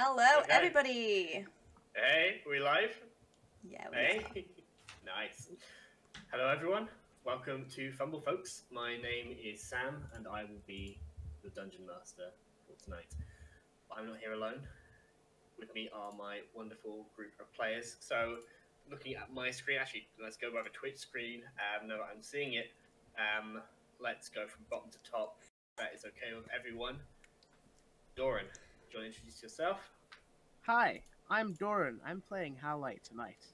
Hello, Okay. everybody. Hey, we live? Yeah, we Hey, are. nice. Hello, everyone. Welcome to Fumble, folks. My name is Sam, and I will be the Dungeon Master for tonight. But I'm not here alone. With me are my wonderful group of players. So, looking at my screen, actually, let's go by the Twitch screen. Now that I'm seeing it, let's go from bottom to top. That is okay with everyone. Doran, do you want to introduce yourself? Hi, I'm Doran. I'm playing Halite tonight.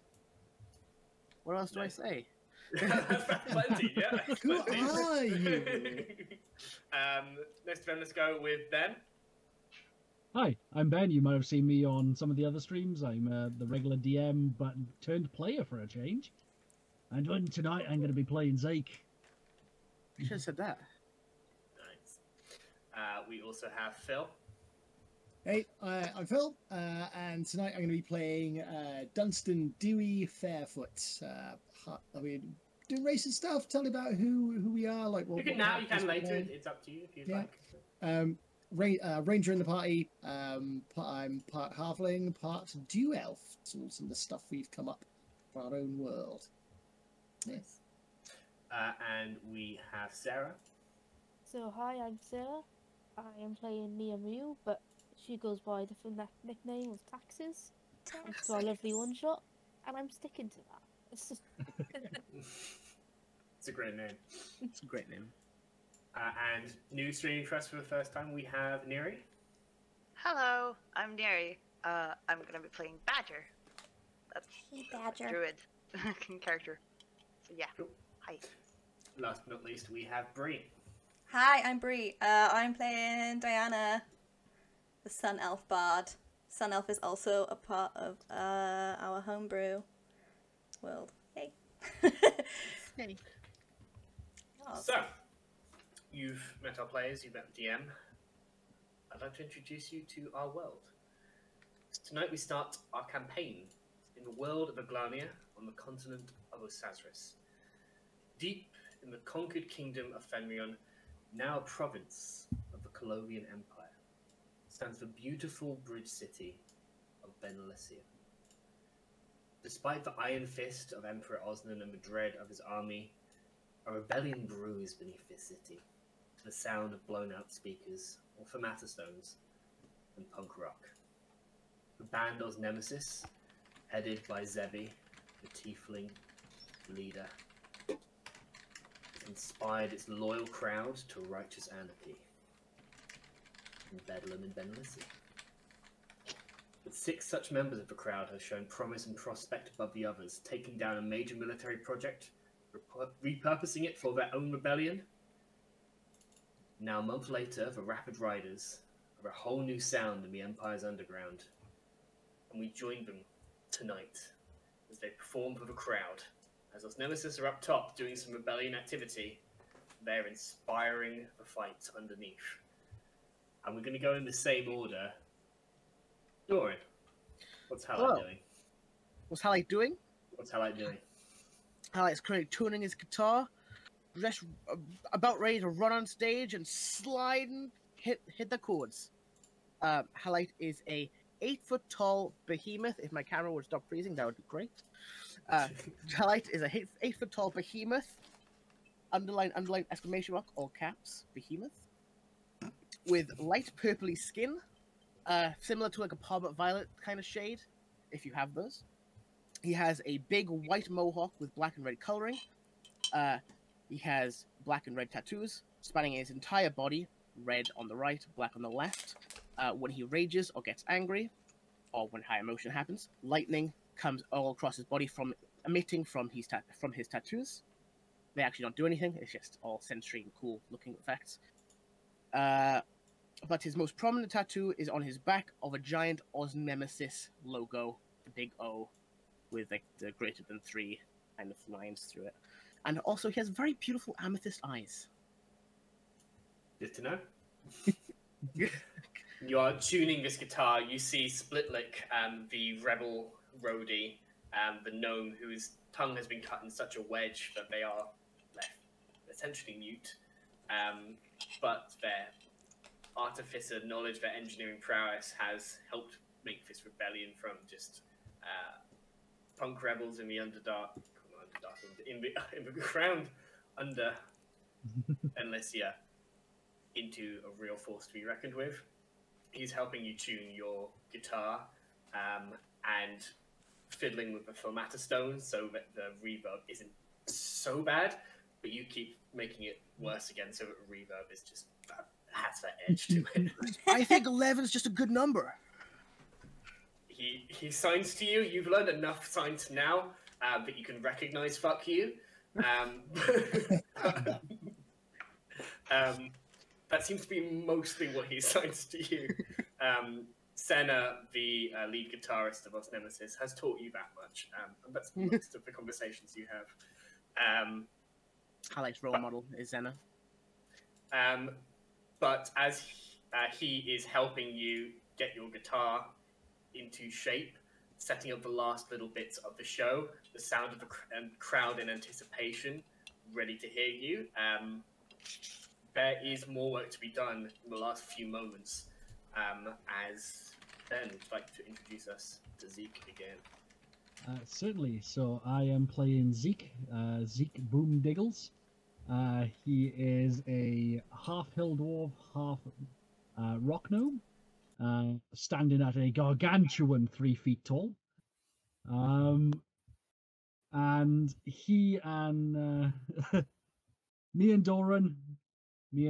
What else do I say? Plenty, yeah. Who are you? Next to them, let's go with Ben. Hi, I'm Ben. You might have seen me on some of the other streams. I'm the regular DM, but turned player for a change. And tonight I'm going to be playing Zake. You should have said that. Nice. We also have Phil. Hey, I'm Phil, and tonight I'm going to be playing Dunstan Dewey Fairfoot. Are we doing racing stuff? Tell me about who we are. Like, You can now, you can later. It's up to you if you'd like. Ranger in the party. I'm part halfling, part dew elf. It's all some of the stuff we've come up for our own world. Yes. And we have Sarah. So hi, I'm Sarah. I am playing Mia Mew, but she goes by a different nickname of Taxes. So I love the one shot, and I'm sticking to that. It's just It's a great name. It's a great name. And new streaming for us for the first time, we have Neri. Hello, I'm Neri. I'm gonna be playing Badger. That's Hey, Badger. Druid character. So yeah, Cool. hi. Last but not least, we have Bree. Hi, I'm Bree. I'm playing Diana, the Sun Elf Bard. Sun Elf is also a part of our homebrew world. Hey. Hey. Oh, So, you've met our players, you've met the DM. I'd like to introduce you to our world. Tonight we start our campaign in the world of Aglania on the continent of Osasris. Deep in the conquered kingdom of Fenrion, now a province of the Colovian Empire, stands the beautiful bridge city of Benalicia. Despite the iron fist of Emperor Osnan and the dread of his army, a rebellion brews beneath this city, to the sound of blown-out speakers, orphomatostones, and punk rock. The band Osnemesis, headed by Zebi, the tiefling leader, inspired its loyal crowd to righteous anarchy in Bedlam and Benalicia. But 6 such members of the crowd have shown promise and prospect above the others, taking down a major military project, repurposing it for their own rebellion. Now, a month later, the Rapid Riders are a whole new sound in the Empire's underground, and we join them tonight as they perform for the crowd. As Osnemesis are up top doing some rebellion activity, they're inspiring the fight underneath. And we're going to go in the same order. Doran, what's Halite doing? What's Halite doing? What's Halite doing? Halite's currently tuning his guitar, just about ready to run on stage and slide and hit the chords. Halite is a 8-foot-tall behemoth. If my camera would stop freezing, that would be great. Halite is a 8-foot-tall behemoth, underline, exclamation mark, all caps, behemoth, with light purpley skin, similar to like a pommet violet kind of shade, if you have those. He has a big white mohawk with black and red coloring. He has black and red tattoos spanning his entire body, red on the right, black on the left. When he rages or gets angry, or when high emotion happens, lightning comes all across his body emitting from his tattoos. They actually don't do anything, it's just all sensory and cool looking effects. But his most prominent tattoo is on his back of a giant Osnemesis logo, the big O, with like the greater than 3 kind of lines through it. And also he has very beautiful amethyst eyes. Good to know. You are tuning this guitar, you see Splitlick, the rebel roadie, the gnome whose tongue has been cut in such a wedge that they are left essentially mute. But their artificer knowledge, their engineering prowess has helped make this rebellion from just punk rebels in the in the ground under Enlysia into a real force to be reckoned with. He's helping you tune your guitar and fiddling with the Philmatter stone so that the reverb isn't so bad, but you keep making it worse again so that the reverb is just has that edge to it. I think 11's just a good number. He signs to you. You've learned enough signs now that you can recognize "fuck you." That seems to be mostly what he signs to you. Senna, the lead guitarist of Osnemesis, has taught you that much. And that's most of the conversations you have. Highlight's role model is Senna. But as he is helping you get your guitar into shape, setting up the last little bits of the show, the sound of the crowd in anticipation, ready to hear you. There is more work to be done in the last few moments. As Ben would like to introduce us to Zeke again. Certainly. So I am playing Zeke, Zeke Boomdiggles. He is a half hill dwarf, half rock gnome, standing at a gargantuan 3 feet tall. And he and me and Doran, we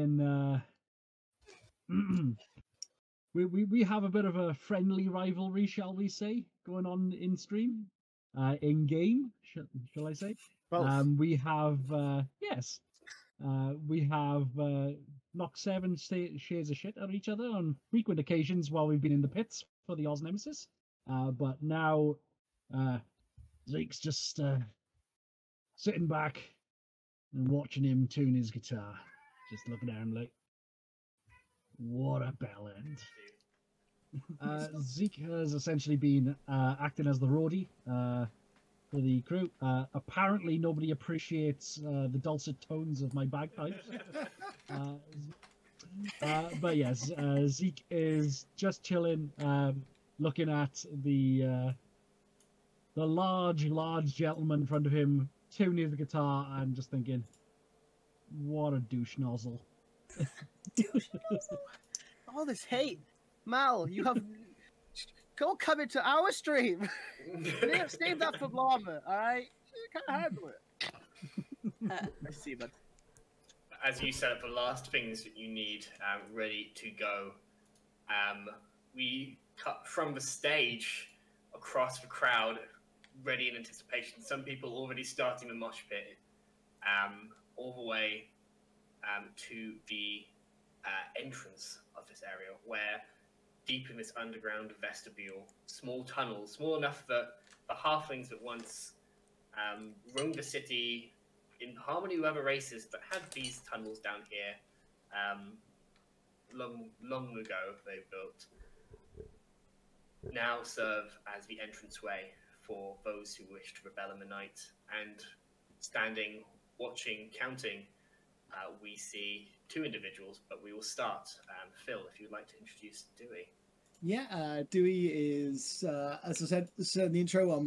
have a bit of a friendly rivalry, shall we say, going on in stream, in game, shall I say? We have we have knocked 7 shares of shit at each other on frequent occasions while we've been in the pits for the Osnemesis. But now Zeke's just sitting back and watching him tune his guitar, just looking at him like, what a bell end. Zeke has essentially been acting as the roadie for the crew. Apparently nobody appreciates the dulcet tones of my bagpipes. But yes, Zeke is just chilling, looking at the large gentleman in front of him, tuning the guitar and just thinking, what a douche nozzle. All this hate. Mal, you have... Go come into our stream. Save that for Llama, alright? You can't handle it. I see, but... As you set up the last things that you need ready to go, we cut from the stage across the crowd, ready in anticipation. Some people already starting the mosh pit, all the way to the entrance of this area, where deep in this underground vestibule, small tunnels, small enough that the halflings that once roamed the city in harmony with other races that had these tunnels down here long ago they built, now serve as the entranceway for those who wish to rebel in the night. And standing, watching, counting, we see 2 individuals, but we will start. Phil, if you'd like to introduce Dewey. Yeah, Dewey is, as I said in the intro, I'm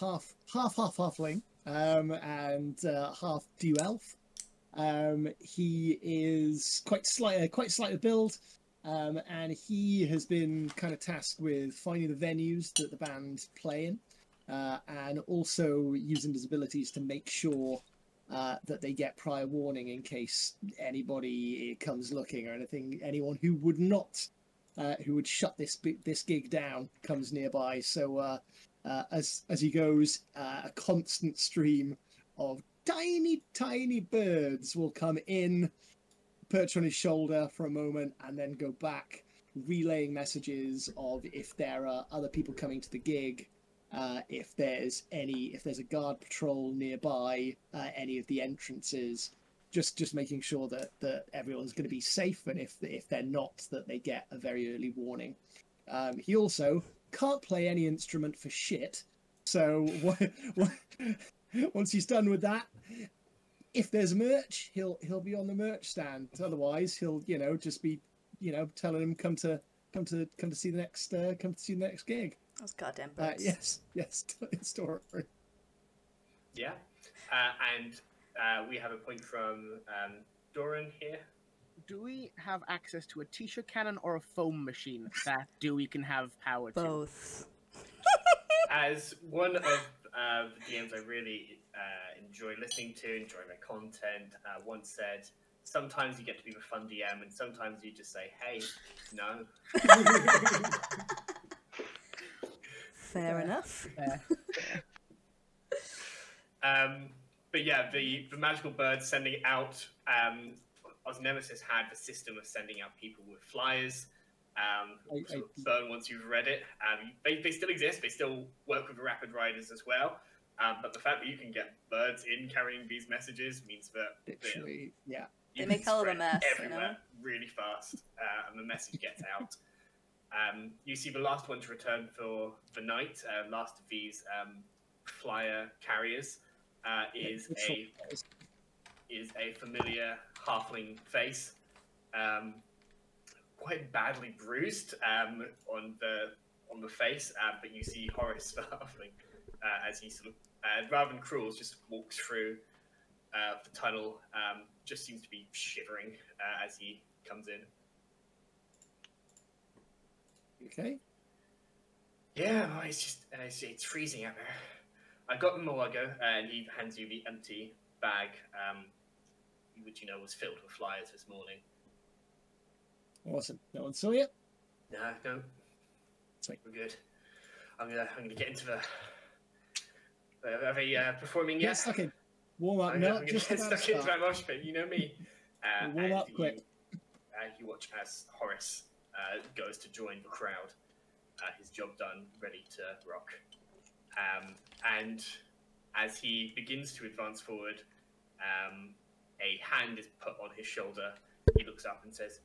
half halfling and half dew elf. He is quite slight of build, and he has been kind of tasked with finding the venues that the band play in, and also using his abilities to make sure that they get prior warning in case anybody comes looking or anyone who would not, who would shut this gig down comes nearby. So as he goes, a constant stream of tiny birds will come in, perch on his shoulder for a moment, and then go back, relaying messages of if there are other people coming to the gig. If there's a guard patrol nearby, any of the entrances, just making sure that everyone's going to be safe, and if they're not, that they get a very early warning. He also can't play any instrument for shit, so once he's done with that, if there's merch, he'll be on the merch stand. Otherwise, he'll just be telling him come to come to see the next gig. Those goddamn birds. Yes, story. Yeah, and we have a point from Doran here. Do we have access to a t-shirt cannon or a foam machine that Dewey can have power to? Both. As one of the DMs I really enjoy listening to, enjoy their content, once said, sometimes you get to be the fun DM, and sometimes you just say, hey, no. Fair enough. But yeah, the magical bird sending out, Osnemesis had the system of sending out people with flyers. Sort of burn once you've read it. They still exist. They still work with the Rapid Riders as well. But the fact that you can get birds in carrying these messages means that literally, yeah, they make hell of a mess everywhere really fast, and the message gets out. You see the last one to return for the night. Last of these flyer carriers is a familiar halfling face. Quite badly bruised on the face, but you see Horace the halfling as he sort of, rather than cruel, just walks through the tunnel. Just seems to be shivering as he comes in. Okay. Yeah, well, it's freezing out there. I got them a while ago, and he hands you the empty bag, which was filled with flyers this morning. Awesome. No one saw you? No. Sweet. We're good. I'm gonna get into the. Are they performing yet? Yes. Okay. Warm up. I'm No, gonna just get about stuck into that mosh pit. You know me. warm up quick. You watch as Horace goes to join the crowd. His job done, ready to rock. And as he begins to advance forward, a hand is put on his shoulder. He looks up and says,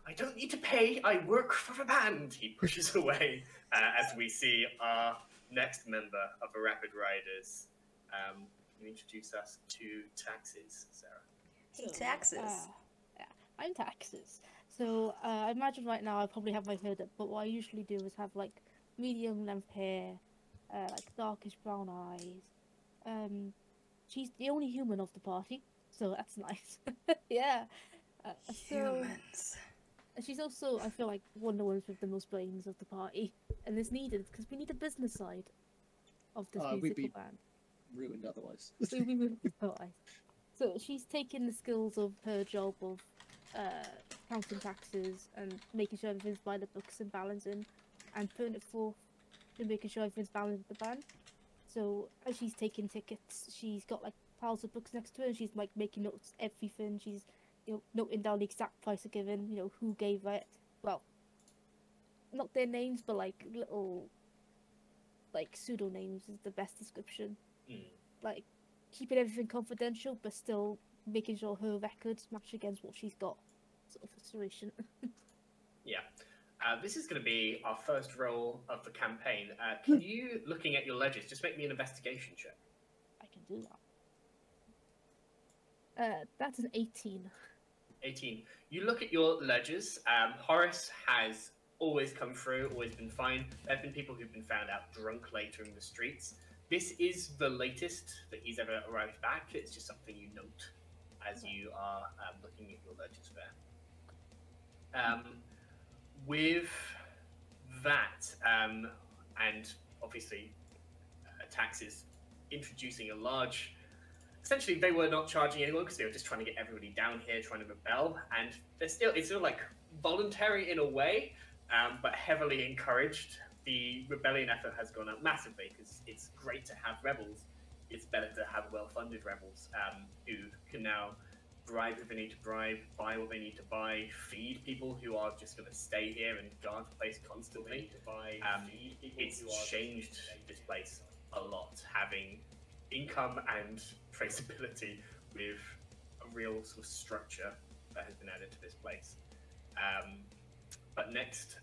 I don't need to pay, I work for the band. He pushes away as we see our next member of the Rapid Riders. Can you introduce us to Taxes, Sarah? Hey, Taxes. Yeah, I'm Taxes. So I imagine right now I probably have my hood up, but what I usually do is have like medium length hair, like darkish brown eyes. She's the only human of the party, so that's nice. Yeah. Humans. She's also, I feel like, one of the ones with the most brains of the party, and it's needed because we need a business side of this We'd musical be band. ruined otherwise. So we moved otherwise. So she's taken the skills of her job of counting taxes and making sure everything's by the books and balancing, and putting it forth to making sure everything's balanced with the band. So as she's taking tickets, she's got like piles of books next to her, and she's like making notes everything. She's noting down the exact price of given, who gave it. Well, not their names, but like little, like pseudonames is the best description. Like keeping everything confidential, but still making sure her records match against what she's got, sort of situation. Yeah. This is going to be our first roll of the campaign. Can you, looking at your ledgers, just make me an investigation check? I can do that. That's an 18. 18. You look at your ledgers. Horace has always come through, always been fine. There have been people who've been found out drunk later in the streets. This is the latest that he's ever arrived back. It's just something you note as you are looking at your ledgers there. With that, and obviously taxes, introducing a large... Essentially, they were not charging anyone because they were just trying to get everybody down here, trying to rebel, and it's still like voluntary in a way, but heavily encouraged. The rebellion effort has gone up massively because it's great to have rebels. It's better to have well-funded rebels who can now bribe who they need to bribe, buy what they need to buy, feed people who are just going to stay here and guard the place constantly. It's changed this place a lot, having income and traceability with a real sort of structure that has been added to this place. But next,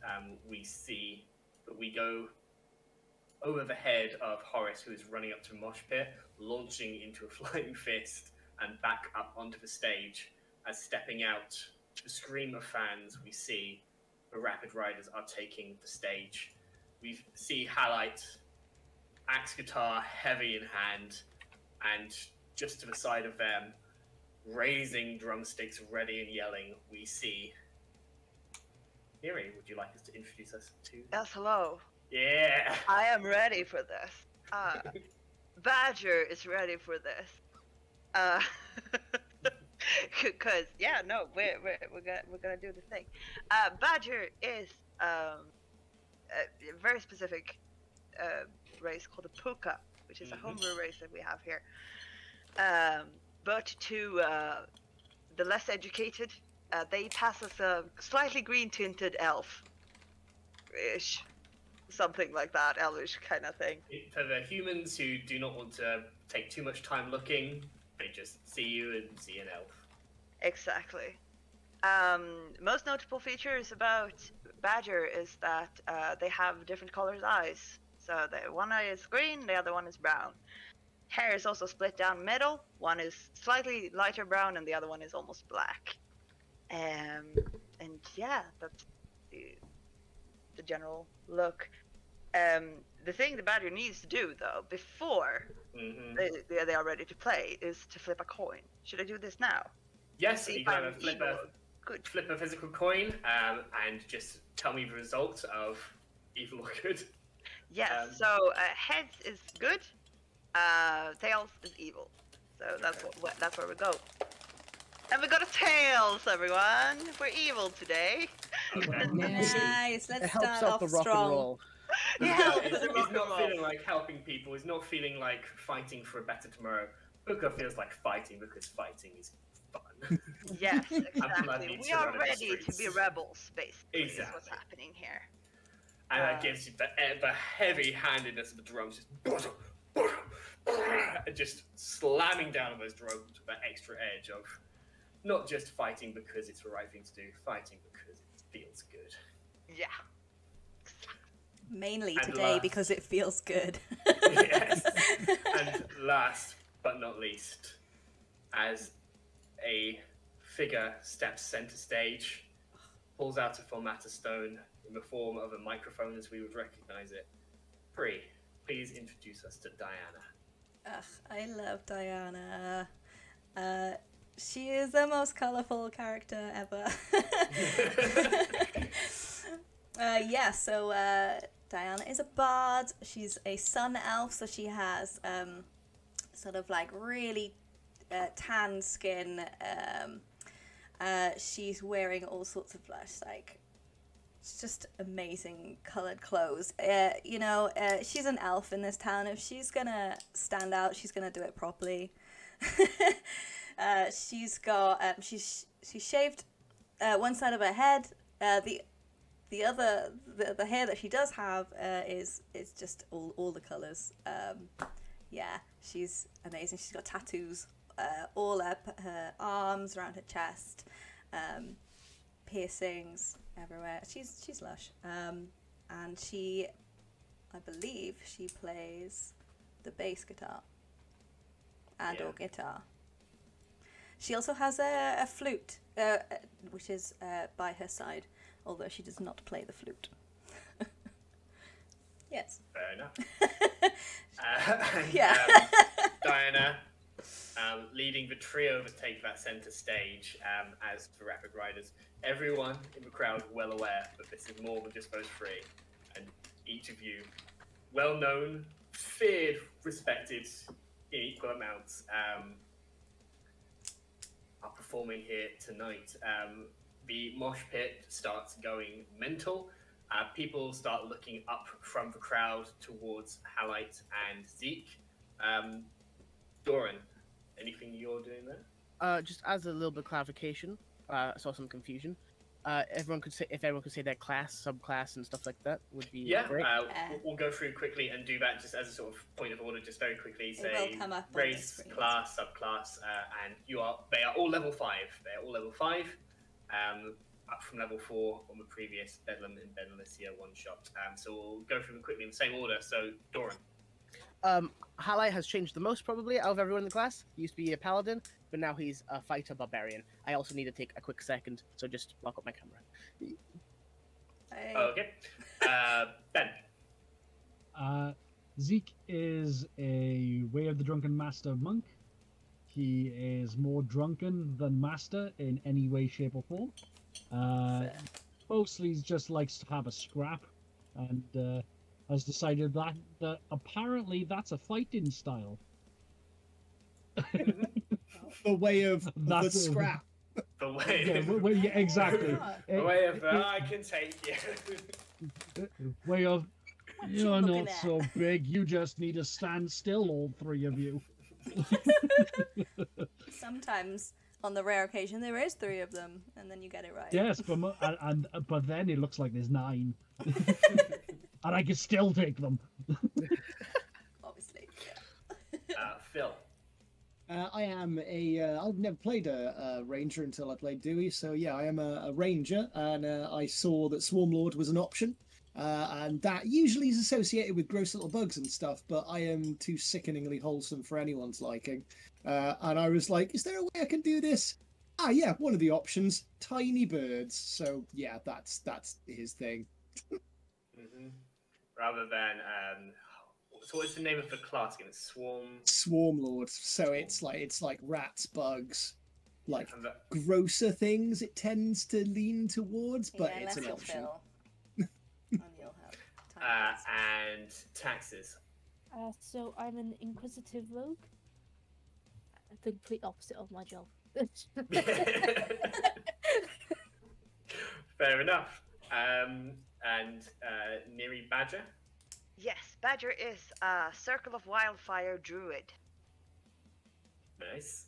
we go over the head of Horace, who is running up to Mosh Pit, launching into a flying fist and back up onto the stage. As stepping out to the scream of fans, we see the Rapid Riders are taking the stage. We see Halite, axe guitar heavy in hand, and just to the side of them, raising drumsticks ready and yelling, we see... Neri, would you like us to introduce us to... Yes, hello. Yeah! I am ready for this. Badger is ready for this. Because yeah, no, we're gonna do the thing. Badger is a very specific race called a puka, which is a homebrew race that we have here. But to the less educated, they pass us a slightly green tinted elf-ish, something like that, elvish kind of thing. For the humans who do not want to take too much time looking, they just see you and see an elf. Exactly. Most notable features about Badger is that they have different colored eyes. So the one eye is green, the other one is brown. Hair is also split down middle. One is slightly lighter brown and the other one is almost black. And yeah, that's the general look. The thing the Badger needs to do, though, before they are ready to play, is to flip a coin. Should I do this now? Yes, See you if can I'm flip evil. Good. flip a physical coin and just tell me the result of evil or good. Yes, so heads is good, tails is evil. So that's where we go. And we got a tails, everyone. We're evil today. Okay. Nice. It Let's helps start out off the rock and strong. roll. Yeah, He's not feeling like helping people. He's not feeling like fighting for a better tomorrow. Booker feels like fighting because fighting is fun. Yes, I'm bloody exactly. We to are run in the ready to streets. be rebels, basically, is what's Exactly. happening here. And that gives you the heavy-handedness of the drums, just slamming down on those drums with that extra edge of not just fighting because it's the right thing to do, fighting because it feels good. Yeah. Mainly And today last- because it feels good. Yes. And last but not least, as a figure steps center stage, pulls out a Formata stone in the form of a microphone as we would recognize it. Bree, please introduce us to Diana. Ugh, I love Diana. She is the most colourful character ever. Yeah, so Diana is a bard. She's a sun elf, so she has sort of like really tan skin. She's wearing all sorts of like it's just amazing coloured clothes. You know, she's an elf in this town. If she's gonna stand out, she's gonna do it properly. She's got she's shaved one side of her head. The other the hair that she does have is just all the colours. Yeah, she's amazing. She's got tattoos all up her arms, around her chest, piercings everywhere. She's lush. And she, I believe, she plays the bass guitar and or guitar. She also has a flute, which is by her side, although she does not play the flute. Yes. Fair enough. Yeah. Diana, leading the trio that take that center stage as the Rapid Riders. Everyone in the crowd well aware that this is more than just those three, and each of you, well known, feared, respected in equal amounts, are performing here tonight. The mosh pit starts going mental. People start looking up from the crowd towards Halite and Zeke. Doran, anything you're doing there? Just as a little bit of clarification, I saw some confusion. If everyone could say their class, subclass, and stuff like that would be great. We'll go through quickly and do that just as a sort of point of order, just very quickly. It Say will come up on the race, screen. class, subclass, and they are all level 5. They are all level 5, up from level 4 on the previous Bedlam and Benalicia one-shot. So we'll go through them quickly in the same order. So, Doran. Halai has changed the most probably out of everyone in the class. He used to be a paladin, but now he's a fighter barbarian. I also need to take a quick second, so just lock up my camera. Okay. Ben. Zeke is a Way of the Drunken Master monk. He is more drunken than master in any way, shape, or form. Mostly just likes to have a scrap, and has decided that apparently that's a fighting style. The way of the scrap. The way. Yeah, exactly. The way of I can take you. Way of you you're looking not at? so big. You just need to stand still, all three of you. Sometimes, on the rare occasion, there is 3 of them, and then you get it right. Yes, but then it looks like there's 9, and I can still take them. Obviously, yeah. Phil. I am I've never played a ranger until I played Dewey, so yeah, I am a ranger, and I saw that Swarmlord was an option, and that usually is associated with gross little bugs and stuff, but I am too sickeningly wholesome for anyone's liking, and I was like, is there a way I can do this? Ah, yeah, one of the options, tiny birds. So yeah, that's his thing. Rather than so what's the name of the class again? It's Swarmlord. So it's like rats, bugs, like grosser things. It tends to lean towards, but yeah, it's an unless option. you'll fill. And you'll have time. and taxes. So I'm an inquisitive rogue. The complete opposite of my job. Fair enough. And Neri Badger. Yes, Badger is a Circle of Wildfire druid. Nice.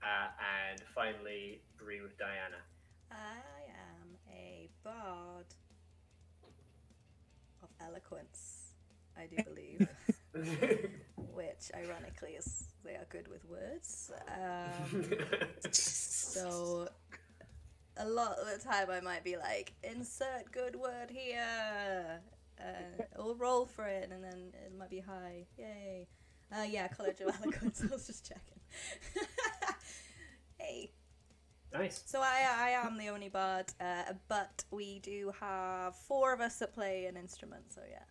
And finally, Bree with Diana. I am a bard of eloquence, I do believe. Which, ironically, is they are good with words. So, a lot of the time I might be like, insert good word here, or roll for it, and then it might be high. Yay. Yeah, College of Eloquence, I was just checking. Hey. Nice. So I am the only bard, but we do have 4 of us that play an instrument, so yeah.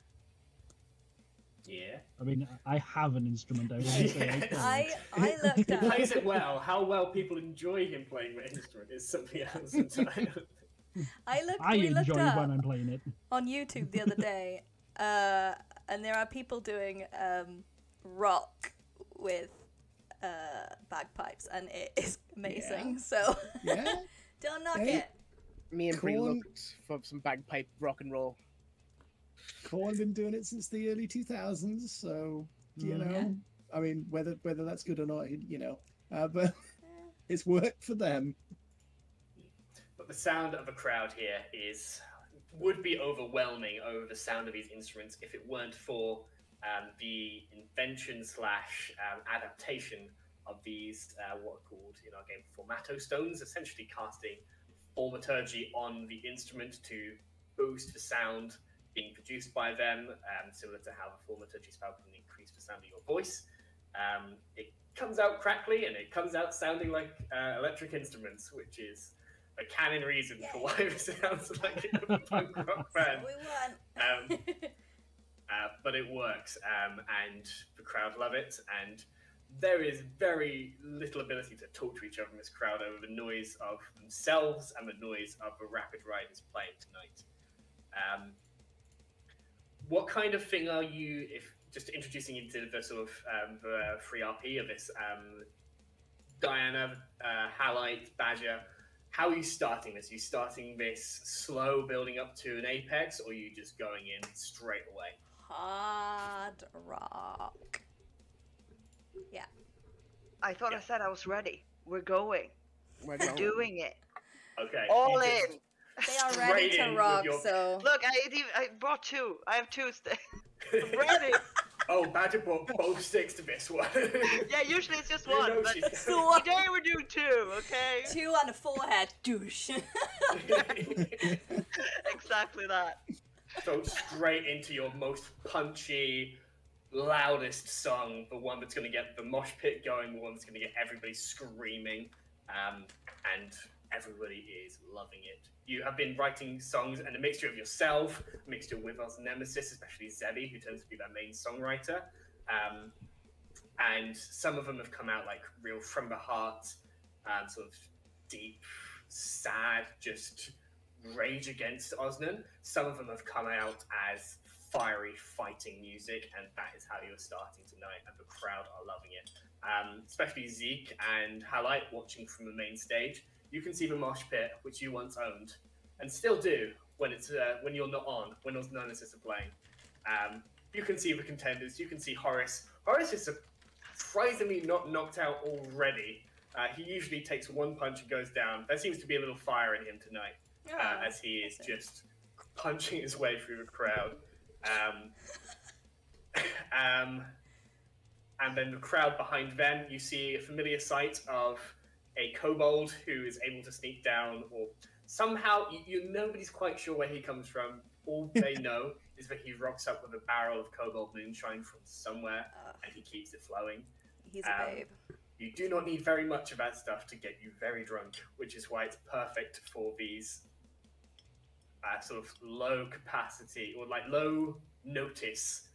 Yeah. I mean, I have an instrument. I wouldn't say I looked He up. plays it well. How well people enjoy him playing the instrument is something else entirely. I we looked enjoy up when I'm playing it. on YouTube the other day, and there are people doing rock with bagpipes, and it is amazing. Yeah. So Yeah. don't knock Hey. it. Me and Bree Corn- looked for some bagpipe rock and roll. Corn been doing it since the early 2000s, so you know, Yeah. I mean, whether that's good or not, you know, but it's worked for them. But the sound of a crowd here would be overwhelming over the sound of these instruments if it weren't for the invention / adaptation of these what are called in our game formato stones, essentially casting thaumaturgy on the instrument to boost the sound being produced by them, similar to how the thaumaturgy spell can increase the sound of your voice. It comes out crackly and it comes out sounding like electric instruments, which is a canon reason for why it sounds like a punk rock band. We won. But it works, and the crowd love it, and there is very little ability to talk to each other in this crowd over the noise of themselves and the noise of the Rapid Riders playing tonight. What kind of thing are you, if just introducing into the sort of the free RP of this, Diana, Halite, Badger, how are you starting this? Are you starting this slow, building up to an apex, or are you just going in straight away? Hard rock. Yeah. I thought I said I was ready. We're going. We're We're doing it. Okay. All you just- in. They are ready Straight to in with rock, your- so Look, I brought 2. I have 2 sticks. I'm ready. Oh, Badger brought both sticks to this one. Yeah, usually it's just You know one, but she's- So- today we're doing 2, okay? 2 on the forehead, douche. Exactly that. So straight into your most punchy, loudest song, the one that's going to get the mosh pit going, the one that's going to get everybody screaming, and everybody is loving it. You have been writing songs, and a mixture of yourself, a mixture with Osnemesis, especially Zebi, who tends to be their main songwriter. And some of them have come out like real from the heart, sort of deep, sad, just rage against Osnan. Some of them have come out as fiery fighting music, and that is how you're starting tonight, and the crowd are loving it. Especially Zeke and Halite watching from the main stage. You can see the mosh pit, which you once owned, and still do when it's when you're not on, when Osnemesis are playing. You can see the contenders. You can see Horace. Horace is surprisingly not knocked out already. He usually takes one punch and goes down. There seems to be a little fire in him tonight, as he is just punching his way through the crowd. And then the crowd behind them, you see a familiar sight of a kobold who is able to sneak down, or somehow nobody's quite sure where he comes from. All they know is that he rocks up with a barrel of kobold moonshine from somewhere, and he keeps it flowing. He's a babe. You do not need very much of that stuff to get you very drunk, which is why it's perfect for these sort of low capacity or like low notice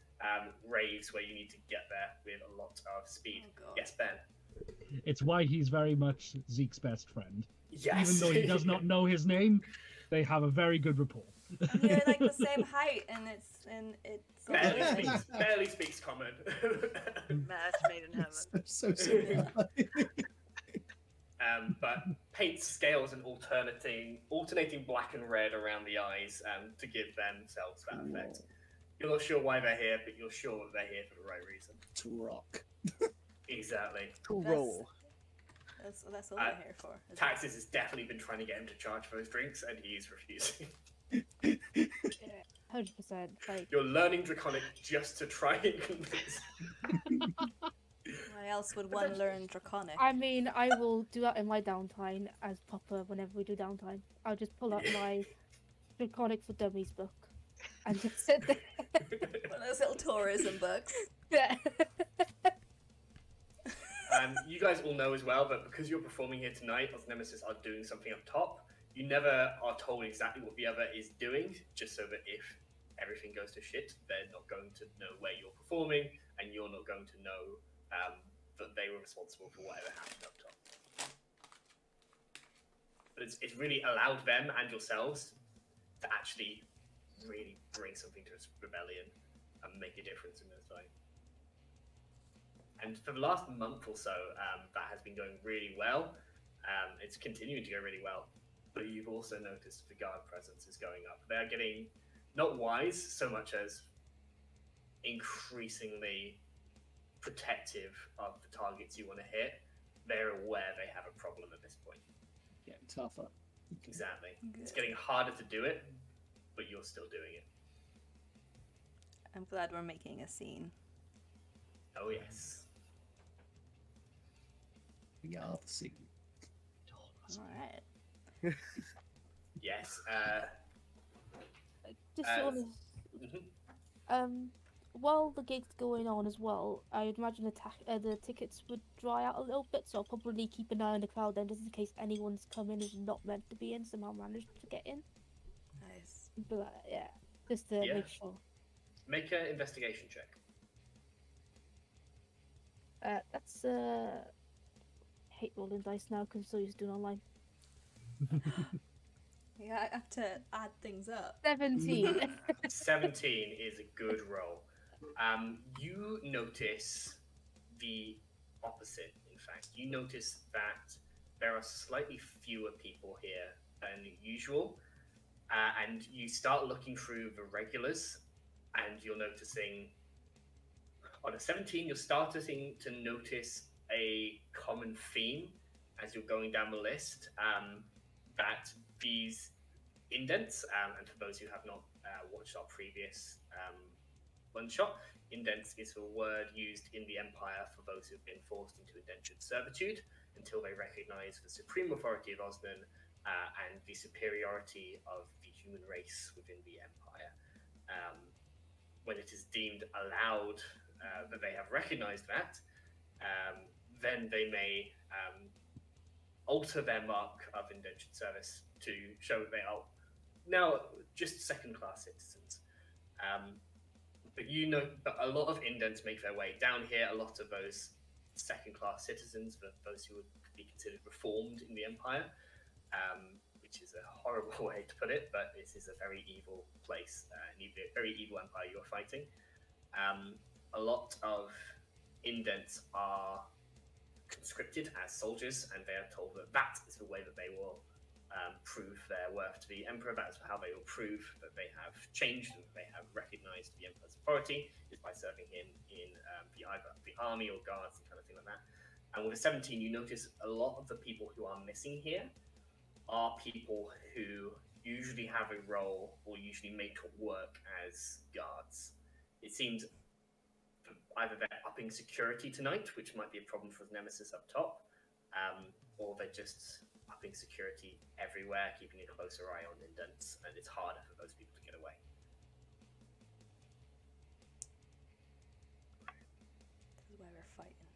raves where you need to get there with a lot of speed. Oh, yes, Ben. It's why he's very much Zeke's best friend. Yes. Even though he does not know his name, they have a very good rapport. And you're like the same height, and it's barely speaks common. Match made in heaven. So simple. But paints scales and alternating black and red around the eyes to give themselves that effect. You're not sure why they're here, but you're sure that they're here for the right reason. To rock. Exactly. To roll. That's all they're here for. Taxes has definitely been trying to get him to charge for his drinks, and he is refusing. 100%. Like, You're learning Draconic just to try and convince. Why else would one learn Draconic? I mean, I will do that in my downtime as proper whenever we do downtime. I'll just pull up my Draconic for Dummies book and just sit there. One of those little tourism books. Yeah. You guys all know as well that because you're performing here tonight, Osnemesis are doing something up top. You never are told exactly what the other is doing, just so that if everything goes to shit, they're not going to know where you're performing, and you're not going to know that they were responsible for whatever happened up top. But it's really allowed them and yourselves to actually really bring something to this rebellion and make a difference in this fight. And for the last month or so, that has been going really well. It's continuing to go really well. But you've also noticed the guard presence is going up. They're getting not wise so much as increasingly protective of the targets you want to hit. They're aware they have a problem at this point. Getting tougher. Exactly. Good. It's getting harder to do it, but you're still doing it. I'm glad we're making a scene. Oh, yes. We are the scene. Alright. Yes. Just sort of, while the gig's going on as well, I'd imagine the tickets would dry out a little bit, so I'll probably keep an eye on the crowd then, just in case anyone's coming who's not meant to be in, somehow managed to get in. Nice. But yeah, just to make sure. Make an investigation check. That's hate rolling dice now because I'm so used to doing online. Yeah, I have to add things up. 17. 17 is a good roll. You notice the opposite, in fact. You notice that there are slightly fewer people here than usual, and you start looking through the regulars, and you're noticing, on a 17, you're starting to notice a common theme as you're going down the list, that these indents, and for those who have not watched our previous one-shot, indents is a word used in the Empire for those who've been forced into indentured servitude until they recognize the supreme authority of Osnan and the superiority of the human race within the Empire. When it is deemed allowed that they have recognized that, then they may alter their mark of indentured service to show that they are now just second-class citizens. But you know that a lot of indents make their way down here. A lot of those second-class citizens, those who would be considered reformed in the Empire, which is a horrible way to put it, but this is a very evil place, a very evil empire you're fighting. A lot of indents are conscripted as soldiers, and they are told that that is the way that they will prove their worth to the emperor. That's how they will prove that they have changed and that they have recognized the emperor's authority, is by serving him in either the army or guards and kind of thing like that. And with a 17, you notice a lot of the people who are missing here are people who usually have a role or usually make work as guards. It seems either they're upping security tonight, which might be a problem for Osnemesis up top, or they're just upping security everywhere, keeping a closer eye on indents, and it's harder for those people to get away. This is why we're fighting.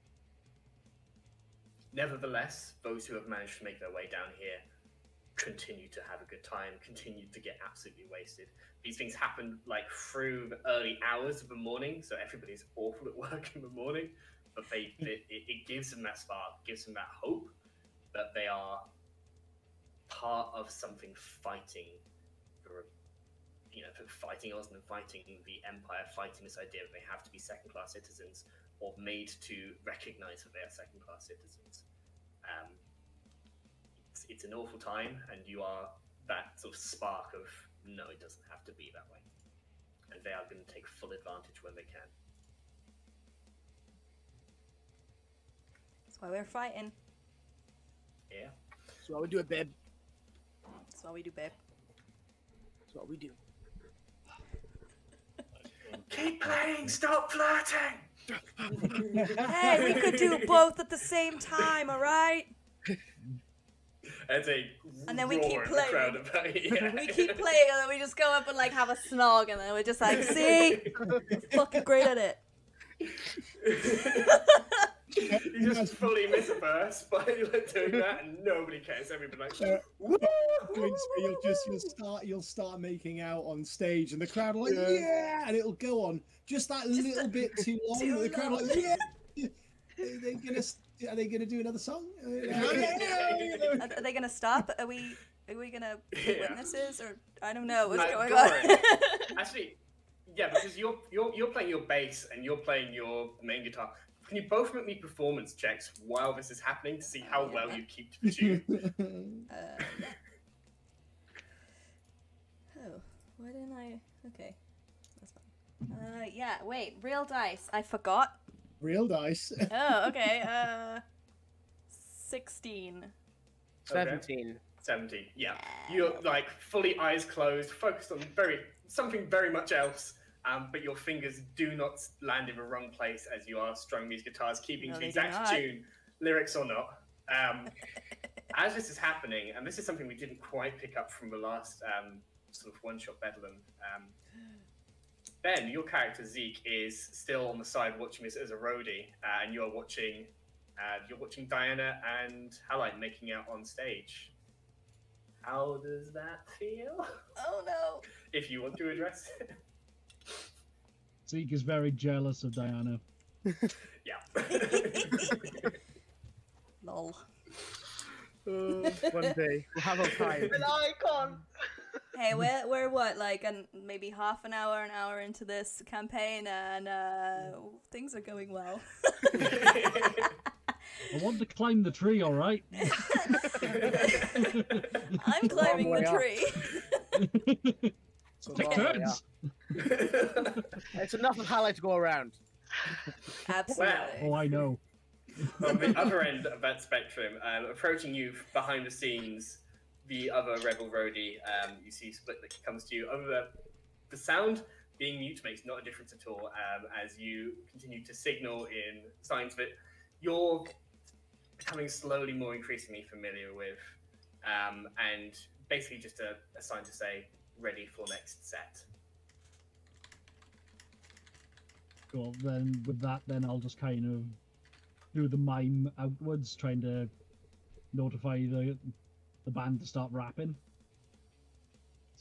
Nevertheless, those who have managed to make their way down here continue to have a good time, continue to get absolutely wasted. These things happen like through the early hours of the morning, so everybody's awful at work in the morning, but it gives them that spark, gives them that hope that they are part of something fighting for, fighting Osnan, fighting the Empire, fighting this idea that they have to be second-class citizens or made to recognize that they are second-class citizens. It's an awful time, and you are that sort of spark of, no, it doesn't have to be that way. And they are going to take full advantage when they can. That's why we're fighting. Yeah. That's what we do, babe. That's what we do, babe. That's what we do. Keep playing, stop flirting! Hey, we could do both at the same time, alright? As a and then we keep playing. Crowd about it, yeah. We keep playing, and then we just go up and like have a snog, and then we're just like, see, we're fucking great at it. You just fully miss a verse by doing that, and nobody cares. Everybody like, woo! You'll start making out on stage, and the crowd are like, yeah, and it'll go on just that little bit too long. Too the crowd are like, yeah. Are they gonna do another song? Are they gonna stop? Are we gonna be witnesses, or I don't know what's going on? on. Actually, yeah, because you're playing your bass and you're playing your main guitar. Can you both make me performance checks while this is happening to see how well you keep to the tune? Oh, why didn't I? Okay, that's fine. Yeah, wait, real dice. I forgot. Real dice. Oh, okay. 16. 17. Okay. 17. Yeah, you're like fully eyes closed, focused on something very much else. But your fingers do not land in the wrong place as you are strumming these guitars, keeping to the exact tune, lyrics or not. As this is happening, and this is something we didn't quite pick up from the last sort of one-shot Bedlam, Ben, your character Zeke is still on the side watching this as a roadie, and you're watching Diana and Halite making out on stage. How does that feel? Oh no! If you want to address it. Zeke is very jealous of Diana. Yeah. Lol. One day we'll have a time. An icon. Hey, we're what, like maybe half an hour into this campaign, and things are going well. I want to climb the tree, all right? I'm climbing the tree. Take turns. It's enough of highlight to go around. Absolutely. Well, Oh, I know. On the other end of that spectrum, approaching you behind the scenes, the other rebel roadie, you see Split that comes to you. Over the sound being mute makes not a difference at all, as you continue to signal in signs that you're becoming slowly more increasingly familiar with, and basically just a sign to say, ready for next set. Cool. Then with that, then I'll just kind of do the mime outwards, trying to notify the band to start rapping,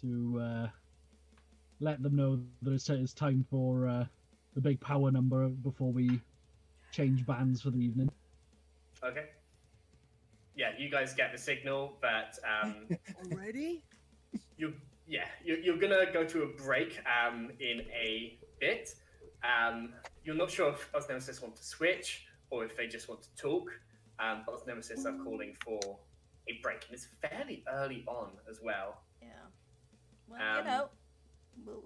to let them know that it's time for the big power number before we change bands for the evening. Okay. Yeah, you guys get the signal that Already? you're gonna go to a break in a bit. You're not sure if Osnemesis want to switch or if they just want to talk. But Osnemesis are calling for a break, and it's fairly early on as well. Yeah. Well,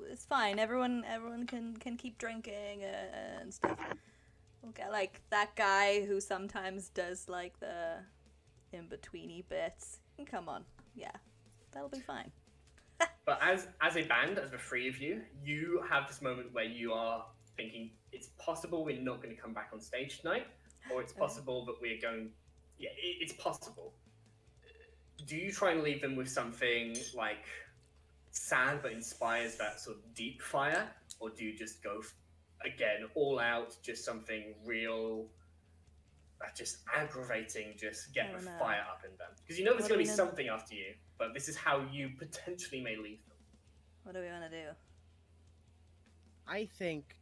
it's fine. Everyone can keep drinking and stuff. We'll get like that guy who sometimes does like the in-betweeny bits. Come on, yeah, that'll be fine. But as a band, as the three of you, you have this moment where you are thinking it's possible we're not going to come back on stage tonight, or it's possible that we're going. Yeah, it's possible. Do you try and leave them with something like sad but inspires that sort of deep fire, or do you just go again all out, just something real? Just aggravating, just get the fire up in them. Because you know there's going to be something after you, but this is how you potentially may leave them. What do we want to do? I think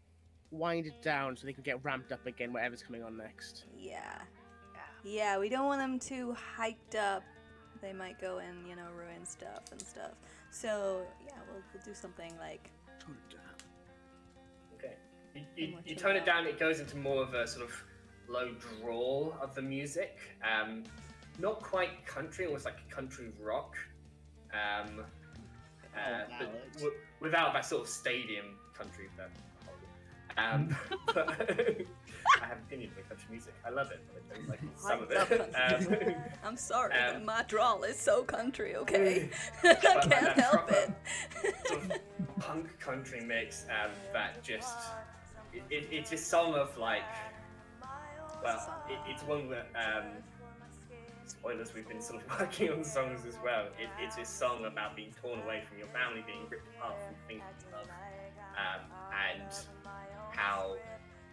wind it down so they can get ramped up again, whatever's coming on next. Yeah, we don't want them too hyped up. They might go and, ruin stuff and stuff. So, yeah, we'll do something like... Tone it down. Okay. You tone it down, it goes into more of a sort of low drawl of the music. Not quite country, almost like country rock. But without that sort of stadium country. But I have an opinion about country music. I love it, but I don't like some of it. I'm sorry, but my drawl is so country, okay? I can't help it. Sort of punk country mix that just... It's a song of like... Well, it's one that... spoilers, we've been sort of working on songs as well. It's a song about being torn away from your family, being ripped apart from things you love. And how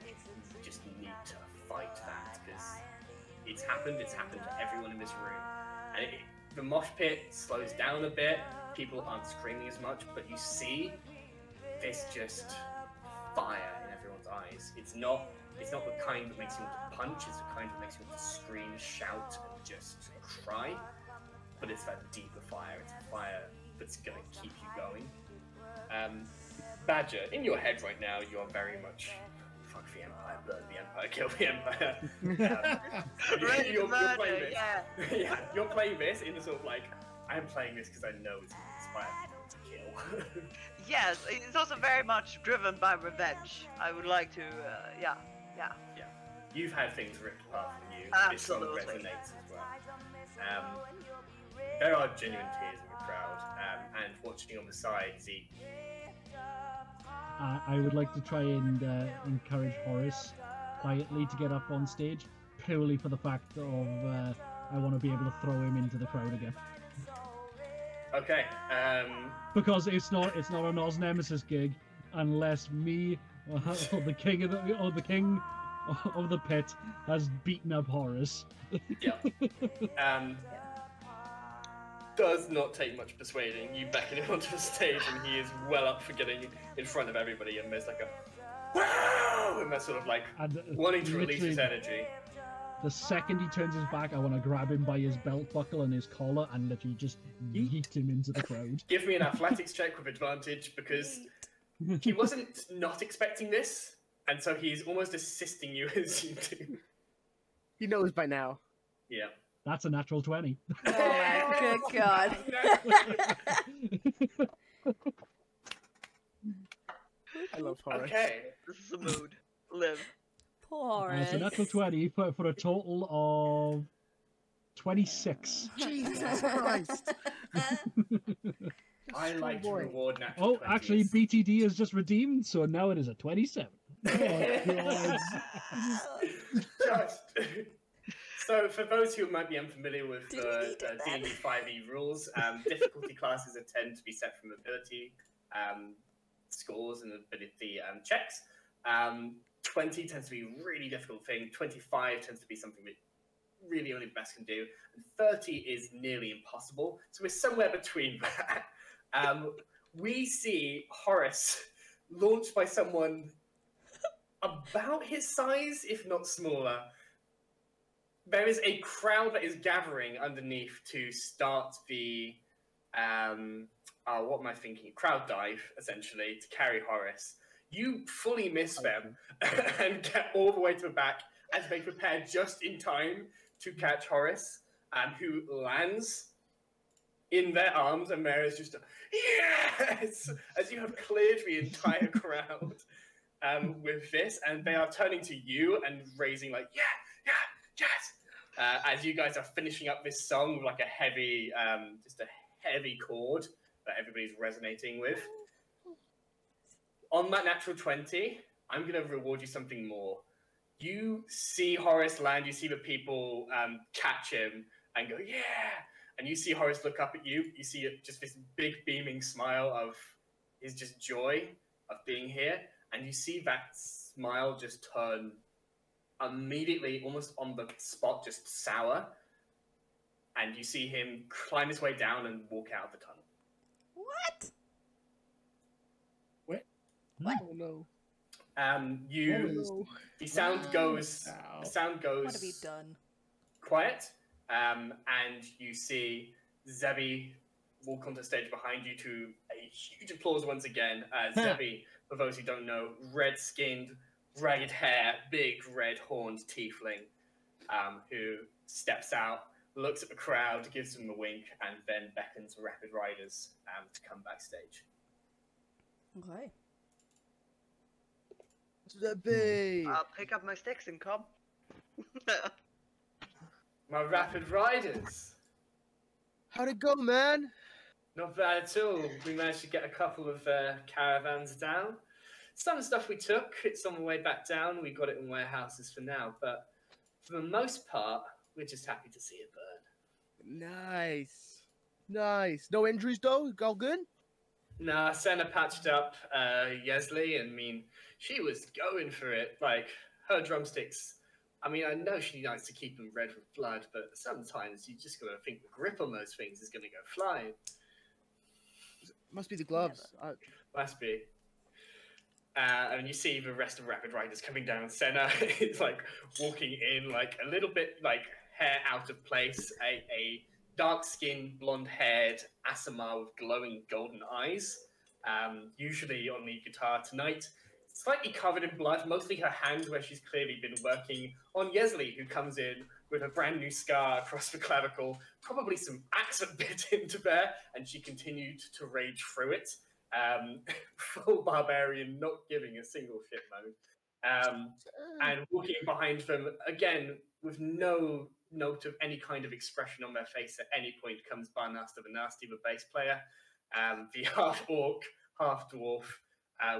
you just need to fight that, because it's happened to everyone in this room. And the mosh pit slows down a bit, people aren't screaming as much, but you see this just fire in everyone's eyes. It's not the kind that makes you want to punch, it's the kind that makes you want to scream, shout, and just cry. But it's that deeper fire, it's a fire that's going to keep you going. Badger, in your head right now, you are very much fuck the Empire, burn the Empire, kill the Empire. You're playing this. Yeah, you're playing this in the sort of like, I'm playing this because I know it's going to inspire people to kill. Yes, it's also very much driven by revenge. I would like to, yeah. You've had things ripped apart from you. Absolutely. This song resonates as well. There are genuine tears in the crowd, and watching on the side, Zeke. I would like to try and encourage Horace quietly to get up on stage, purely for the fact of I want to be able to throw him into the crowd again. Okay. Because it's not an Osnemesis gig unless me or the king of the pit has beaten up Horace. Yeah. Does not take much persuading. You beckon him onto the stage, and he is well up for getting in front of everybody. And there's like a wow, and that's sort of like wanting to release his energy. The second he turns his back, I want to grab him by his belt buckle and his collar and literally just yeet him into the crowd. Give me an athletics check with advantage, because he wasn't not expecting this, and so he's almost assisting you as you do. He knows by now. Yeah. That's a natural 20. Oh my good God. I love Horace. Okay. This is a mood. Live. Poor It's a natural 20 for a total of 26. Jesus Christ. I like to reward natural 20s. Actually, BTD is just redeemed, so now it is a 27. Oh, God. So, for those who might be unfamiliar with the D&D 5e rules, difficulty classes tend to be set from ability scores and ability checks. 20 tends to be a really difficult thing. 25 tends to be something that really only the best can do, and 30 is nearly impossible. So we're somewhere between that. We see Horace launched by someone about his size, if not smaller. There is a crowd that is gathering underneath to start the what am I thinking? Crowd dive, essentially, to carry Horace. You fully miss them and get all the way to the back as they prepare just in time to catch Horace, who lands in their arms, and there is just a yes, as you have cleared the entire crowd with this, and they are turning to you and raising like, yeah, yes, as you guys are finishing up this song with like a heavy, just a heavy chord that everybody's resonating with. On that natural 20, I'm going to reward you something more. You see Horace land, you see the people catch him and go, yeah! And you see Horace look up at you, you see just this big beaming smile of his just joy of being here, and you see that smile just turn immediately, almost on the spot, just sour, and you see him climb his way down and walk out of the tunnel. What? What? Oh no. The sound goes. The sound goes. What have you done? Quiet, and you see Zebby walk onto the stage behind you to a huge applause once again. Zebby, for those who don't know, red-skinned, ragged hair, big red-horned tiefling, who steps out, looks at the crowd, gives them a wink, and then beckons Rapid Riders to come backstage. Okay. Zebby! I'll pick up my sticks and come. My Rapid Riders! How'd it go, man? Not bad at all. We managed to get a couple of caravans down. Some stuff we took, it's on the way back down. We got it in warehouses for now, but for the most part, we're just happy to see it burn. Nice. Nice. No injuries, though? All good? Nah, Senna patched up Yesley, and I mean, she was going for it. Like, her drumsticks, I mean, I know she likes to keep them red with blood, but sometimes you just gotta think the grip on those things is gonna go flying. Must be the gloves. Must be. And you see the rest of Rapid Riders coming down. Senna is like walking in, like a little bit like hair out of place, a dark-skinned, blonde-haired Asimar with glowing golden eyes, usually on the guitar tonight. Slightly covered in blood, mostly her hand where she's clearly been working on Yesley, who comes in with a brand new scar across the clavicle, probably some accent bit into there, and she continued to rage through it. Full barbarian, not giving a single shit moan. And walking behind them, again, with no note of any kind of expression on their face at any point, comes Barnasta the Nasty, the bass player, the half-orc, half-dwarf,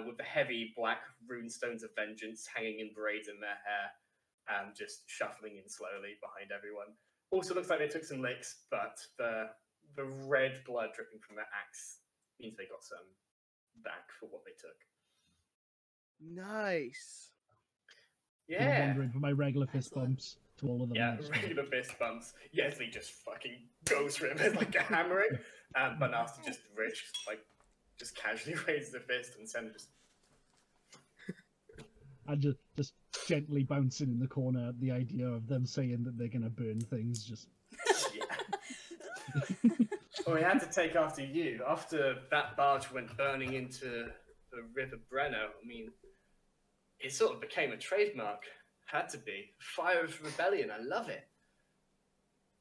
with the heavy black runestones of vengeance hanging in braids in their hair, just shuffling in slowly behind everyone. Also looks like they took some licks, but the red blood dripping from their axe means they got some back for what they took. Nice. Yeah. I'm wondering for my regular fist bumps to all of them. Yeah, regular fist bumps. Yesley just fucking goes for him as like a hammering. But Nasty just rich, like, just casually raises a fist and Sen just... And just gently bouncing in the corner at the idea of them saying that they're going to burn things. Just Yeah. Well, we had to take after you. After that barge went burning into the River Brenner, I mean, it sort of became a trademark. Had to be. Fire of Rebellion, I love it.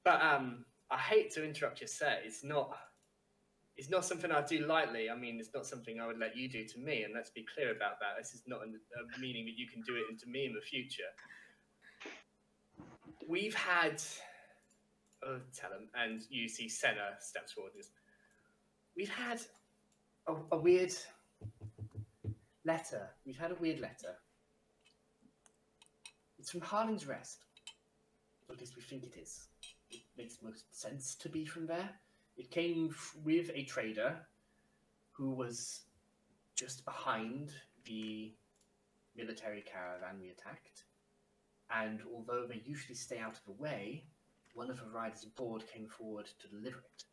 But I hate to interrupt your set. It's not something I do lightly. I mean, it's not something I would let you do to me, and let's be clear about that. This is not a meaning that you can do it to me in the future. We've had... Oh, tell him. And you see Senna steps forward. We've had a weird letter. We've had a weird letter. It's from Harling's Rest. Or at least we think it is. It makes most sense to be from there. It came with a trader who was just behind the military caravan we attacked. And although they usually stay out of the way, one of the riders aboard came forward to deliver it.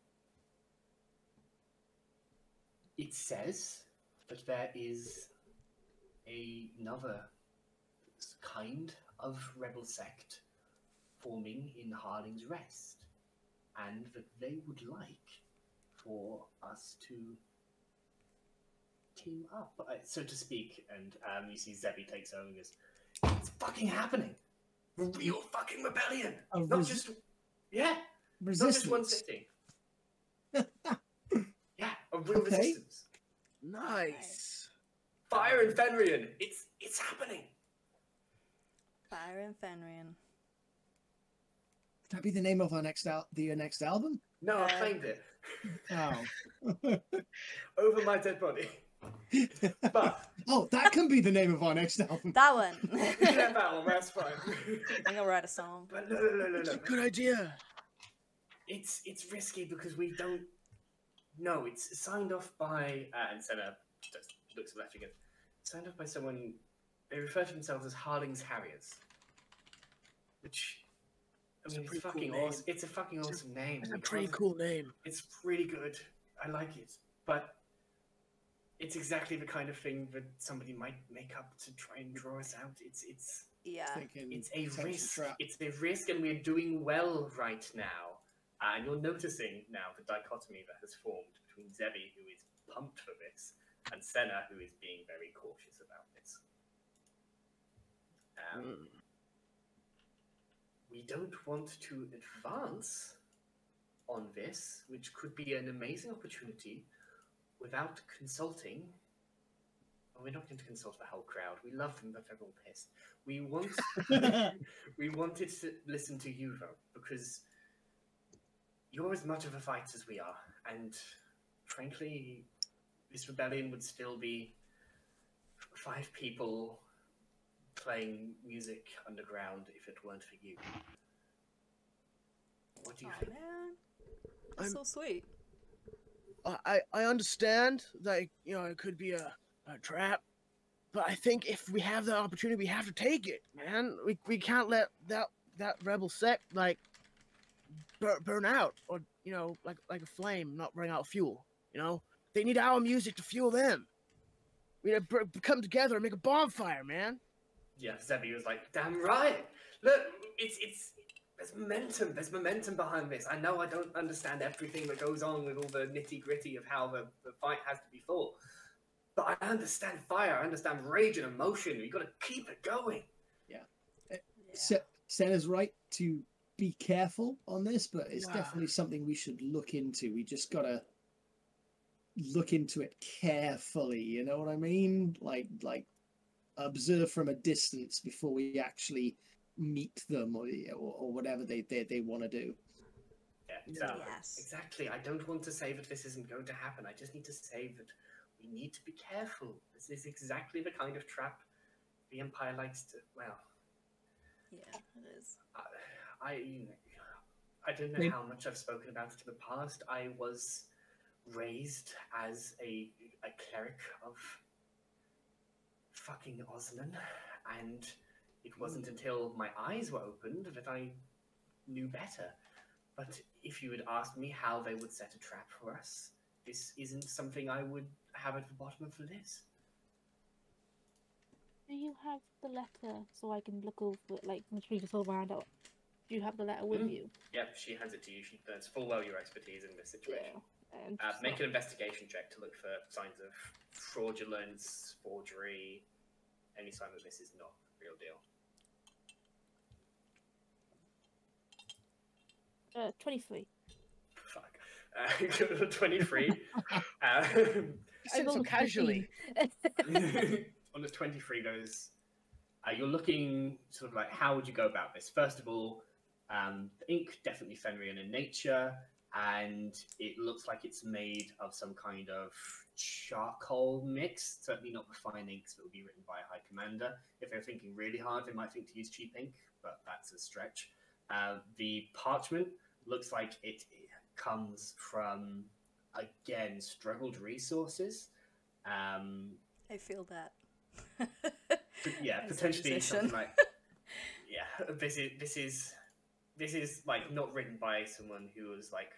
It says that there is another kind of rebel sect forming in Harling's Rest, and that they would like for us to team up, so to speak. And you see Zebby takes over and goes, "It's fucking happening! A real fucking rebellion! Not just one city. Yeah, a real resistance. Nice. Fire and Fenrian! It's happening!" Fire and Fenrian. Could that be the name of our next album? No, I claimed it. Oh. Over my dead body. But oh, that can be the name of our next album. That one. yeah, that one, that's fine. I'm gonna write a song. But no. That's a good idea. It's risky because we don't know. It's signed off by and Senna just looks left again. Signed off by someone. They refer to themselves as Harling's Harriers, which I mean, it's fucking awesome. It's a fucking awesome name. It's a pretty cool name. It's really good. I like it, but it's exactly the kind of thing that somebody might make up to try and draw us out. It's a risk. Trap. It's a risk, and we're doing well right now. And you're noticing now the dichotomy that has formed between Zebby, who is pumped for this, and Senna, who is being very cautious about this. We don't want to advance on this, which could be an amazing opportunity, without consulting. Well, we're not going to consult the whole crowd. We love them, but they're all pissed. We wanted to listen to you, though, because you're as much of a fight as we are, and frankly, this rebellion would still be 5 people playing music underground if it weren't for you. What do you think? Man. That's so sweet. I understand that, you know, it could be a trap, but I think if we have the opportunity, we have to take it, man. We can't let that rebel sect like burn out, or you know, like a flame not bring out fuel. You know, they need our music to fuel them. We need to come together and make a bonfire, man. Yeah, Zebby was like, "Damn right! Look, it's there's momentum. There's momentum behind this. I know I don't understand everything that goes on with all the nitty-gritty of how the fight has to be fought, but I understand fire. I understand rage and emotion. We got to keep it going." Yeah. Senna's right to be careful on this, but it's definitely something we should look into. We just gotta look into it carefully. You know what I mean? Like observe from a distance before we actually meet them or whatever they want to do. Yeah, exactly. I don't want to say that this isn't going to happen. I just need to say that we need to be careful. This is exactly the kind of trap the Empire likes to. Well, yeah, it is. I don't know how much I've spoken about it in the past. I was raised as a cleric of fucking Osnan, and it wasn't until my eyes were opened that I knew better. But if you had asked me how they would set a trap for us, this isn't something I would have at the bottom of the list. Do you have the letter so I can look over it, like, make sure you just hold my hand out? Do you have the letter with you? Yep, she hands it to you. She knows full well your expertise in this situation. Yeah. Make an investigation check to look for signs of fraudulence, forgery, any sign that this is not the real deal. 23. Fuck. 23. So casually. On the 23 goes, you're looking sort of like, how would you go about this? First of all, the ink, definitely Fenrian in nature, and it looks like it's made of some kind of charcoal mix, certainly not the fine inks that would be written by a high commander. If they're thinking really hard, they might think to use cheap ink, but that's a stretch. The parchment looks like it comes from, again, struggled resources. I feel that. Yeah, As a potentially musician. something like, yeah, this this is like not written by someone who was like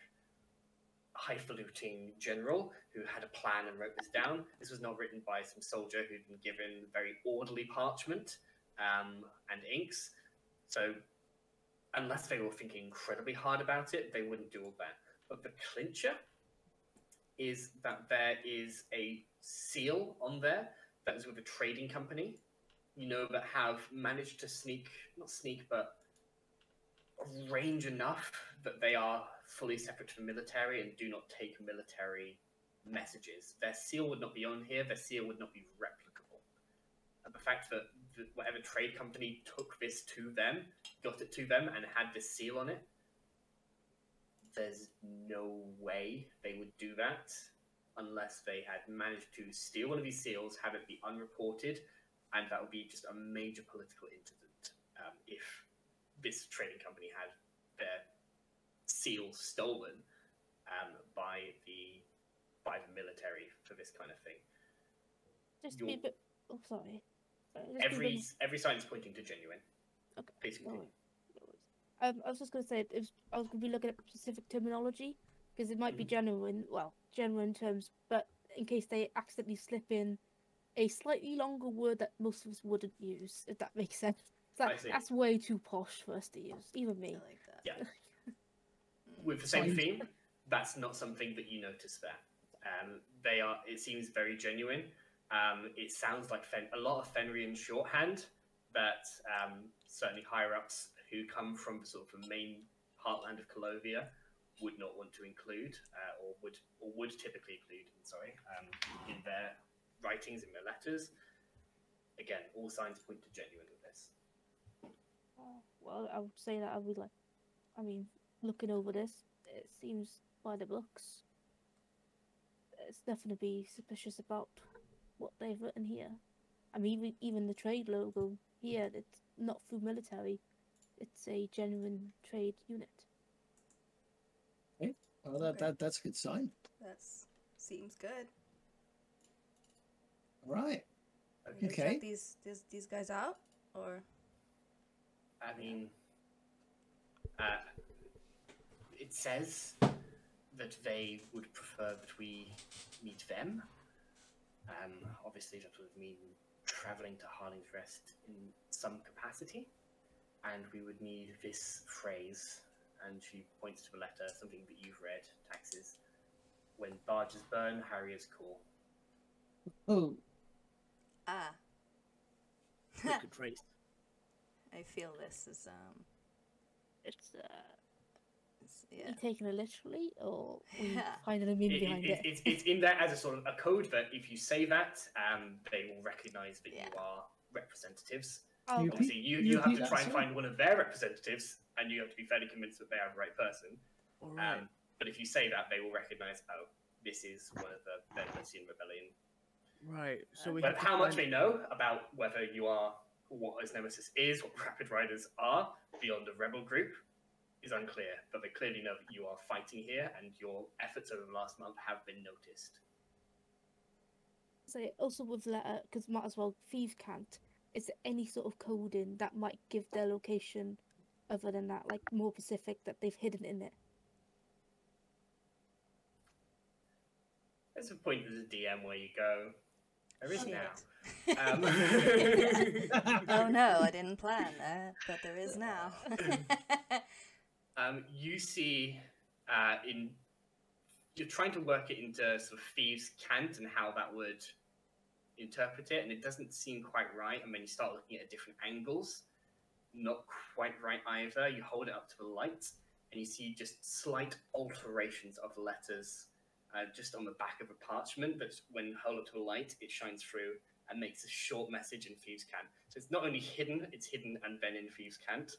a highfalutin general who had a plan and wrote this down. This was not written by some soldier who'd been given very orderly parchment and inks. So unless they were thinking incredibly hard about it, they wouldn't do all that. But the clincher is that there is a seal on there that is with a trading company, that have managed to but arrange enough that they are fully separate from the military and do not take military messages. Their seal would not be on here, their seal would not be replicable. And the fact that whatever trade company took this to them, got it to them, and had this seal on it, there's no way they would do that unless they had managed to steal one of these seals, have it be unreported, and that would be just a major political incident if this trading company had their seal stolen by the military for this kind of thing. Just to be a bit. Oh, sorry. Every sign is pointing to genuine. Okay. Basically. I was just going to say, I was going to be looking at specific terminology, because it might be genuine terms, but in case they accidentally slip in a slightly longer word that most of us wouldn't use, if that makes sense. That's way too posh for us to use, even me. I like that. Yeah. With the same theme, that's not something that you notice there. It seems very genuine. It sounds like a lot of Fenrian shorthand that certainly higher-ups who come from sort of the main heartland of Colovia would not want to include, or would typically include, in their writings, in their letters. Again, all signs point to genuine with this. Well, I would say that looking over this, it seems by the books, it's nothing to be suspicious about what they've written here. I mean, even the trade logo here, it's not through military. It's a genuine trade unit. Okay. Well, that's a good sign. That seems good. All right. Are you Okay. check these guys out, or? I mean, it says that they would prefer that we meet them. Obviously, that would mean traveling to Harling's Rest in some capacity, and we would need this phrase, and she points to the letter, something that you've read, Taxes. When barges burn, harriers call. Oh, Good phrase. I feel this is It's yeah. you taking it literally, or we Yeah. finding a meaning behind it? It's in there as a sort of a code that if you say that, they will recognise that you are representatives. Oh, You okay. Obviously, you have repeat to that, try and sorry? find one of their representatives, and you have to be fairly convinced that they are the right person. All right. But if you say that, they will recognise, oh, this is one of the Benedictine Rebellion. Right. So we But have to how much find- they know about whether you are what Osnemesis is, what Rapid Riders are, beyond a rebel group, is unclear. But they clearly know that you are fighting here, and your efforts over the last month have been noticed. So also with letter, because might as well thieves can't. Is there any sort of coding that might give their location, other than that, like more specific that they've hidden in it? There's a point as a DM where you go, there is Shit. now. Oh no, I didn't plan that, but there is now. You see, you're trying to work it into sort of thieves' cant and how that would interpret it, and it doesn't seem quite right. And then you start looking at different angles, not quite right either. You hold it up to the light, and you see just slight alterations of letters just on the back of a parchment. But when held up to the light, it shines through and makes a short message in thieves' cant. So it's not only hidden; it's hidden and then in thieves' cant.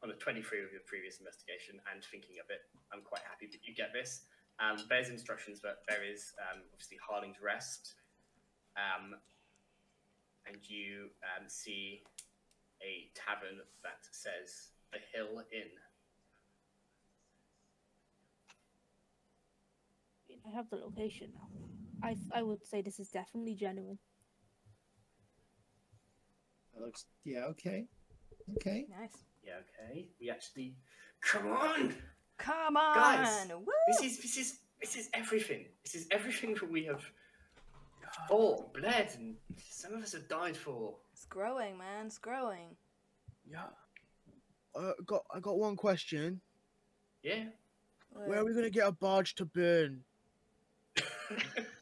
On a 23 of your previous investigation and thinking of it, I'm quite happy that you get this. There's instructions that there is obviously Harling's Rest, and you see a tavern that says the Hill Inn. I have the location now. I would say this is definitely genuine. that looks. Yeah. Okay. Okay. Nice. Yeah, okay. We actually... Come on! Come on! Guys, Woo! This is everything. This is everything that we have fought, bled, and some of us have died for. It's growing, man. It's growing. Yeah. I got one question. Yeah. Where are we gonna get a barge to burn?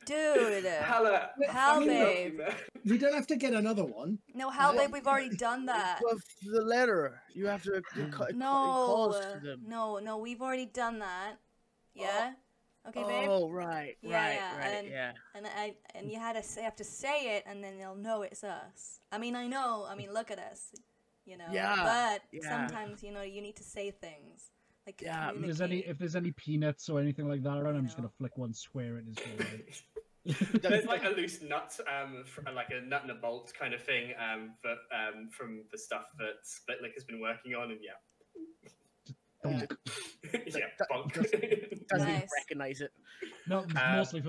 Dude. Hal, babe. We don't have to get another one. No, Hal, babe, we've already done that. Well, for the letter, you have to cut calls to them. No, we've already done that. Yeah? Okay, babe? Oh, right, Yeah, yeah. And you have to say it, and then they'll know it's us. I mean, look at us, you know. Yeah, But sometimes, you know, you need to say things. Like, yeah. If there's any peanuts or anything like that around, I'm just gonna flick one square at his forehead. There's like a loose nut, like a nut and a bolt kind of thing, from the stuff that Splitlick has been working on, and yeah, bonk. Doesn't Nice. recognize it. No, mostly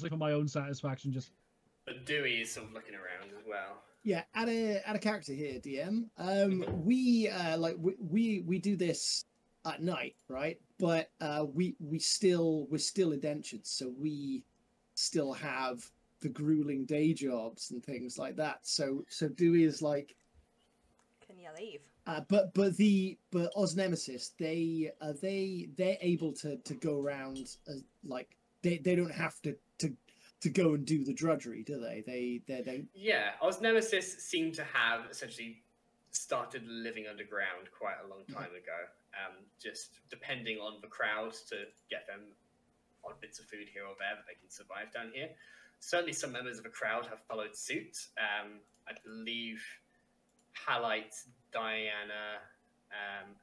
for my own satisfaction. Just. But Dewey is sort of looking around as well. Yeah, add a character here, DM. We do this at night, right? But we're still indentured, so we still have the grueling day jobs and things like that. So Dewey is like, can you leave? But Osnemesis, they're able to go around like they don't have to go and do the drudgery, do they? They Yeah, Osnemesis seem to have essentially started living underground quite a long time ago. Just depending on the crowd to get them odd bits of food here or there that they can survive down here. Certainly some members of the crowd have followed suit. I believe Halite, Diana,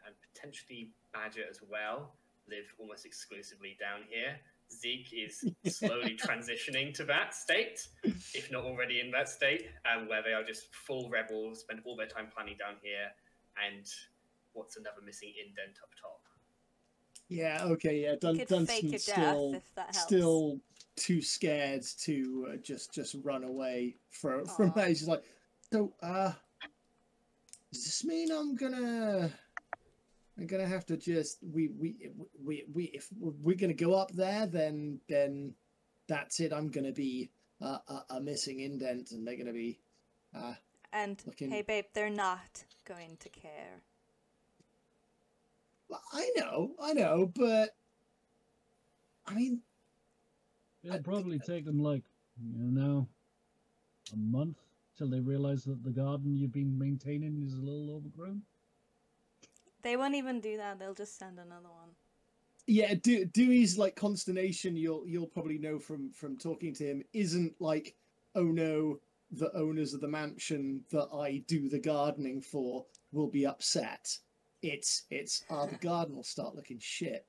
and potentially Badger as well live almost exclusively down here. Zeke is slowly transitioning to that state, if not already in that state, where they are just full rebels, spend all their time planning down here, and what's another missing indent up top? Yeah, okay, yeah. You could fake your Still, death if that helps. still too scared to just run away from Aw. that. He's just like, so, does this mean I'm gonna have to just if we're gonna go up there, then that's it. I'm gonna be a missing indent, and they're gonna be And looking... hey, babe, they're not going to care. Well, I know, but I mean, It'll probably take them like, a month till they realize that the garden you've been maintaining is a little overgrown. They won't even do that. They'll just send another one. yeah. Dewey's like consternation. You'll probably know from talking to him isn't like, oh no, the owners of the mansion that I do the gardening for will be upset. It's the garden will start looking shit.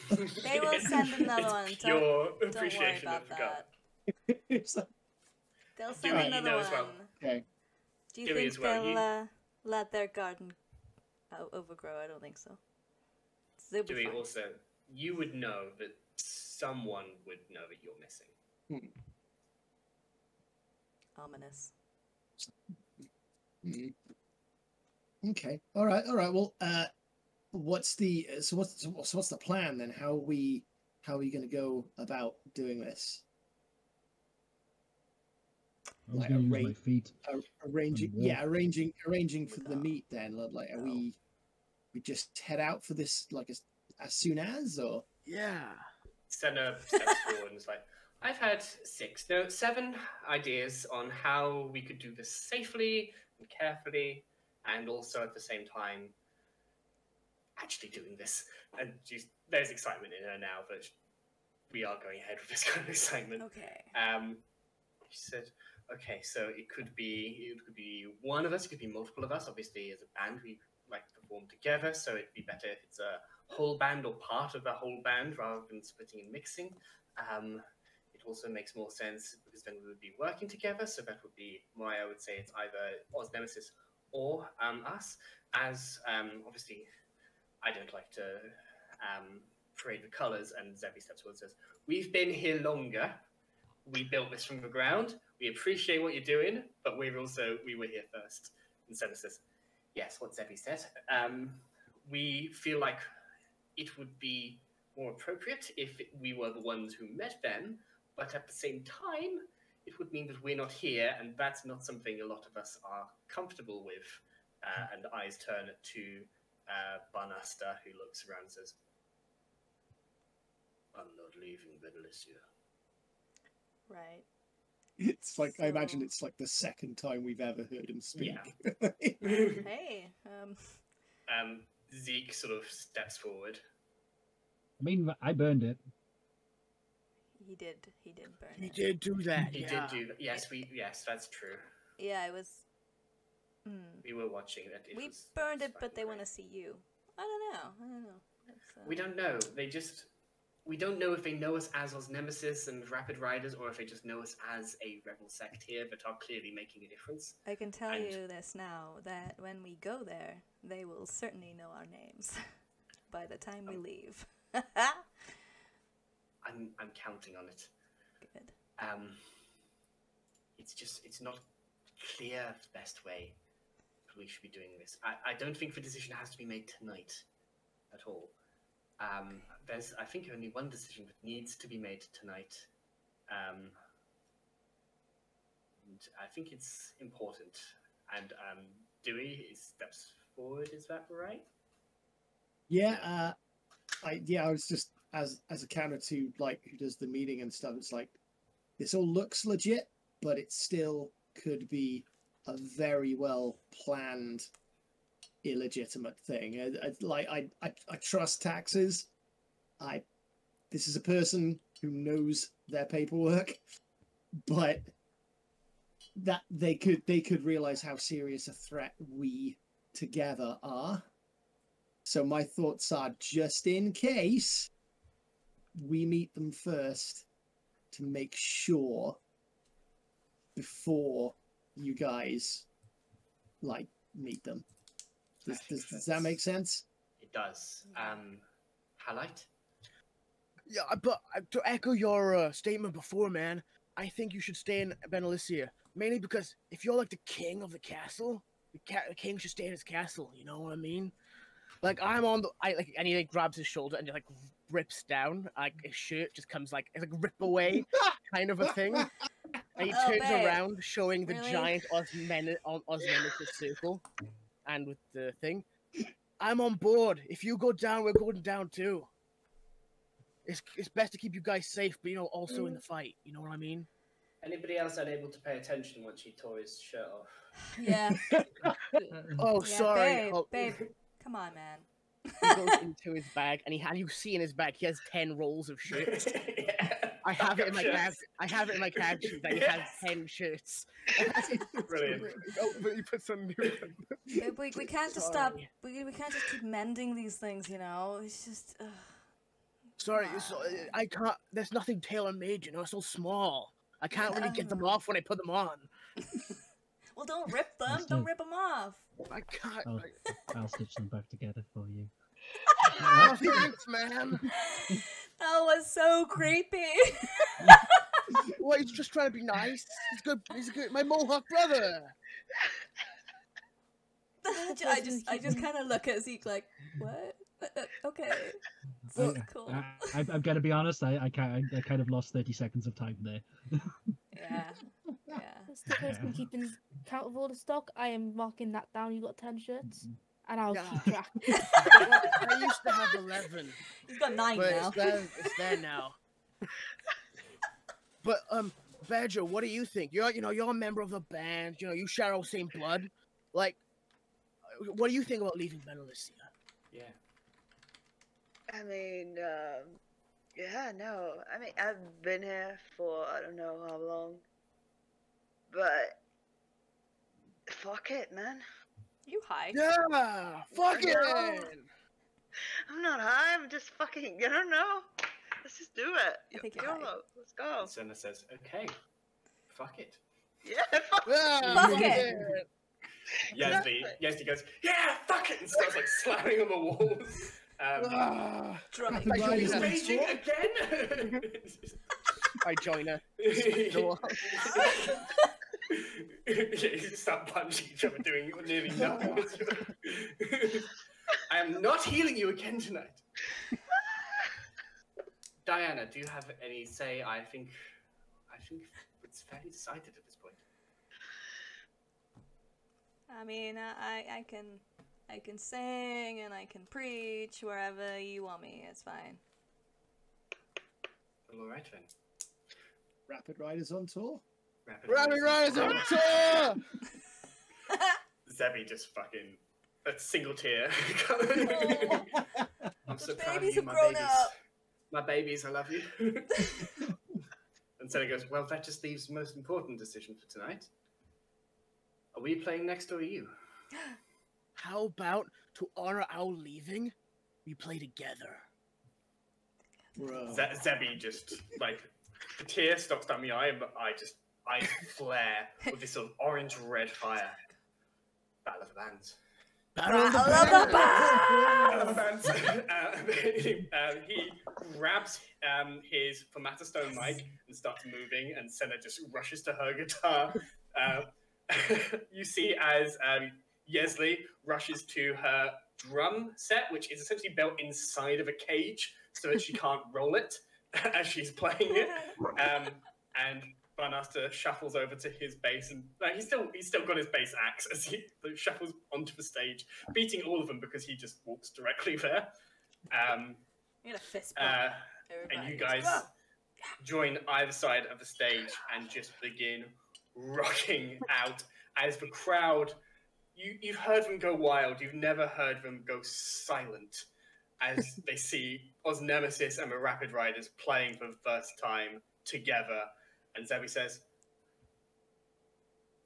They will send another one. Your Don't worry appreciation about of the garden. that. It's like, They'll send Dewey, you another know one. as well. okay. Do you Dewey think as well, they'll let their garden overgrow? I don't think so. They'll be Dewey, fine. also, you would know that someone would know that you're missing. Ominous. Mm. Okay. All right. Well, what's the plan then? How are we going to go about doing this? I was Like gonna use my feet. Arranging for the meet then. Like, are we just head out for this like as soon as, or? Yeah. Senna steps forward and is like, I've had 7 ideas on how we could do this safely and carefully, and also at the same time actually doing this. And there's excitement in her now that we are going ahead with this kind of excitement. Okay. She said, okay, so it could be one of us, it could be multiple of us. Obviously, as a band, we like to perform together, so it'd be better if it's a whole band or part of the whole band rather than splitting and mixing. It also makes more sense because then we would be working together, so that would be why I would say it's either Osnemesis or us, as obviously I don't like to parade the colours, and Zebby steps forward and says, we've been here longer, we built this from the ground, we appreciate what you're doing, but we were here first. And Senna says, yes, what Zebby said. We feel like it would be more appropriate if we were the ones who met them, but at the same time, it would mean that we're not here, and that's not something a lot of us are comfortable with. And eyes turn to Barnasta, who looks around and says, I'm not leaving Benalicia. Right. It's like I imagine So- it's like the second time we've ever heard him speak. Hey. Zeke sort of steps forward. I mean, I burned it. He did burn He it. did do that. He yeah. did do that. Yes, that's true. Yeah, it was. We were watching it. We burned it, but they want to see you. I don't know. It's, We don't know. We don't know if they know us as Osnemesis and Rapid Riders, or if they just know us as a rebel sect here that are clearly making a difference. I can tell And- you this now, that when we go there, they will certainly know our names by the time we leave. I'm counting on it. Good. It's not clear the best way that we should be doing this. I don't think the decision has to be made tonight at all. There's, I think, only one decision that needs to be made tonight. And I think it's important. And Dewey steps forward, is that right? Yeah, I was just as a counter to like who does the meeting and stuff. It's like this all looks legit, but it still could be a very well planned, illegitimate thing. I trust taxes. This is a person who knows their paperwork, but that they could realize how serious a threat we together are. So my thoughts are, just in case, we meet them first to make sure before you guys like meet them. Does that make sense? It does. Highlight? Yeah, but to echo your statement before, man, I think you should stay in Benalicia. Mainly because if you're like the king of the castle, the king should stay in his castle. You know what I mean? Like I'm on the, and he like grabs his shoulder and just like rips down, like his shirt just comes like it's like rip away kind of a thing. And he Oh, turns babe. around, showing the Really? giant Osnemesis circle, and with the thing, I'm on board. If you go down, we're going down too. It's best to keep you guys safe, but also in the fight. You know what I mean? Anybody else unable to pay attention once he tore his shirt off? Yeah. Oh, Yeah, sorry. Babe, come on, man. He goes into his bag, and you see in his bag he has 10 rolls of shirts. Yeah. I have it in my Shirts. character. I have it in my character sheet that he has 10 shirts. Brilliant. Oh, but you put some new. Babe, we can't just stop. Sorry. We can't just keep mending these things, you know? It's just. Sorry, I can't. There's nothing tailor made. It's so small. I can't really get them off when I put them on. Well, don't rip them. Understood. Don't rip them off. I can't. I'll stitch them back together for you. Oh, thanks, man. That was so creepy. Well, he's just trying to be nice. He's good. He's good. My Mohawk brother. I just kind of look at Zeke like, what? Okay. I- Cool. I'm gonna be honest. I kind of lost 30 seconds of time there. Yeah. Yeah. As the person keeping count of all the stock, I am marking that down. You got 10 shirts, and I'll keep track. I used to have 11, He's got 9 but now. it's there now. But Badger, what do you think? You're a member of the band. You share all the same blood. Like, what do you think about leaving Benalicia? Yeah. I mean, yeah, no. I mean, I've been here for I don't know how long, but fuck it, man. You high? Yeah, fuck I it. know. I'm not high. I'm just fucking. I don't know. Let's just do it. I think you're high. YOLO. Let's go. Senna says, "Okay, fuck it." Yeah, fuck Yeah, Fuck it. Yazdi goes, "Yeah, fuck it," and starts like slamming on the walls. Drunk. I join He's her. raging again. I join her. You start punching each other, doing nearly nothing. I am not healing you again tonight. Diana, do you have any say? I think it's fairly decided at this point. I mean, I can sing and I can preach wherever you want me. It's fine. Well, all right then. Rapid Riders on tour. Rapid Riders on tour! Zebby just fucking a single tear. I'm so The proud of babies you, have my grown babies. up. My babies, I love you. And Senna goes, well, that just leaves the most important decision for tonight. Are we playing next or are you? How about, to honor our leaving, we play together? Bro. Zebby just, like, the tear stops down my eye, but I flare with this sort of orange-red fire. Battle of the Bands. Battle of the Bands! He grabs his Formatastone mic and starts moving, and Senna just rushes to her guitar. You see as Yesley rushes to her drum set, which is essentially built inside of a cage so that she can't roll it as she's playing it. And Barnaster shuffles over to his bass, and he's still got his bass axe as he shuffles onto the stage, beating all of them because he just walks directly there. You get a fist bump. And you guys join either side of the stage and just begin rocking out as the crowd. You've heard them go wild. You've never heard them go silent as they see Osnemesis and the Rapid Riders playing for the first time together. And Zebby says,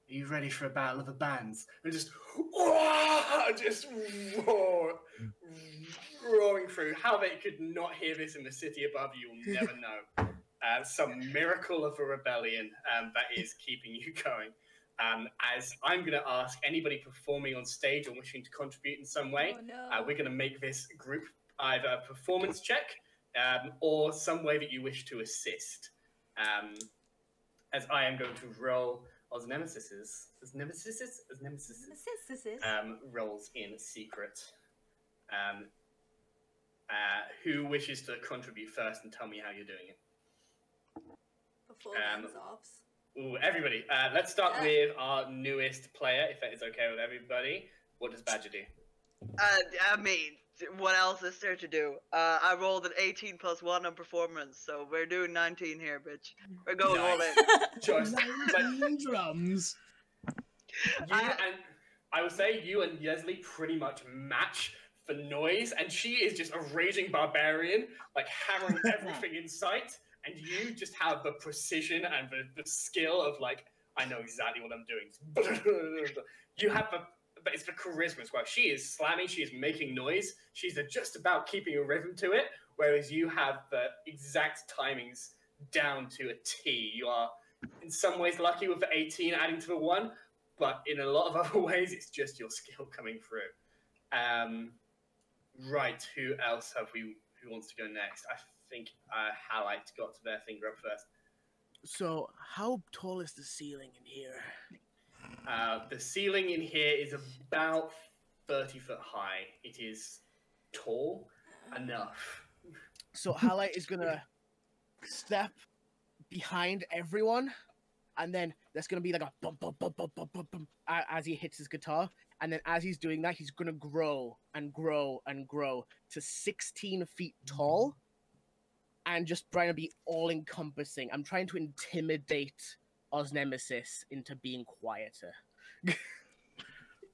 are you ready for a battle of the bands? And just roaring through. How they could not hear this in the city above you, you'll never know. Some miracle of a rebellion that is keeping you going. As I'm going to ask anybody performing on stage or wishing to contribute in some way, we're going to make this group either a performance check or some way that you wish to assist. As I am going to roll Osnemesis rolls in secret. Who wishes to contribute first and tell me how you're doing it? Before hands offs. Ooh, everybody. Let's start with our newest player, if that is okay with everybody. What does Badger do? I mean, what else is there to do? I rolled an 18 plus 1 on performance, so we're doing 19 here, bitch. We're going all in. Choice. 19 drums. I would say you and Yesley pretty much match for noise, and she is just a raging barbarian, like hammering everything in sight, and you just have the precision and the skill of like, I know exactly what I'm doing. You have but it's the charisma as well. She is slamming, she is making noise, she's just about keeping a rhythm to it, whereas you have the exact timings down to a T. You are in some ways lucky with the 18 adding to the 1, but in a lot of other ways, it's just your skill coming through. Right, who else who wants to go next? I think Halite got their finger up first. So, how tall is the ceiling in here? The ceiling in here is about 30 foot high. It is tall enough. So Halite is gonna step behind everyone, and then there's gonna be like a bump, bump, bump, bump, bump, bump, bump as he hits his guitar. And then as he's doing that, he's gonna grow and grow and grow to 16 feet tall, and just trying to be all-encompassing. I'm trying to intimidate Osnemesis into being quieter.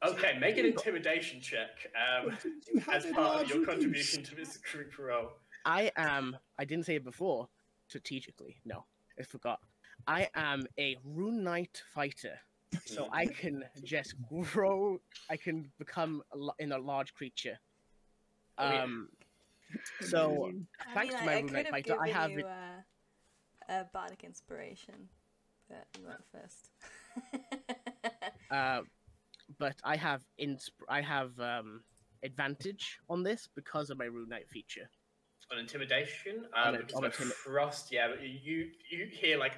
Okay, make an intimidation check as part of your contribution to this group roll. I didn't say it before, strategically. No, I forgot. I am a Rune Knight fighter, so I can just grow. I can become in a large creature. So thanks to my Rune Knight fighter, I have you a bardic inspiration, but you went first. But I have advantage on this because of my Rune Knight feature. On intimidation, frost. Yeah, but you hear like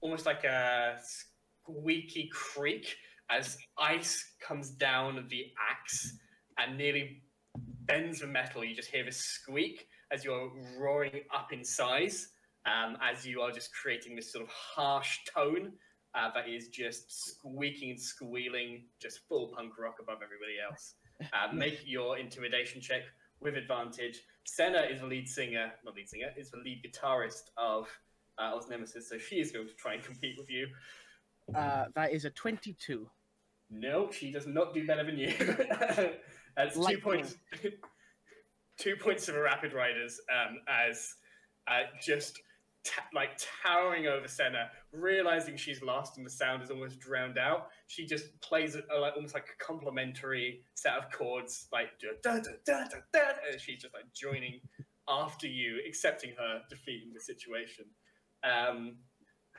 almost like a squeaky creak as ice comes down the axe and nearly bends the metal. You just hear this squeak as you're roaring up in size, as you are just creating this sort of harsh tone that is just squeaking and squealing, just full punk rock above everybody else. Make your intimidation check with advantage. Senna is the lead singer, not lead singer, is the lead guitarist of Osnemesis, so she is going to try and compete with you. That is a 22. No, she does not do better than you. That's 2 Lightning. points. 2 points of a Rapid Riders as just towering over Senna, realizing she's lost and the sound is almost drowned out. She just plays almost like a complimentary set of chords, like da, da, da, da, da, and she's just like joining after you, accepting her defeat in the situation.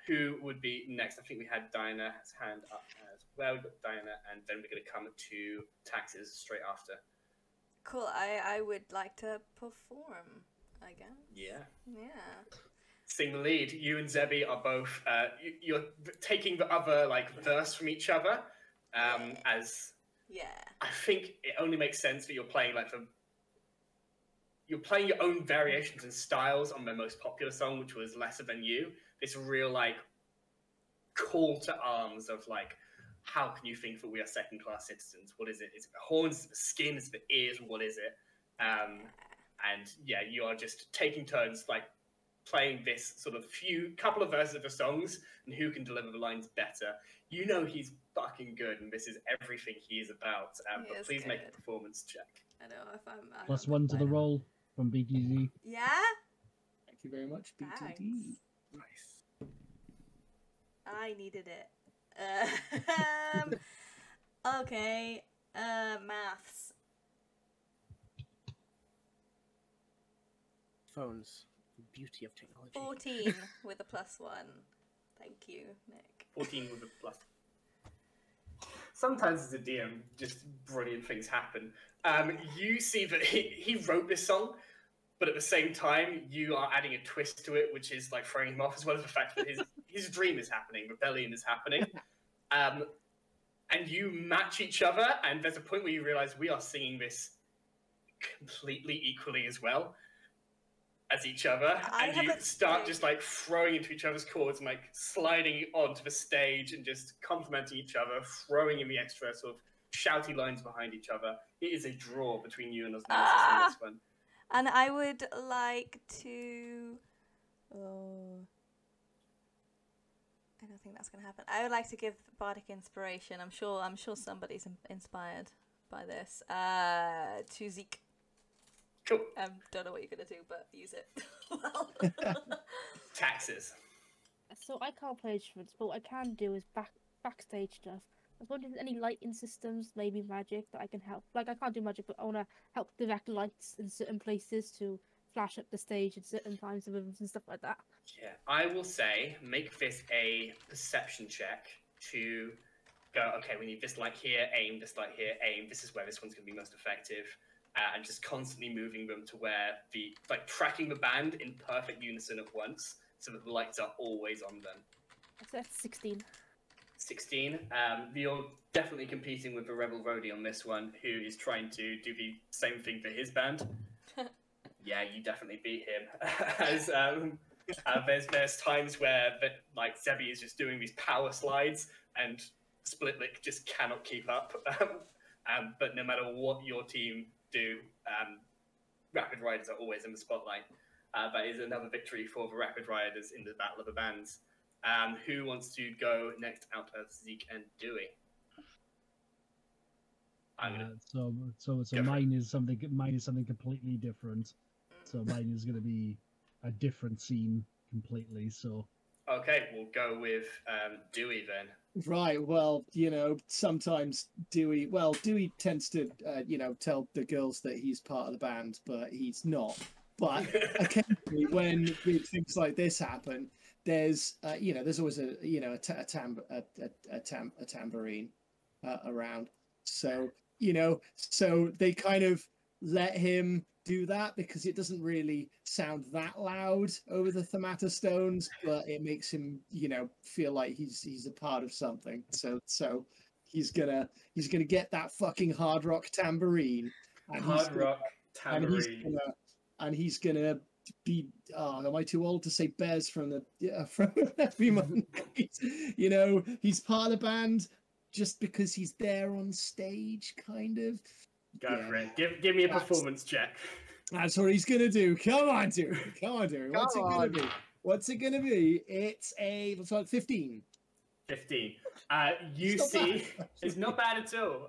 Who would be next? I think we had Diana's hand up as well. We've got Diana, and then we're going to come to taxes straight after. Cool. I would like to perform, I guess. Yeah. Yeah. Sing the lead. You and Zebby are both. You're taking the other verse from each other. As I think it only makes sense that you're playing you're playing your own variations and styles on their most popular song, which was Lesser Than You. This real call to arms of how can you think that we are second-class citizens? What is it? Is it the horns? Is it the skin? Is it the ears? What is it? And yeah, you are just taking turns playing this sort of couple of verses of the songs, and who can deliver the lines better. You know he's fucking good, and this is everything he is about. But please make a performance check. I know if I'm... +1 to the roll from BTD. Yeah? Thank you very much, BTD. Thanks. Nice. I needed it. Okay. Maths. Phones. The beauty of technology. 14 with a +1. Thank you, Nick. 14 with a plus. Sometimes as a DM, just brilliant things happen. You see that he wrote this song, but at the same time, you are adding a twist to it, which is throwing him off, as well as the fact that his dream is happening, rebellion is happening. And you match each other, and there's a point where you realize we are singing this completely equally as well as each other, and you start just throwing into each other's chords and sliding onto the stage and just complimenting each other, throwing in the extra sort of shouty lines behind each other. It is a draw between you and Osnemesis on this one. And I would like to... Oh... I don't think that's going to happen. I would like to give bardic inspiration. I'm sure somebody's inspired by this. To Zeke. Cool. Don't know what you're going to do, but use it. Well. Taxes. So I can't play instruments, but what I can do is backstage stuff. I was wondering if there's any lighting systems, maybe magic, that I can help. I can't do magic, but I want to help direct lights in certain places to flash up the stage at certain times of events and stuff like that. Yeah, I will say, make this a perception check to go, okay, we need this light here, aim, this light here, aim, this is where this one's going to be most effective, and just constantly moving them to where tracking the band in perfect unison at once, so that the lights are always on them. So that's 16. 16. You're definitely competing with the Rebel Roadie on this one, who is trying to do the same thing for his band. Yeah, you definitely beat him. As there's times where Zebby is just doing these power slides, and Splitlick just cannot keep up. But no matter what your team do, Rapid Riders are always in the spotlight. That is another victory for the Rapid Riders in the Battle of the Bands. Who wants to go next out of Zeke and Dewey? So mine is something completely different. So mine is going to be a different scene completely. So okay, we'll go with Dewey then. Right. Well, sometimes Dewey tends to, tell the girls that he's part of the band, but he's not. But occasionally, when things like this happen, there's always a tambourine around. So so they kind of let him do that because it doesn't really sound that loud over the thematostones, but it makes him, feel like he's a part of something. So he's gonna get that fucking hard rock tambourine, and he's gonna be. Oh, am I too old to say Bez from Every Monday? He's part of the band just because he's there on stage, kind of. Go for it. Give me a performance check. That's what he's gonna do. Come on, dude. What's it gonna be? It's a 15. 15. You see, it's not bad at all.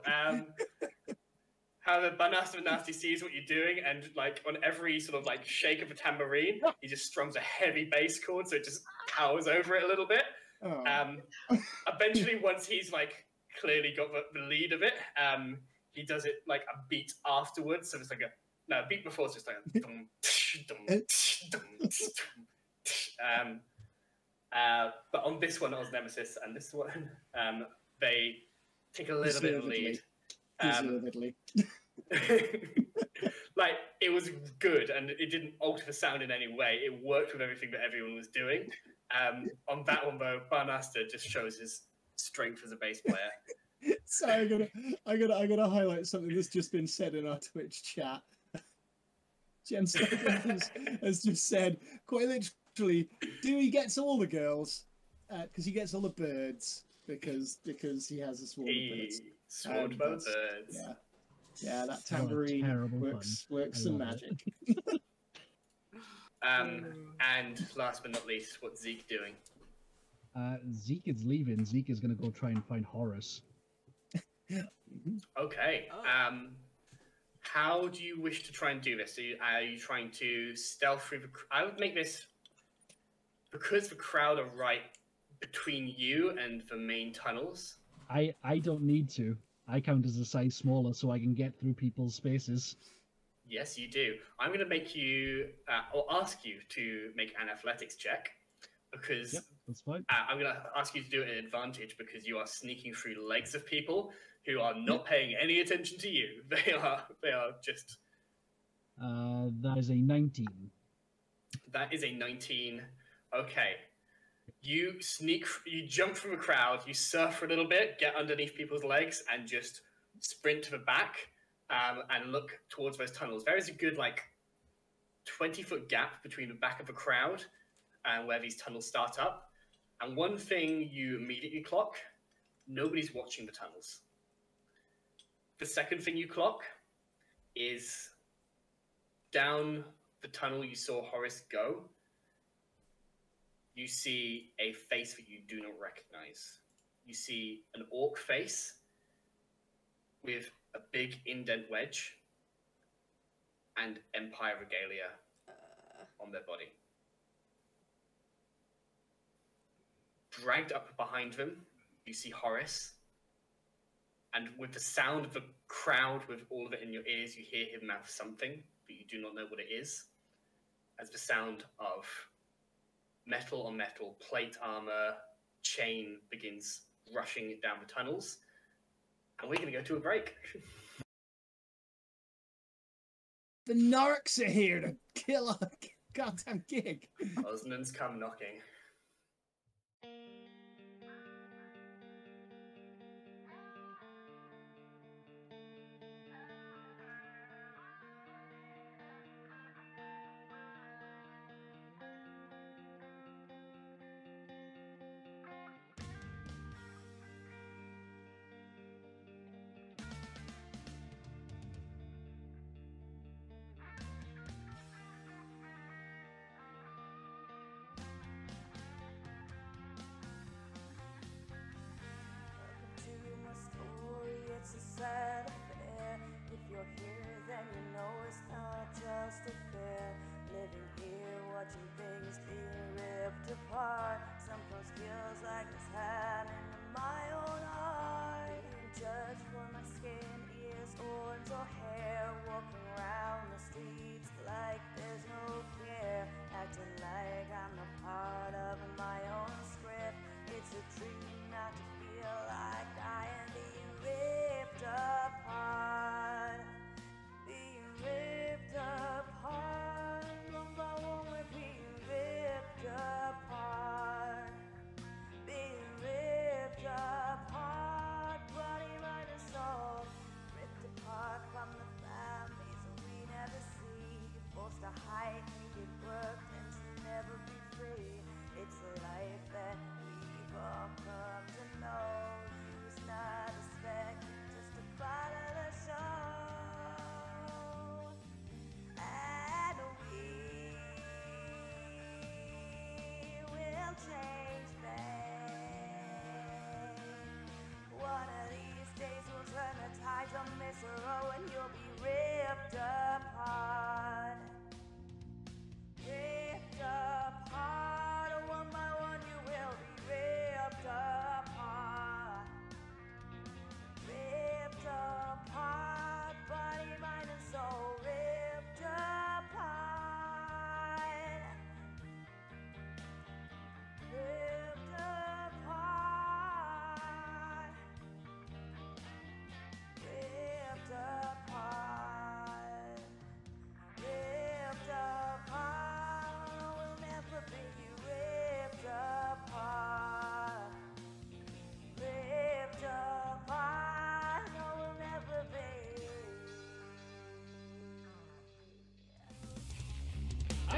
How the Banaster Nasty sees what you're doing, and like on every sort of like shake of a tambourine, he just strums a heavy bass chord, so it just powers over it a little bit. Oh. Eventually, once he's like clearly got the lead of it, he does it like a beat afterwards. So it's like a beat before. It's just like a dum, dum, but on this one, Osnemesis, and this one, they take a little bit of lead. Like it was good, and it didn't alter the sound in any way. It worked with everything that everyone was doing. On that one, though, Barnaster just shows his strength as a bass player. So I gotta highlight something that's just been said in our Twitch chat. Jen has just said, quite literally, Dewey gets all the girls because he gets all the birds because he has a swarm of birds. Swarmed by birds. Yeah, that tambourine works some magic. And last but not least, what's Zeke doing? Zeke is leaving. Zeke is going to go try and find Horace. Okay. How do you wish to try and do this? Are you trying to stealth through the... I would make this... Because the crowd are right between you and the main tunnels. I don't need to. I count as a size smaller so I can get through people's spaces. Yes, you do. I'm going to make you... or ask you to make an athletics check. Because... Yep, that's fine. I'm going to ask you to do it at advantage because you are sneaking through the legs of people who are not paying any attention to you. They are just... That is a 19. That is a 19. Okay. You jump from a crowd, you surf for a little bit, get underneath people's legs, and just sprint to the back and look towards those tunnels. There is a good, 20-foot gap between the back of a crowd and where these tunnels start up. And one thing you immediately clock, nobody's watching the tunnels. The second thing you clock is down the tunnel you saw Horace go, you see a face that you do not recognize. You see an orc face with a big indent wedge and Empire regalia on their body. Dragged up behind them, you see Horace. And with the sound of the crowd, with all of it in your ears, you hear him mouth something, but you do not know what it is. As the sound of metal on metal, plate armor, chain begins rushing down the tunnels. And we're going to go to a break. The narcs are here to kill a goddamn gig. Osman's come knocking.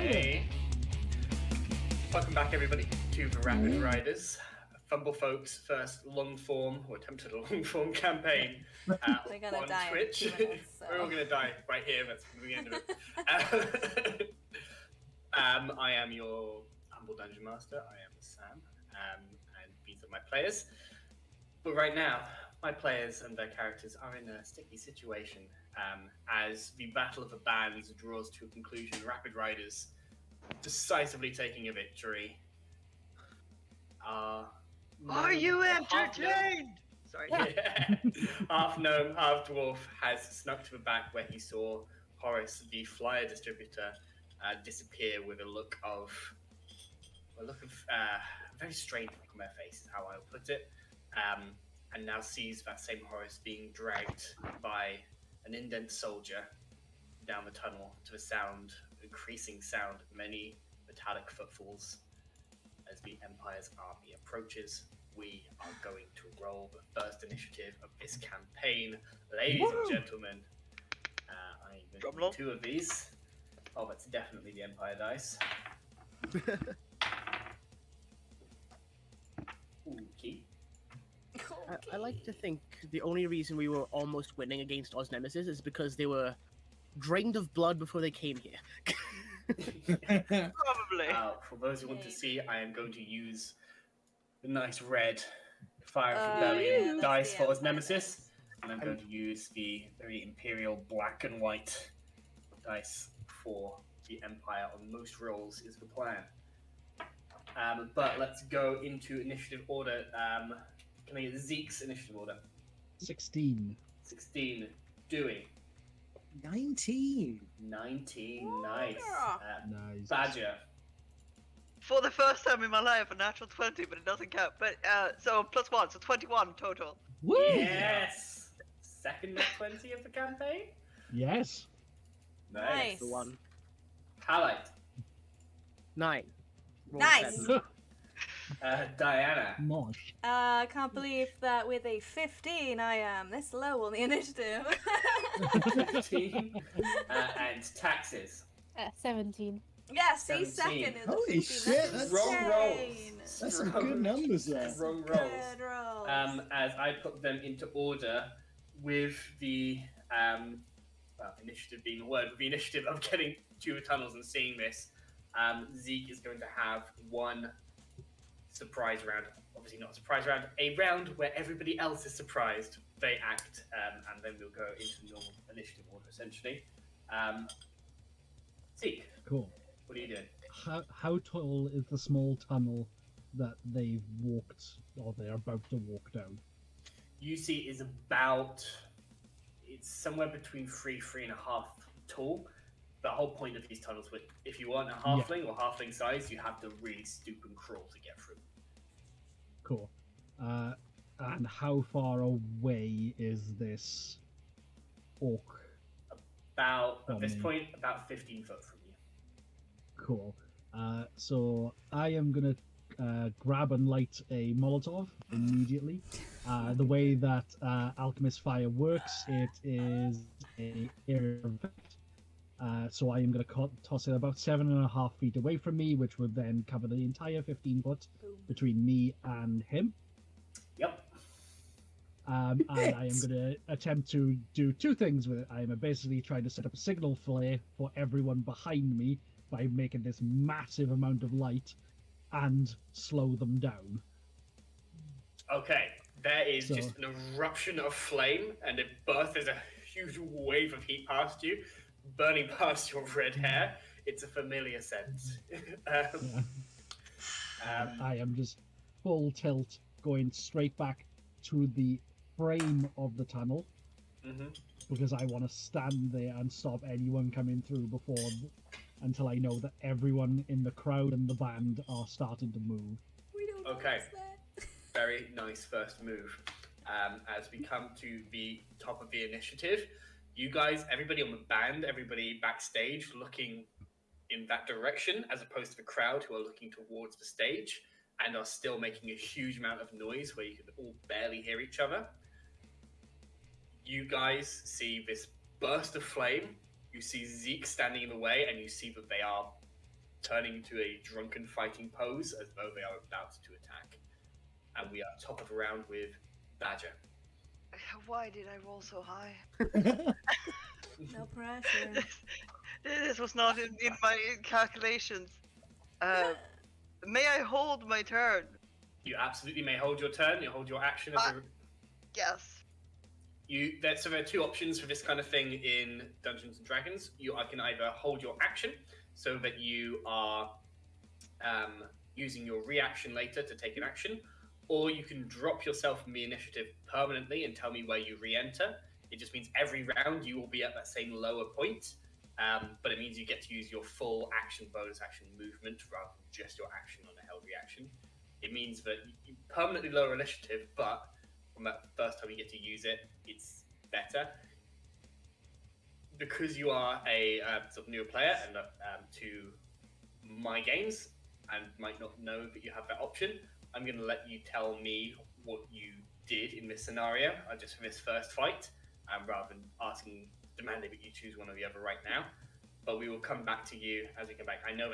Hey. Welcome back, everybody, to the Rapid Riders, Fumble Folks' first long-form, or attempted long-form campaign We're gonna on die Twitch. in 2 minutes, so. We're all gonna die right here. That's the end of it. I am your humble dungeon master. I am Sam, and these are my players. But right now, my players and their characters are in a sticky situation as the Battle of the Bands draws to a conclusion. Rapid Riders decisively taking a victory. Are you entertained? Sorry. Yeah. Half gnome, half dwarf has snuck to the back where he saw Horace, the flyer distributor, disappear with a look of a very strange look on their face, is how I'll put it. And now sees that same Horace being dragged by an indent soldier down the tunnel to the increasing sound of many metallic footfalls. As the Empire's army approaches, we are going to roll the first initiative of this campaign. Ladies and gentlemen, I'm going to do 2 of these. Oh, that's definitely the Empire dice. Okay. I like to think the only reason we were almost winning against Osnemesis is because they were drained of blood before they came here. Probably. For those who want to see, I am going to use the nice red Fire of Rebellion dice for Osnemesis, and I'm going to use the very imperial black and white dice for the Empire on most rolls is the plan. But let's go into initiative order. Can I get Zeke's initiative order? 16. 16. Dewey. 19. 19. Nice. Nice. Badger. For the first time in my life, a natural 20, but it doesn't count. But so +1, so 21 total. Woo! Yes. Second net 20 of the campaign. Yes. Nice. The one. Highlight. 9. Roll Nice. 7. Diana. Mosh. I can't believe that with a 15 I am this low on the initiative. 15. And taxes. 17. Yeah, see, 17. second in the Holy 15. shit, That's Wrong rolls. insane. That's some good numbers there. Wrong rolls. Good rolls. As I put them into order with the initiative being the word, with the initiative of getting to the tunnels and seeing this. Zeke is going to have one surprise round. Obviously not a surprise round. A round where everybody else is surprised. They act, and then we'll go into normal initiative order, essentially. Zeke. Cool. What are you doing? How tall is the small tunnel that they've walked, or they're about to walk down? You see is it's somewhere between 3.5 tall. The whole point of these tunnels, if you want a halfling or halfling size, you have to really stoop and crawl to get through. Cool. And how far away is this orc? At this point, about 15 foot from you. Cool. So I am gonna grab and light a Molotov immediately. The way that Alchemist Fire works, it is a area effect. So I am going to toss it about 7.5 feet away from me, which would then cover the entire 15 foot between me and him. Yep. And I am going to attempt to do 2 things with it. I am basically trying to set up a signal flare for everyone behind me by making this massive amount of light and slow them down. Okay, there is just an eruption of flame, and there's a huge wave of heat past you, burning past your red hair. It's a familiar sense. I am just full tilt, going straight back to the frame of the tunnel, because I want to stand there and stop anyone coming through until I know that everyone in the crowd and the band are starting to move. We don't know Okay. what's that. Very nice first move. As we come to the top of the initiative, you guys, everybody on the band, everybody backstage looking in that direction, as opposed to the crowd who are looking towards the stage and are still making a huge amount of noise where you can all barely hear each other. You guys see this burst of flame. You see Zeke standing in the way, and you see that they are turning into a drunken fighting pose as though they are about to attack. And we are top of the round with Badger. Why did I roll so high? No pressure. This was not in my calculations. May I hold my turn? You absolutely may hold your turn. You hold your action. Yes. So there are two options for this kind of thing in Dungeons and Dragons. I can either hold your action so that you are using your reaction later to take an action, or you can drop yourself from the initiative permanently and tell me where you re-enter. It just means every round you will be at that same lower point, but it means you get to use your full action, bonus action movement rather than just your action on a held reaction. It means that you permanently lower initiative, but from that first time you get to use it, it's better. Because you are a sort of newer player and to my games and might not know that you have that option, I'm going to let you tell me what you did in this scenario, just for this first fight, rather than demanding that you choose one or the other right now. But we will come back to you as we come back. I know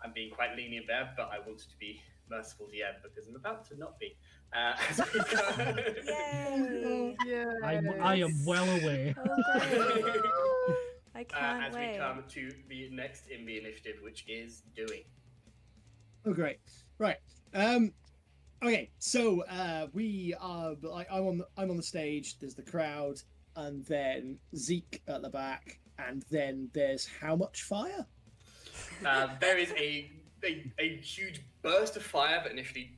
I'm being quite lenient there, but I wanted to be merciful to the end because I'm about to not be. As we go. Yay! I am well aware. Oh, great. I can't as wait. we come to the next in the initiative, which is Dewey. Oh, great. Right. Okay. So we are. I'm on the stage. There's the crowd, and then Zeke at the back, and then there's how much fire? There is a huge burst of fire that initially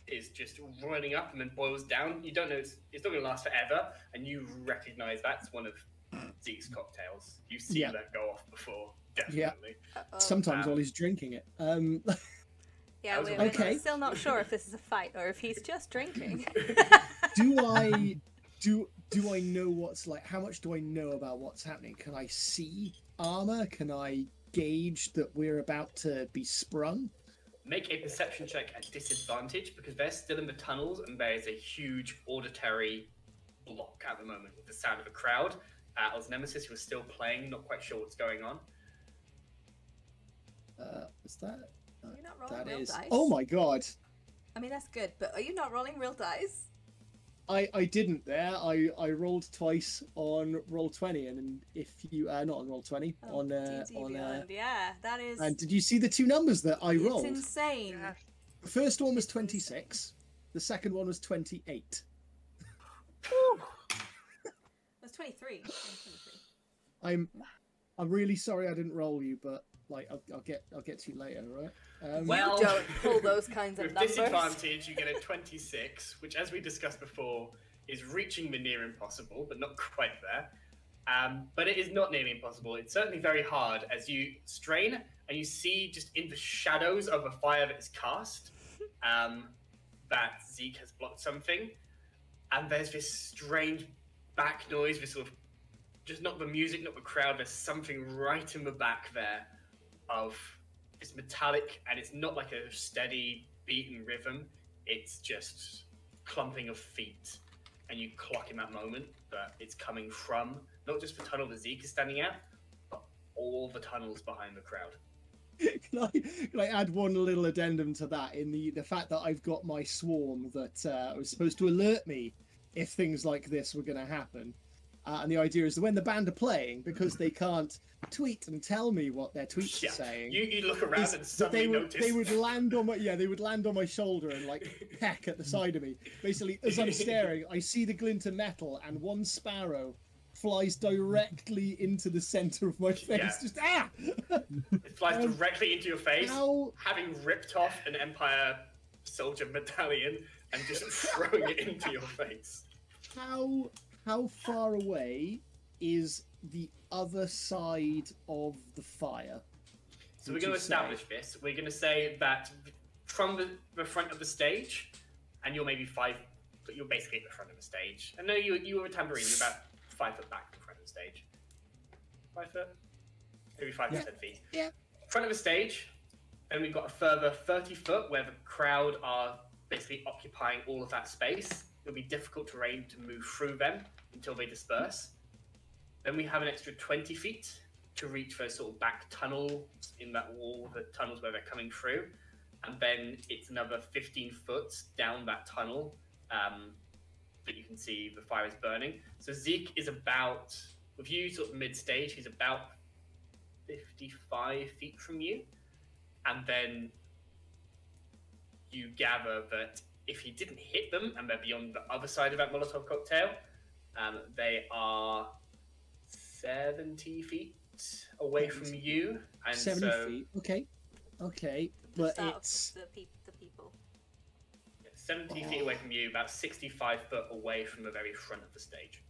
is just running up and then boils down. You don't know it's not going to last forever, and you recognize that's one of Zeke's cocktails. You've seen that go off before, definitely. Yeah. Sometimes while he's drinking it. Yeah, we're still not sure if this is a fight or if he's just drinking. Do I know what's like? How much do I know about what's happening? Can I see armor? Can I gauge that we're about to be sprung? Make a perception check at disadvantage because they're still in the tunnels and there is a huge auditory block at the moment with the sound of a crowd. Osnemesis, who is still playing, not quite sure what's going on. Is that? You're not rolling real dice. Oh my god! I mean, that's good, but are you not rolling real dice? I didn't there. I rolled twice on Roll20, and if you not on Roll20 on yeah, that is. And did you see the two numbers that I rolled? It's insane. Yeah. The first one was 26. The second one was 28. That's 23. I'm really sorry I didn't roll you, but like I'll get to you later, right? Well, you don't pull those kinds of with numbers. disadvantage, you get a 26, which, as we discussed before, is reaching the near impossible, but not quite there. But it is not nearly impossible. It's certainly very hard as you strain and you see just in the shadows of a fire that is cast that Zeke has blocked something, and there's this strange back noise, this sort of just not the music, not the crowd. There's something right in the back there of it's metallic, and it's not like a steady beaten rhythm. It's just clumping of feet, and you clock in that moment that it's coming from not just the tunnel that Zeke is standing at, but all the tunnels behind the crowd. Can I add one little addendum to that in the fact that I've got my swarm that was supposed to alert me if things like this were going to happen. And the idea is that when the band are playing, because they can't tweet and tell me what their tweets are saying, you look around and suddenly notice they would land on my shoulder and like peck at the side of me. Basically, as I'm staring, I see the glint of metal, and one sparrow flies directly into the center of my face. Yeah. Just It flies directly into your face, having ripped off an Empire soldier medallion and just throwing it into your face. How far away is the other side of the fire? So we're going to establish this. We're going to say that from the front of the stage, and you're maybe but you're basically at the front of the stage. And no, you were a tambourine. You're about 5 foot back from the front of the stage. 5 foot? Maybe 5 to 10 feet. Yeah. Front of the stage. Then we've got a further 30 foot where the crowd are basically occupying all of that space. It'll be difficult terrain to move through them until they disperse. Then we have an extra 20 feet to reach those sort of back tunnels in that wall, the tunnels where they're coming through, and then it's another 15 foot down that tunnel that you can see the fire is burning. So Zeke is about, with you sort of mid-stage, he's about 55 feet from you, and then you gather that if he didn't hit them and they're beyond the other side of that Molotov cocktail, they are 70 feet away from you. And 70 so, feet. Okay. Okay. But it's the people. 70 feet away from you, about 65 foot away from the very front of the stage.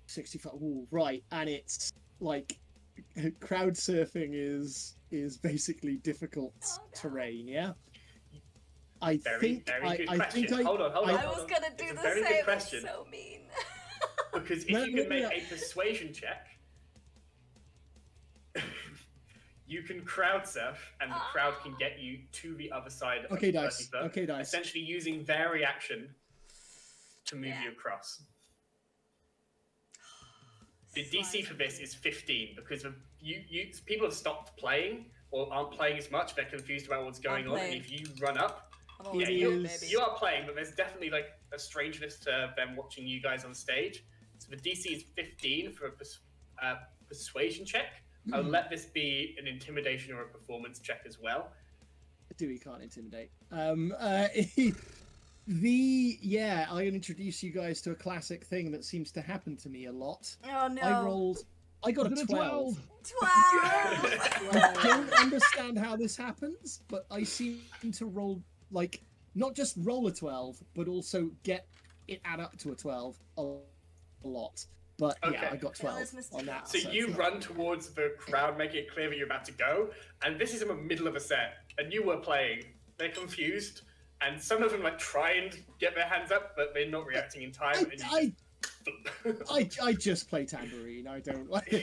65. Ooh, right. And it's like crowd surfing is basically difficult terrain, yeah? I think Hold on. I was gonna do the very same. good question. It's so mean. Because if you can make a persuasion check, you can crowd surf, and the crowd can get you to the other side of the 30 foot. Okay, dice. Essentially using their reaction to move you across. The DC for this is 15 because of people have stopped playing or aren't playing as much. They're confused about what's going on, and if you run up, you are playing, but there's definitely like a strangeness to them watching you guys on stage. So the DC is 15 for a persuasion check. I'll let this be an intimidation or a performance check as well. Dewey can't intimidate. I'll introduce you guys to a classic thing that seems to happen to me a lot. Oh no! I got a 12. 12! I don't understand how this happens, but I seem to roll, like, not just roll a 12, but also get it add up to a 12 a lot. But yeah, I got 12 on that. So you run towards the crowd, making it clear that you're about to go, and this is in the middle of a set, and you were playing. They're confused, and some of them like try and get their hands up, but they're not reacting in time. I just play tambourine. I don't like.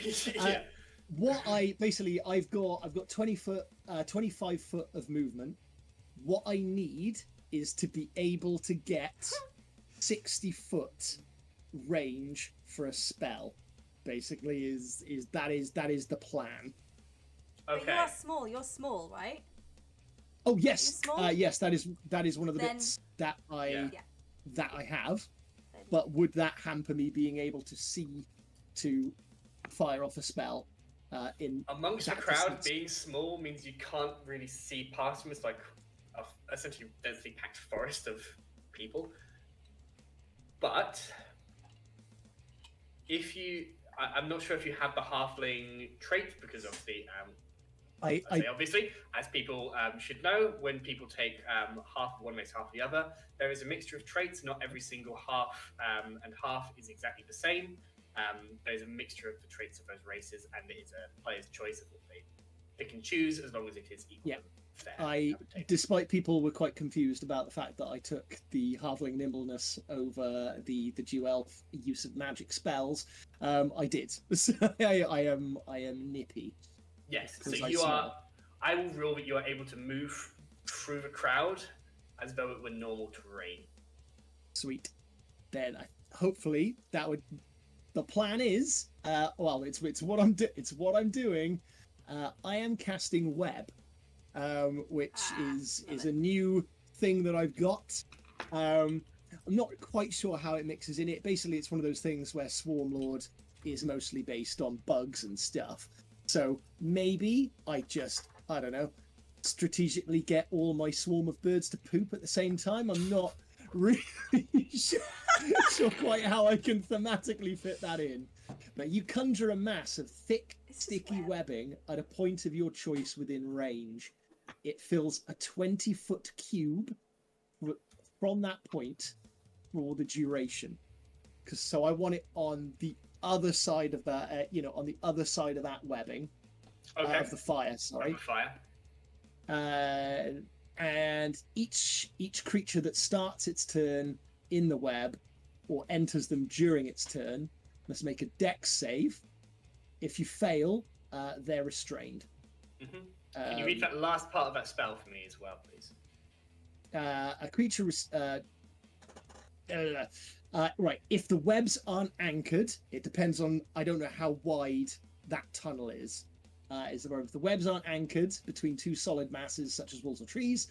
I've got 25 foot of movement. What I need is to be able to get 60 foot range for a spell. Basically, is the plan. Okay. But you're small, right? Oh yes, yes. That is one of the bits that I have. But would that hamper me being able to see to fire off a spell? Amongst the crowd, being small means you can't really see past them. It's like essentially densely packed forest of people. But if you, I'm not sure if you have the halfling trait, because obviously, obviously, as people should know, when people take half of one makes half of the other, there is a mixture of traits. Not every single half and half is exactly the same. There's a mixture of the traits of those races, and it is a player's choice of what they can choose, as long as it is equal. Yeah. Despite people were quite confused about the fact that I took the halfling nimbleness over the dual-elf use of magic spells, I did. So I am nippy. Yes, so you are. I will rule that you are able to move through the crowd as though it were normal terrain. Sweet. Then hopefully that would. The plan is, it's what I'm doing. I am casting web. Which is a new thing that I've got. I'm not quite sure how it mixes in it. Basically, it's one of those things where Swarmlord is mostly based on bugs and stuff. So maybe I don't know, strategically get all my swarm of birds to poop at the same time. I'm not really sure quite how I can thematically fit that in. But you conjure a mass of thick, sticky webbing at a point of your choice within range. It fills a 20-foot cube from that point for the duration. So I want it on the other side of that, on the other side of that webbing of the fire. Sorry. And each creature that starts its turn in the web or enters them during its turn must make a dex save. If you fail, they're restrained. Mm-hmm. Can you read that last part of that spell for me as well, please? A creature... right, if the webs aren't anchored, it depends on... I don't know how wide that tunnel is where if the webs aren't anchored between two solid masses such as walls or trees,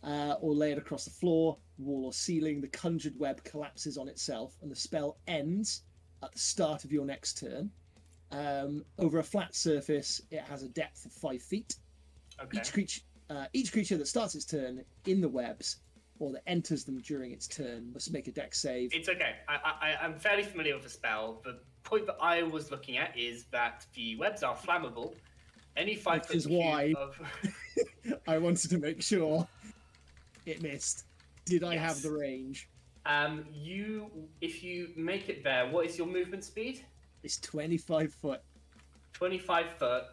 or layered across the floor, wall or ceiling, the conjured web collapses on itself and the spell ends at the start of your next turn. Over a flat surface, it has a depth of 5 feet. Okay. Each creature that starts its turn in the webs or that enters them during its turn must make a dex save. It's okay. I'm fairly familiar with the spell. The point that I was looking at is that the webs are flammable. Any 5 foot is cube why of... I wanted to make sure it missed. Did I have Yes. the range? If you make it there, what is your movement speed? It's 25 foot. 25 foot.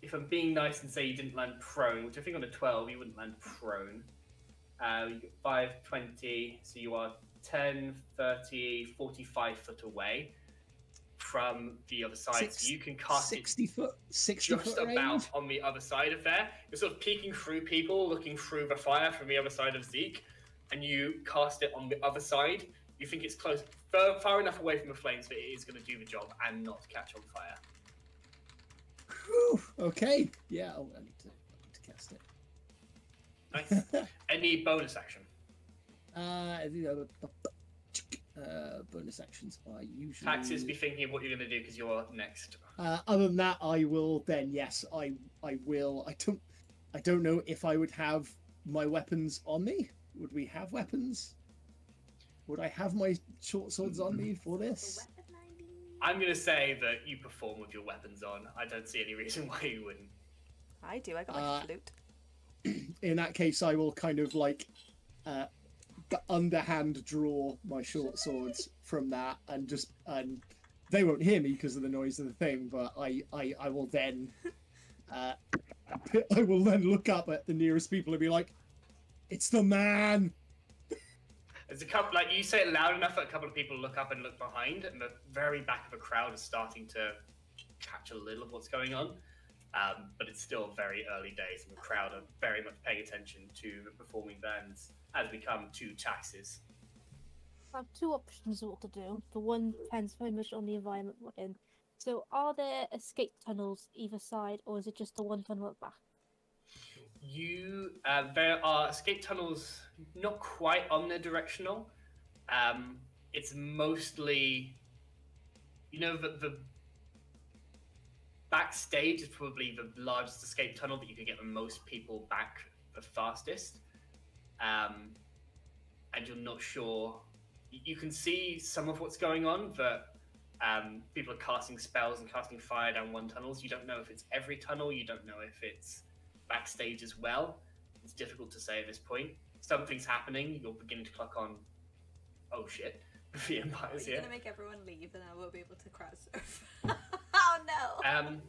If I'm being nice and say you didn't land prone, which I think on a 12 you wouldn't land prone. You get 5, 20, so you are 10, 30, 45 foot away from the other side. So you can cast 60 foot, 60 just foot about range? on the other side of there. You're sort of peeking through people, looking through the fire from the other side of Zeke, and you cast it on the other side. You think it's close, far enough away from the flames that it is going to do the job and not catch on fire. Whew, okay. Yeah, I need to cast it. Nice. Any bonus action? Bonus actions are usually... Taxes, be thinking of what you're going to do because you're next. Other than that, I will then, yes, I will. I don't know if I would have my weapons on me. Would we have weapons? Would I have my short swords on me for this? I'm going to say that you perform with your weapons on. I don't see any reason why you wouldn't. I do. I got my flute. In that case, I will kind of like underhand draw my short swords from that, and they won't hear me because of the noise of the thing. But I will then I will then look up at the nearest people and be like, "It's the man." There's a couple, like you say it loud enough that a couple of people look up and look behind, and the very back of the crowd is starting to catch a little of what's going on. But it's still very early days, and the crowd are very much paying attention to the performing bands as we come to taxes. I have two options of what to do. The one depends very much on the environment we're in. So, are there escape tunnels either side, or is it just the one tunnel at the back? There are escape tunnels, not quite omnidirectional. It's mostly, the backstage is probably the largest escape tunnel that you could get the most people back the fastest. And you're not sure. You can see some of what's going on, but people are casting spells and casting fire down one tunnels. You don't know if it's every tunnel. You don't know if it's backstage as well. It's difficult to say at this point. Something's happening. You're beginning to clock on. Oh shit! The Empire's here. You're gonna make everyone leave, and I won't be able to crowd surf. Oh no!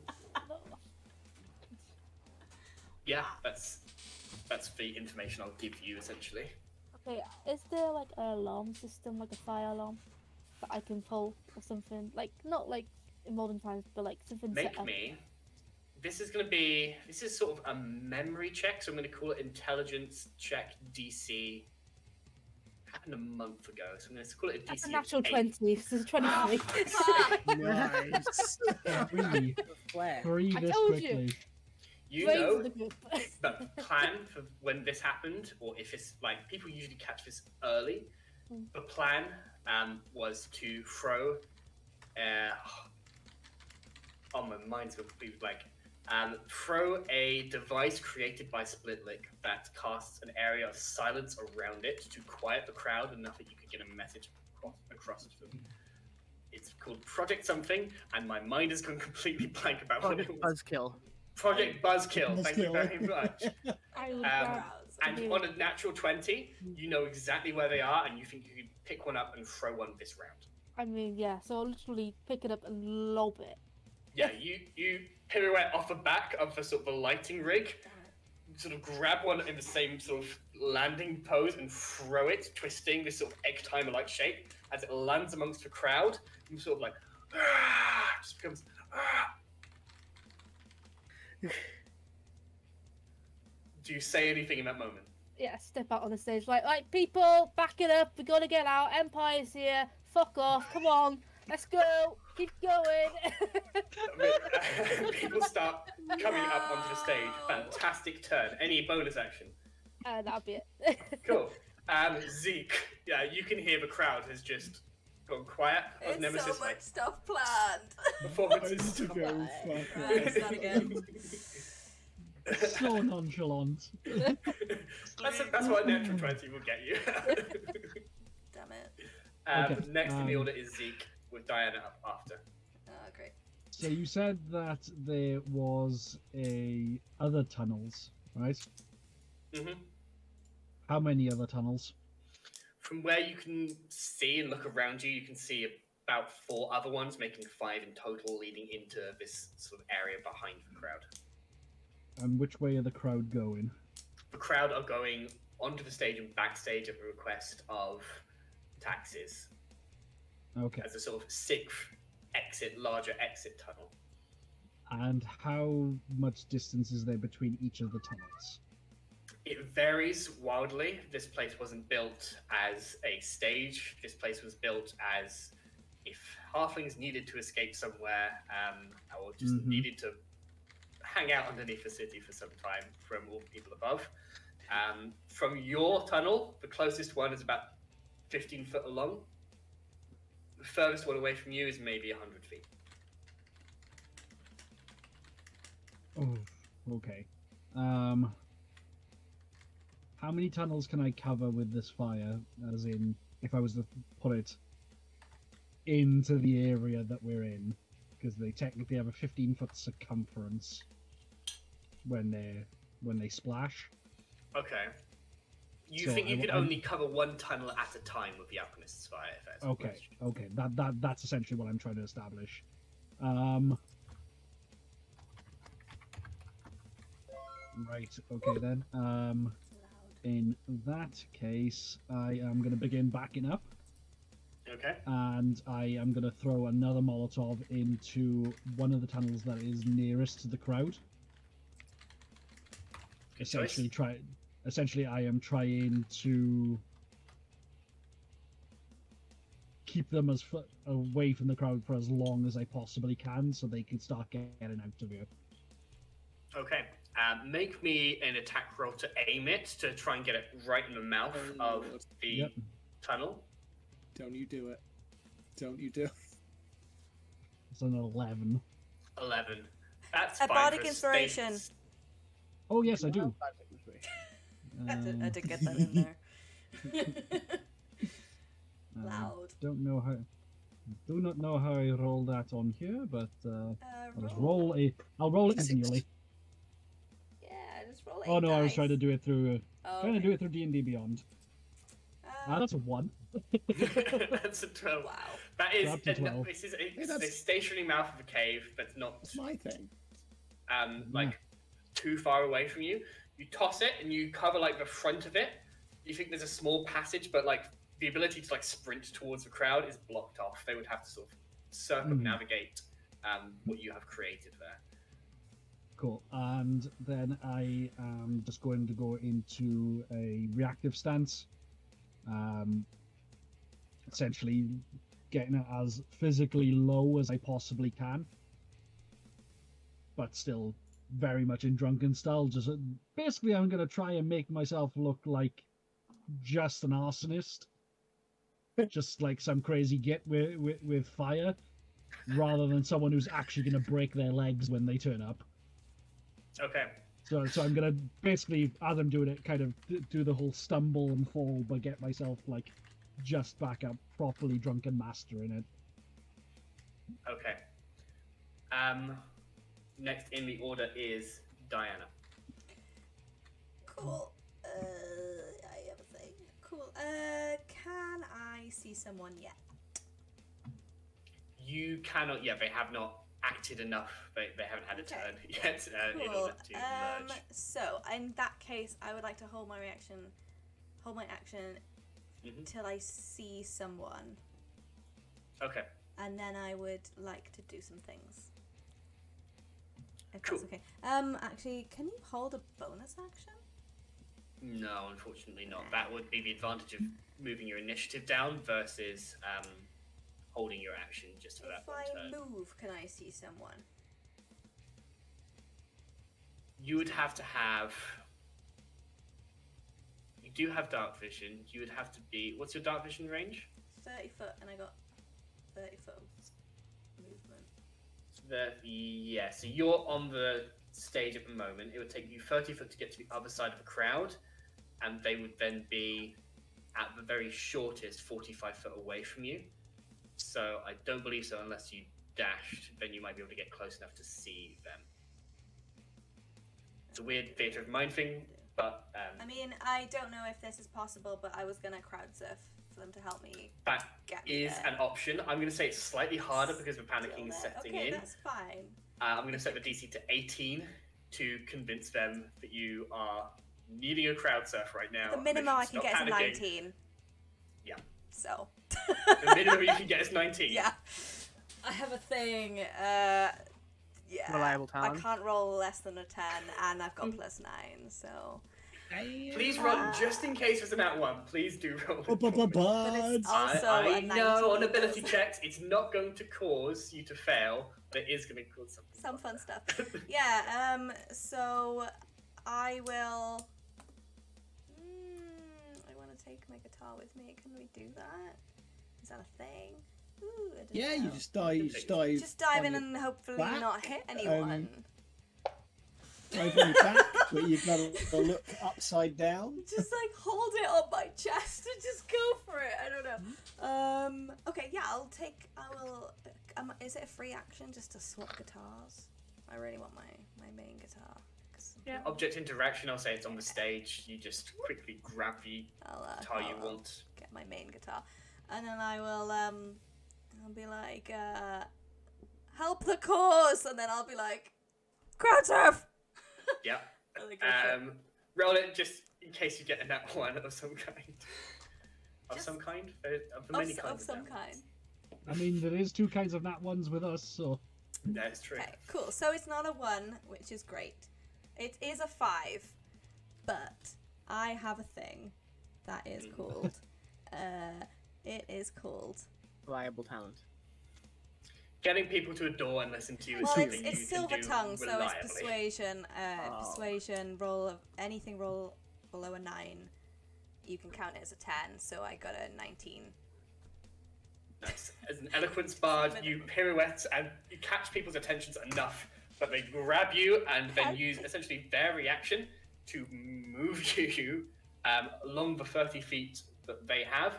Yeah, that's the information I'll give you essentially. Okay, is there like an alarm system, like a fire alarm, that I can pull or something? Like, not like in modern times, but like something set Make up. me. This is sort of a memory check, so I'm going to call it intelligence check DC. Happened a month ago, so I'm going to call it a DC. That's a natural of 8. 20, so it's 23. Nice. Free I this told quickly. You Brains know of the group. that the plan for when this happened, or if it's like people usually catch this early, the plan was to throw. Oh, my mind's completely blank. Throw a device created by Splitlick that casts an area of silence around it to quiet the crowd enough that you could get a message across to them. It's called Project something, and my mind has gone completely blank about what it was. Buzzkill. Project Buzzkill. Thank you Buzzkill. very much. I would grab And on a natural 20, you know exactly where they are, and you think you can pick one up and throw one this round. I mean, yeah, so I'll literally pick it up and lob it. Yeah, you pirouette off the back of the sort of a lighting rig, sort of grab one in the same sort of landing pose and throw it, twisting this sort of egg timer-like shape. As it lands amongst the crowd, you sort of like, just becomes, Do you say anything in that moment? Yeah, step out on the stage, like people, back it up, we gotta get out, Empire's here, fuck off, come on. Let's go. Keep going. People start coming up onto the stage. Fantastic turn. Any bonus action? That'll be it. Cool. Zeke, yeah, you can hear the crowd has just gone quiet. It's Osnemesis, so much stuff planned. performance I need is to go. Fuck. Right, start again. So nonchalant. that's what a natural 20 will get you. Damn it. Okay, Next in the order is Zeke, with Diana up after. Oh, great. So you said that there was other tunnels, right? hmm How many other tunnels? From where you can see and look around you, you can see about 4 other ones, making 5 in total, leading into this sort of area behind the crowd. And which way are the crowd going? The crowd are going onto the stage and backstage at the request of Taxes Okay. as a sort of 6th exit, larger exit tunnel. And how much distance is there between each of the tunnels? It varies wildly. This place wasn't built as a stage. This place was built as if halflings needed to escape somewhere, or just needed to hang out underneath the city for some time from all the people above. From your tunnel, the closest one is about 15 foot along. The furthest one away from you is maybe 100 feet. Oh, okay. How many tunnels can I cover with this fire? As in, if I was to put it into the area that we're in, because they technically have a 15-foot circumference when they splash. Okay. You So think you I- could I'm- only cover one tunnel at a time with the Alchemist's Fire, if that's the Okay, question. okay, that's essentially what I'm trying to establish. Right, okay then. Loud. In that case, I am going to begin backing up, Okay. and I am going to throw another Molotov into one of the tunnels that is nearest to the crowd. Good choice. Essentially, I am trying to keep them away from the crowd for as long as I possibly can, so they can start getting out of here. Okay. Make me an attack roll to aim it, to try and get it right in the mouth Oh, of the Yep. tunnel. Don't you do it. Don't you do it. It's an 11. 11. That's A fine bardic for a inspiration. state- Oh yes, I do. I Um, did get that in there. Loud. Don't know how. Do not know how I roll that on here, but I'll just I'll roll it manually. Yeah, just roll Oh no, I was dice. trying to do it through. Oh, Trying to okay. do it through D&D Beyond. That's a 1. That's a 12. Wow. That is, So up to 12. this is Hey, a that's- stationary mouth of a cave that's not That's my thing. like too far away from you. You toss it and you cover like the front of it. You think there's a small passage, but like the ability to like sprint towards the crowd is blocked off. They would have to sort of circumnavigate what you have created there. Cool. And then I am just going to go into a reactive stance. Essentially getting it as physically low as I possibly can. But still very much in drunken style. Just basically I'm going to try and make myself look like just an arsonist. Just like some crazy git with fire. Rather than someone who's actually going to break their legs when they turn up. Okay. So I'm gonna basically, as I'm doing it, kind of do the whole stumble and fall, but get myself like just back up, properly drunken master in it. Okay. Next in the order is Diana. Cool. I have a thing. Cool. Can I see someone yet? You cannot yet. They have not acted enough. They haven't had a turn yet in Cool. order to merge. So in that case, I would like to hold my action Mhm. till I see someone, Okay. and then I would like to do some things. If Cool. that's okay. Actually, can you hold a bonus action? No, unfortunately not. That would be the advantage of moving your initiative down versus holding your action just for that If one I turn. move, can I see someone? You would have to have. You do have dark vision. You would have to be. What's your dark vision range? 30 foot, and I got 30 foot of movement. Yeah, so you're on the stage at the moment. It would take you 30 foot to get to the other side of the crowd, and they would then be at the very shortest 45 foot away from you. So I don't believe so unless you dashed, then you might be able to get close enough to see them. It's a weird theatre of mind thing, but... I mean, I don't know if this is possible, but I was going to crowd surf for them to help me. That get me is there. an option. I'm going to say it's slightly harder because the panicking is setting okay, in. that's fine. I'm going to set the DC to 18 to convince them that you are needing a crowd surf right now. The minimum I can get is a 19. Yeah. So. The minimum you can get is 19. Yeah. I have a thing. Yeah. Reliable talent. I can't roll less than a 10, and I've got +9, so. Please roll, just in case it's an at one. Please do roll. But it's also I a 19. know on ability checks, it's not going to cause you to fail, but it is going to cause something. Some fun stuff. Yeah. So I will. I want to take my guitar with me. Can we do that? Is that a thing? Ooh, I don't Yeah, know. you just dive. Just dive on in your and hopefully back, not hit anyone. dive on your back, but you've got to look upside down. Just like hold it on my chest and just go for it. I don't know. Okay, yeah, I will. Is it a free action just to swap guitars? I really want my main guitar. Yeah. Object interaction, I'll say it's on the stage. You just quickly grab the guitar you want. Get my main guitar. And then I will, I'll be like, help the cause! And then I'll be like, crowd surf! Yeah. Really go for it. Roll it just in case you get a nat one of some kind. Of some kind? Of many kinds Of some nat kind. ones. I mean, there is 2 kinds of nat ones with us, so... That's true. Okay, cool. So it's not a 1, which is great. It is a 5, but I have a thing that is called, it is called... Reliable talent. Getting people to adore and listen to you is Well, something you it's can silver do tongue, so reliably. it's persuasion. Persuasion roll of anything roll below a 9. You can count it as a 10. So I got a 19. Nice. As an eloquence bard, you pirouette and you catch people's attentions enough that they grab you and then use essentially their reaction to move you along the 30 feet that they have.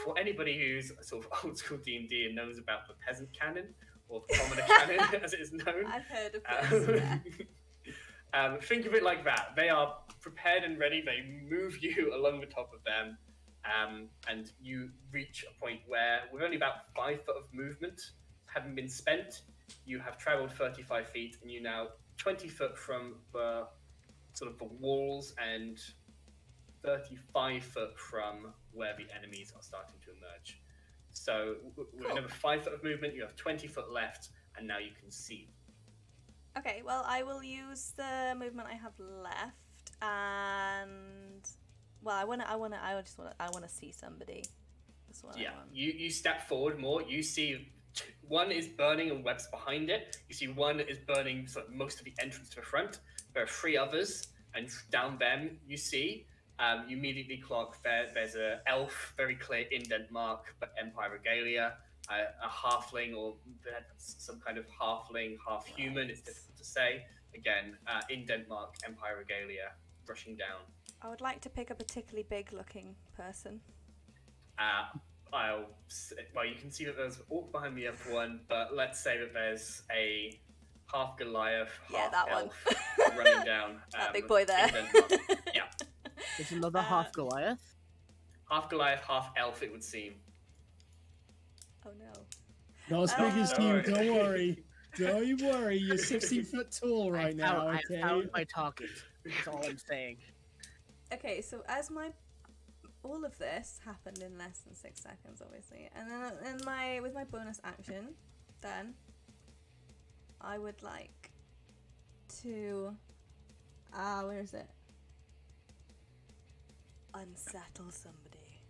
For anybody who's sort of old school D&D and knows about the peasant cannon, or the commoner cannon as it is known. I've heard of this, yeah. Think of it like that. They are prepared and ready. They move you along the top of them, and you reach a point where, with only about 5 foot of movement having been spent, you have travelled 35 feet, and you're now 20 foot from the sort of the walls and 35 foot from where the enemies are starting to emerge. So with another 5 foot of movement, you have 20 foot left, and now you can see. Okay, well, I will use the movement I have left, and well, I want to see somebody. That's what I want. You step forward more. You see one is burning and webs behind it. You see one is burning sort of most of the entrance to the front. There are 3 others, and down them you see. You immediately clock there's an elf, very clear indent mark, but Empire regalia, a halfling or some kind of halfling, half human, it's difficult to say. Again, indent mark, Empire regalia, rushing down. I would like to pick a particularly big looking person. Well, you can see that there's an orc behind the other one, but let's say that there's a half Goliath, half elf running down. That big boy there. Yeah. There's another half Goliath. Half Goliath, half elf, it would seem. Oh no. Not as big as you, Don't don't worry. Don't worry, you're 16 foot tall right now, I okay? found my target. That's all I'm saying. Okay, so as all of this happened in less than 6 seconds, obviously, and then with my bonus action, then I would like to where is it? Unsettle somebody.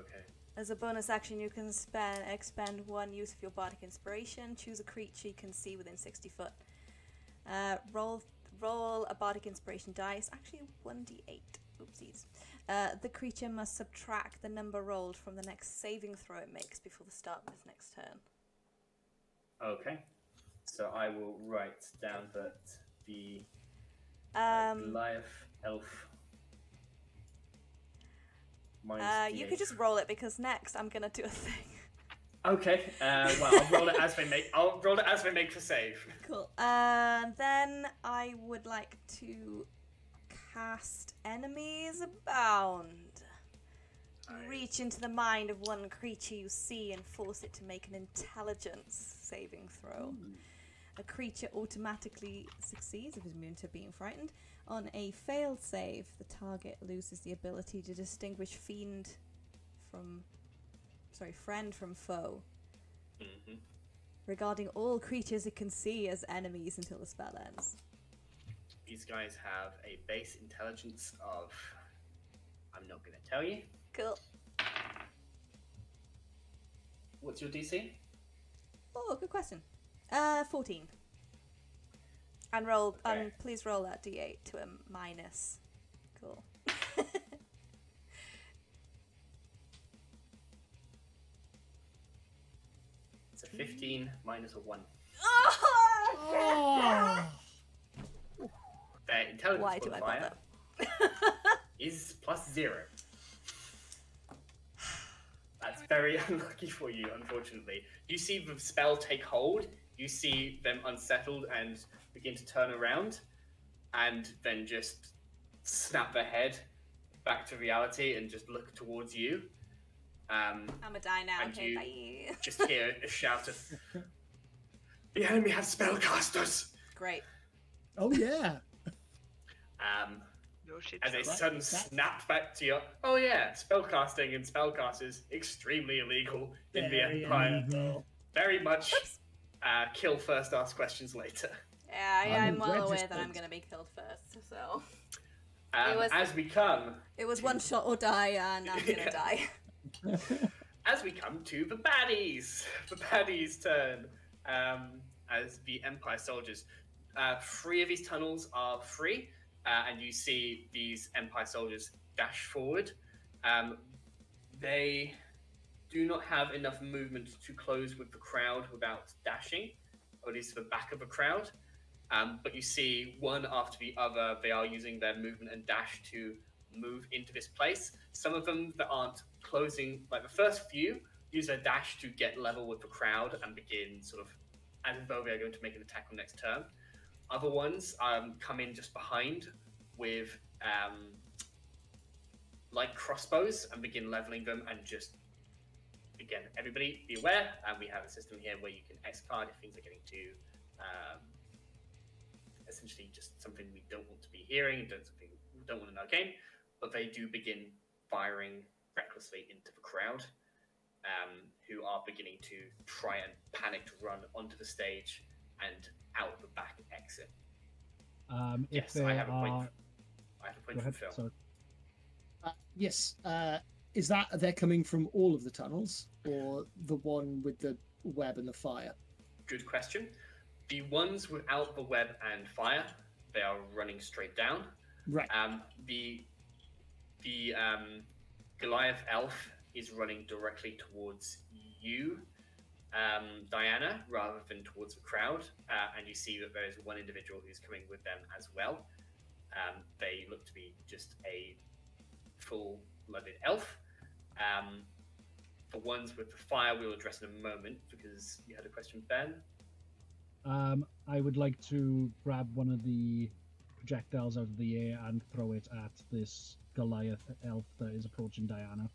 Okay. As a bonus action, you can expend 1 use of your bardic inspiration. Choose a creature you can see within 60 foot. Roll a bardic inspiration dice. Actually, 1d8. Oopsies. The creature must subtract the number rolled from the next saving throw it makes before the start of its next turn. Okay. So I will write down that the Goliath elf. You could just roll it because next I'm gonna do a thing. Okay. Well, I'll roll it as they make. I'll roll it as they make the save. Cool. Then I would like to cast Enemies Abound. Reach into the mind of one creature you see and force it to make an intelligence saving throw. A creature automatically succeeds if it's immune to being frightened. On a failed save, the target loses the ability to distinguish friend from foe. Mm-hmm. Regarding all creatures it can see as enemies until the spell ends. These guys have a base intelligence of... I'm not going to tell you. Cool. What's your DC? Oh, good question. 14. And roll. Okay. Please roll that d8 to a minus. Cool. It's a 15 minus a 1. Oh! Their intelligence Why do I modifier bother? is +0. That's very unlucky for you, unfortunately. You see the spell take hold, you see them unsettled and begin to turn around, and then just snap their head back to reality and just look towards you. I'm a die now. And Okay, you bye. just hear a shout of, "The enemy has spellcasters!" Great. Oh yeah. No shit. As a Right. sudden snap back to your, oh yeah, spellcasting and spellcasters, extremely illegal in the Very Empire. illegal. Very much kill first, ask questions later. Yeah, I'm well aware that Unregistered. I'm gonna be killed first. So As we come it was one shot or die, and I'm gonna Yeah. die. as we come to the baddies turn, as the Empire soldiers. 3 of these tunnels are free, and you see these Empire soldiers dash forward. They do not have enough movement to close with the crowd without dashing, or at least the back of the crowd. But you see one after the other, they are using their movement and dash to move into this place. Some of them that aren't closing, like the first few, use their dash to get level with the crowd and begin sort of as though they're going to make an attack on next turn. Other ones come in just behind with like crossbows and begin leveling them and just, again, everybody be aware, and we have a system here where you can X card if things are getting too essentially just something we don't want to be hearing, something we don't want to know again, but they do begin firing recklessly into the crowd, who are beginning to try and panicked run onto the stage and out the back exit. If Yes, I have a point. are... I have a Go point from ahead, Phil. sorry. Yes. Is that they're coming from all of the tunnels, or the one with the web and the fire? Good question. The ones without the web and fire, they are running straight down. Right. The Goliath elf is running directly towards you, Diana, rather than towards the crowd. And you see that there is one individual who's coming with them as well. They look to be just a full-blooded elf. The ones with the fire we'll address in a moment, because you had a question, Ben. I would like to grab one of the projectiles out of the air and throw it at this Goliath elf that is approaching Diana.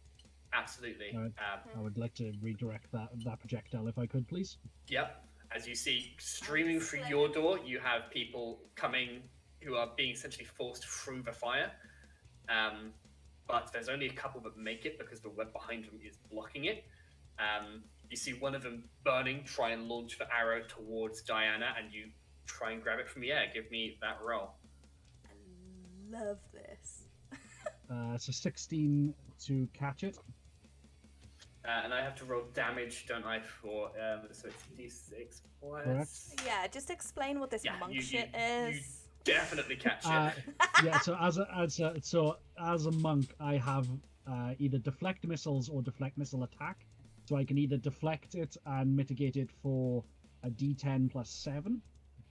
Absolutely. I would like to redirect that projectile if I could, please. Yep. As you see, streaming through your door, you have people coming who are being essentially forced through the fire. But there's only a couple that make it because the web behind them is blocking it. You see one of them burning, try and launch the arrow towards Diana, and you try and grab it from the air. Give me that roll. I love this. So 16 to catch it. And I have to roll damage, don't I? For so it's d6 plus. Correct. Yeah, just explain what this Yeah, monk you shit you is. definitely catch it. Yeah. So as a monk, I have either deflect missiles or deflect missile attack. So I can either deflect it and mitigate it for a d10 plus 7,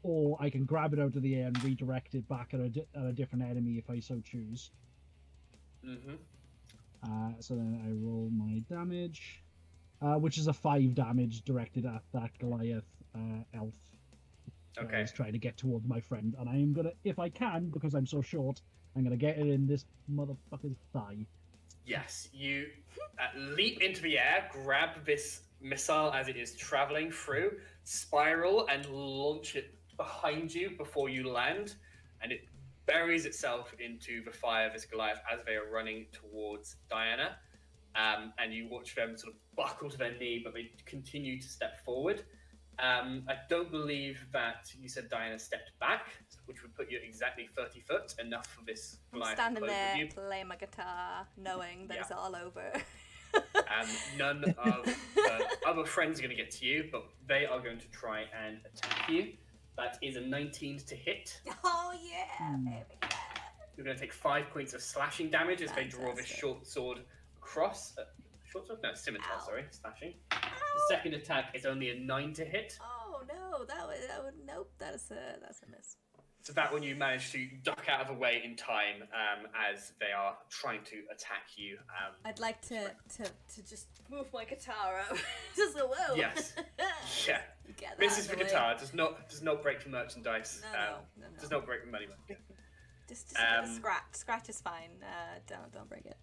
or I can grab it out of the air and redirect it back at a different enemy if I so choose. Mm-hmm. So then I roll my damage, which is a 5 damage directed at that Goliath elf. Okay. I was trying to get towards my friend, and I am gonna, if I can, because I'm so short, I'm gonna get it in this motherfucker's thigh. Yes, you leap into the air, grab this missile as it is traveling through, spiral, and launch it behind you before you land, and it buries itself into the fire of this Goliath as they are running towards Diana. And you watch them sort of buckle to their knee, but they continue to step forward. I don't believe that you said Diana stepped back, which would put you exactly 30 foot, enough for this I'm Goliath standing to close there, with you. playing my guitar, knowing that it's all over. None of the other friends are going to get to you, but they are going to try and attack you. That is a 19 to hit. Oh yeah, baby. Yeah. You're going to take 5 points of slashing damage as they draw this Fantastic. short sword across. Short sword? No, scimitar, Ow. sorry, slashing. Ow. The second attack is only a 9 to hit. Oh no, that would nope. That's a miss. So that one you manage to duck out of the way in time as they are trying to attack you. I'd like to just move my guitar out. Just a whoa. Yes. Yeah. Get that This out is of the way. guitar. Does not break the merchandise. No. Does not break the money market. Just a scratch. Scratch is fine. Don't break it.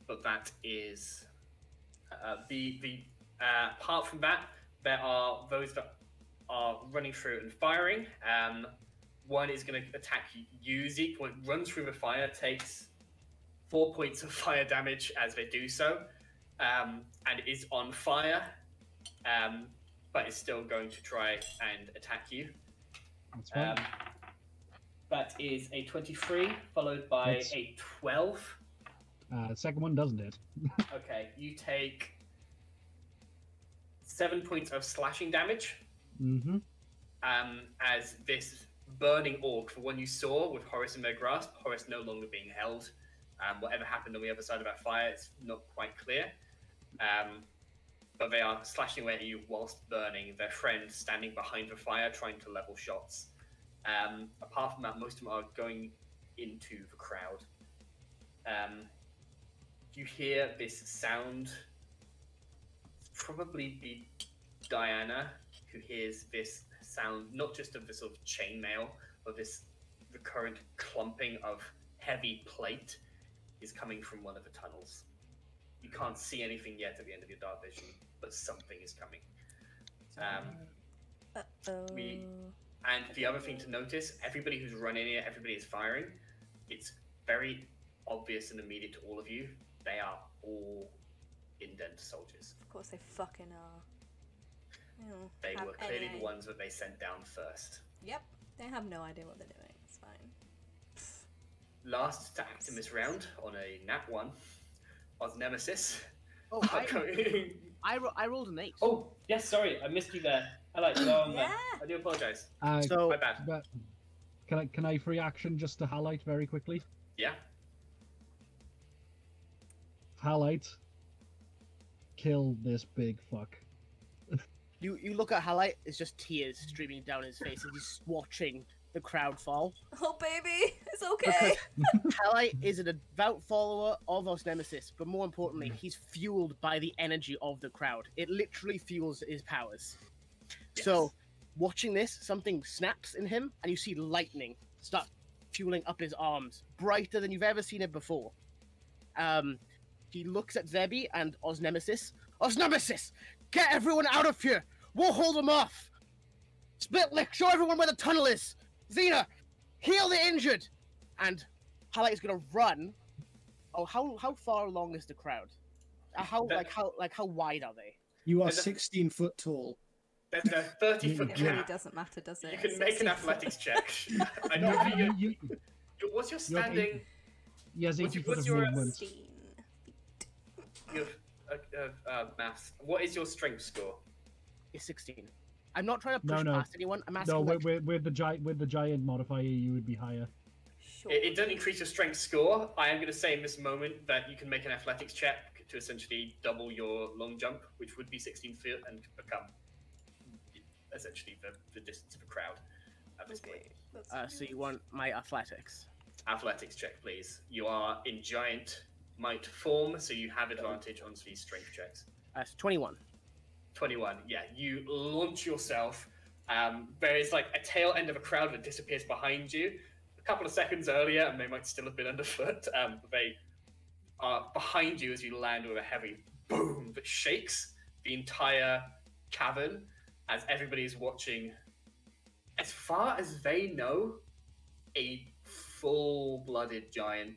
But that is the apart from that, there are those that are running through and firing. One is going to attack you, Zeke. One runs through the fire, takes 4 points of fire damage as they do so, and is on fire, but is still going to try and attack you. That's fine. That is a 23, followed by Hits. a 12. The second one doesn't hit. Okay, you take 7 points of slashing damage. Mm-hmm. As this burning orc, the one you saw with Horace in their grasp, Horace no longer being held. Whatever happened on the other side of that fire, it's not quite clear. But they are slashing away at you whilst burning. Their friend standing behind the fire, trying to level shots. Apart from that, most of them are going into the crowd. You hear this sound. It's probably be Diana who hears this sound, not just of the sort of chainmail, but this recurrent clumping of heavy plate is coming from one of the tunnels. You can't see anything yet at the end of your dark vision, but something is coming. And the other thing to notice, everybody who's running here, everybody is firing. It's very obvious and immediate to all of you. They are all indent soldiers. Of course they fucking are. They were clearly the ones that they sent down first. Yep. They have no idea what they're doing. It's fine. Last to act in this round on a nat 1, Osnemesis. Oh, I rolled an 8. Oh, yes, sorry, I missed you there. I like you. Yeah. I do apologise. So- My bad. But can I free action just to highlight very quickly? Yeah. Highlight. Kill this big fuck. You look at Halite, it's just tears streaming down his face as he's watching the crowd fall. Oh baby, it's okay. Halite is an devout follower of Osnemesis, but more importantly, he's fueled by the energy of the crowd. It literally fuels his powers. Yes. So, watching this, something snaps in him, and you see lightning start fueling up his arms, brighter than you've ever seen it before. He looks at Zebi and Osnemesis. Osnemesis! Get everyone out of here! We'll hold them off! Splitlick, show everyone where the tunnel is! Xena, heal the injured! And Halite is gonna run. Oh, how far along is the crowd? How wide are they? You are There's a- 16 foot tall. There's a 30-foot It really gap. doesn't matter, does it? You can make an 60 athletics check. I No, don't think you what's your standing? Yes, What's 80 foot your of movement. 16 feet. You have maths. What is your strength score? It's 16. I'm not trying to push No. past anyone. I'm asking. No, like, with the giant modifier, you would be higher. Sure. It doesn't increase your strength score. I am going to say in this moment that you can make an athletics check to essentially double your long jump, which would be 16 feet, and become essentially the distance of a crowd at this point. so you want my athletics? Athletics check, please. You are in giant might form, so you have advantage on these strength checks. It's 21. 21, yeah. You launch yourself. There is like a tail end of a crowd that disappears behind you. A couple of seconds earlier, and they might still have been underfoot. They are behind you as you land with a heavy boom that shakes the entire cavern as everybody is watching. As far as they know, a full-blooded giant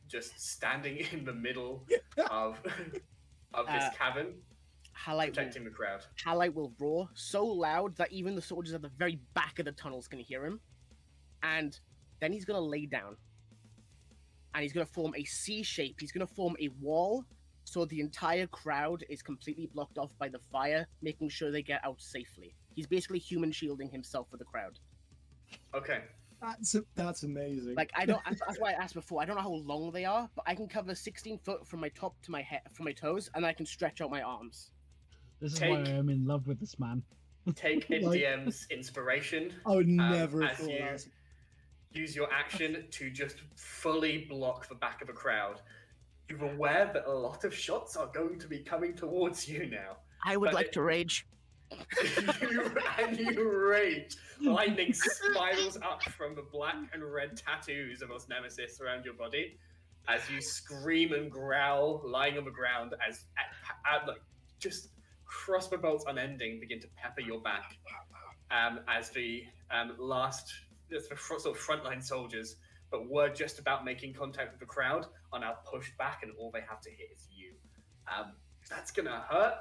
just standing in the middle of this cavern, protecting the crowd. Halite will roar so loud that even the soldiers at the very back of the tunnels can hear him. And then he's going to lay down. And he's going to form a C shape. He's going to form a wall so the entire crowd is completely blocked off by the fire, making sure they get out safely. He's basically human shielding himself for the crowd. Okay. That's amazing. Like, I don't. That's why I asked before. I don't know how long they are, but I can cover 16 foot from my top to my head, from my toes, and I can stretch out my arms. This is why I am in love with this man. Take a DM's inspiration. I would never as you use your action to just fully block the back of a crowd. You're aware that a lot of shots are going to be coming towards you now. I would like to rage. you rage. Lightning spirals up from the black and red tattoos of Osnemesis around your body as you scream and growl, lying on the ground as like just crossbow bolts unending begin to pepper your back. As the sort of frontline soldiers, but were just about making contact with the crowd, are now pushed back, and all they have to hit is you. That's gonna hurt.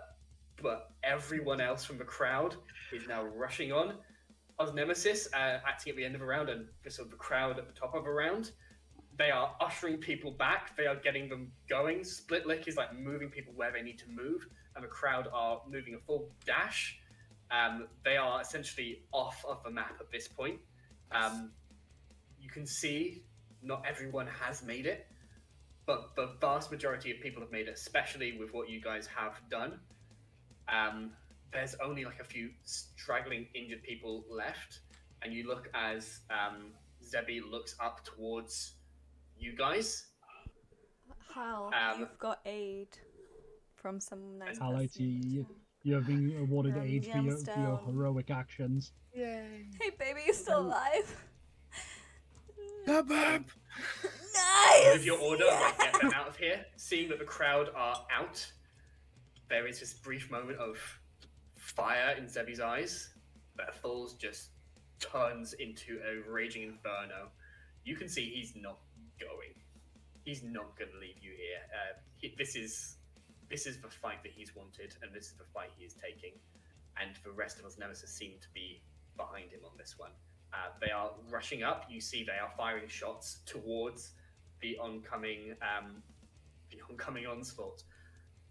But everyone else from the crowd is now rushing on. Osnemesis, acting at the end of a round, and the sort of the crowd at the top of a round, they are ushering people back. They are getting them going. Split Lick is like moving people where they need to move, and the crowd are moving a full dash. They are essentially off of the map at this point. You can see not everyone has made it, but the vast majority of people have made it, especially with what you guys have done. There's only like a few straggling injured people left, and you look as Zebby looks up towards you guys. Hal, you've got aid from some nice Halite, person. you have been awarded aid for your heroic actions. Yay! Hey, baby, you're still alive. Nice! With your order, like, get them out of here. Seeing that the crowd are out, there is this brief moment of fire in Zebby's eyes that Thul's just turns into a raging inferno. You can see he's not going. He's not going to leave you here. This is the fight that he's wanted, and this is the fight he is taking. And the rest of us Nemesis seem to be behind him on this one. They are rushing up. You see they are firing shots towards the oncoming onslaught.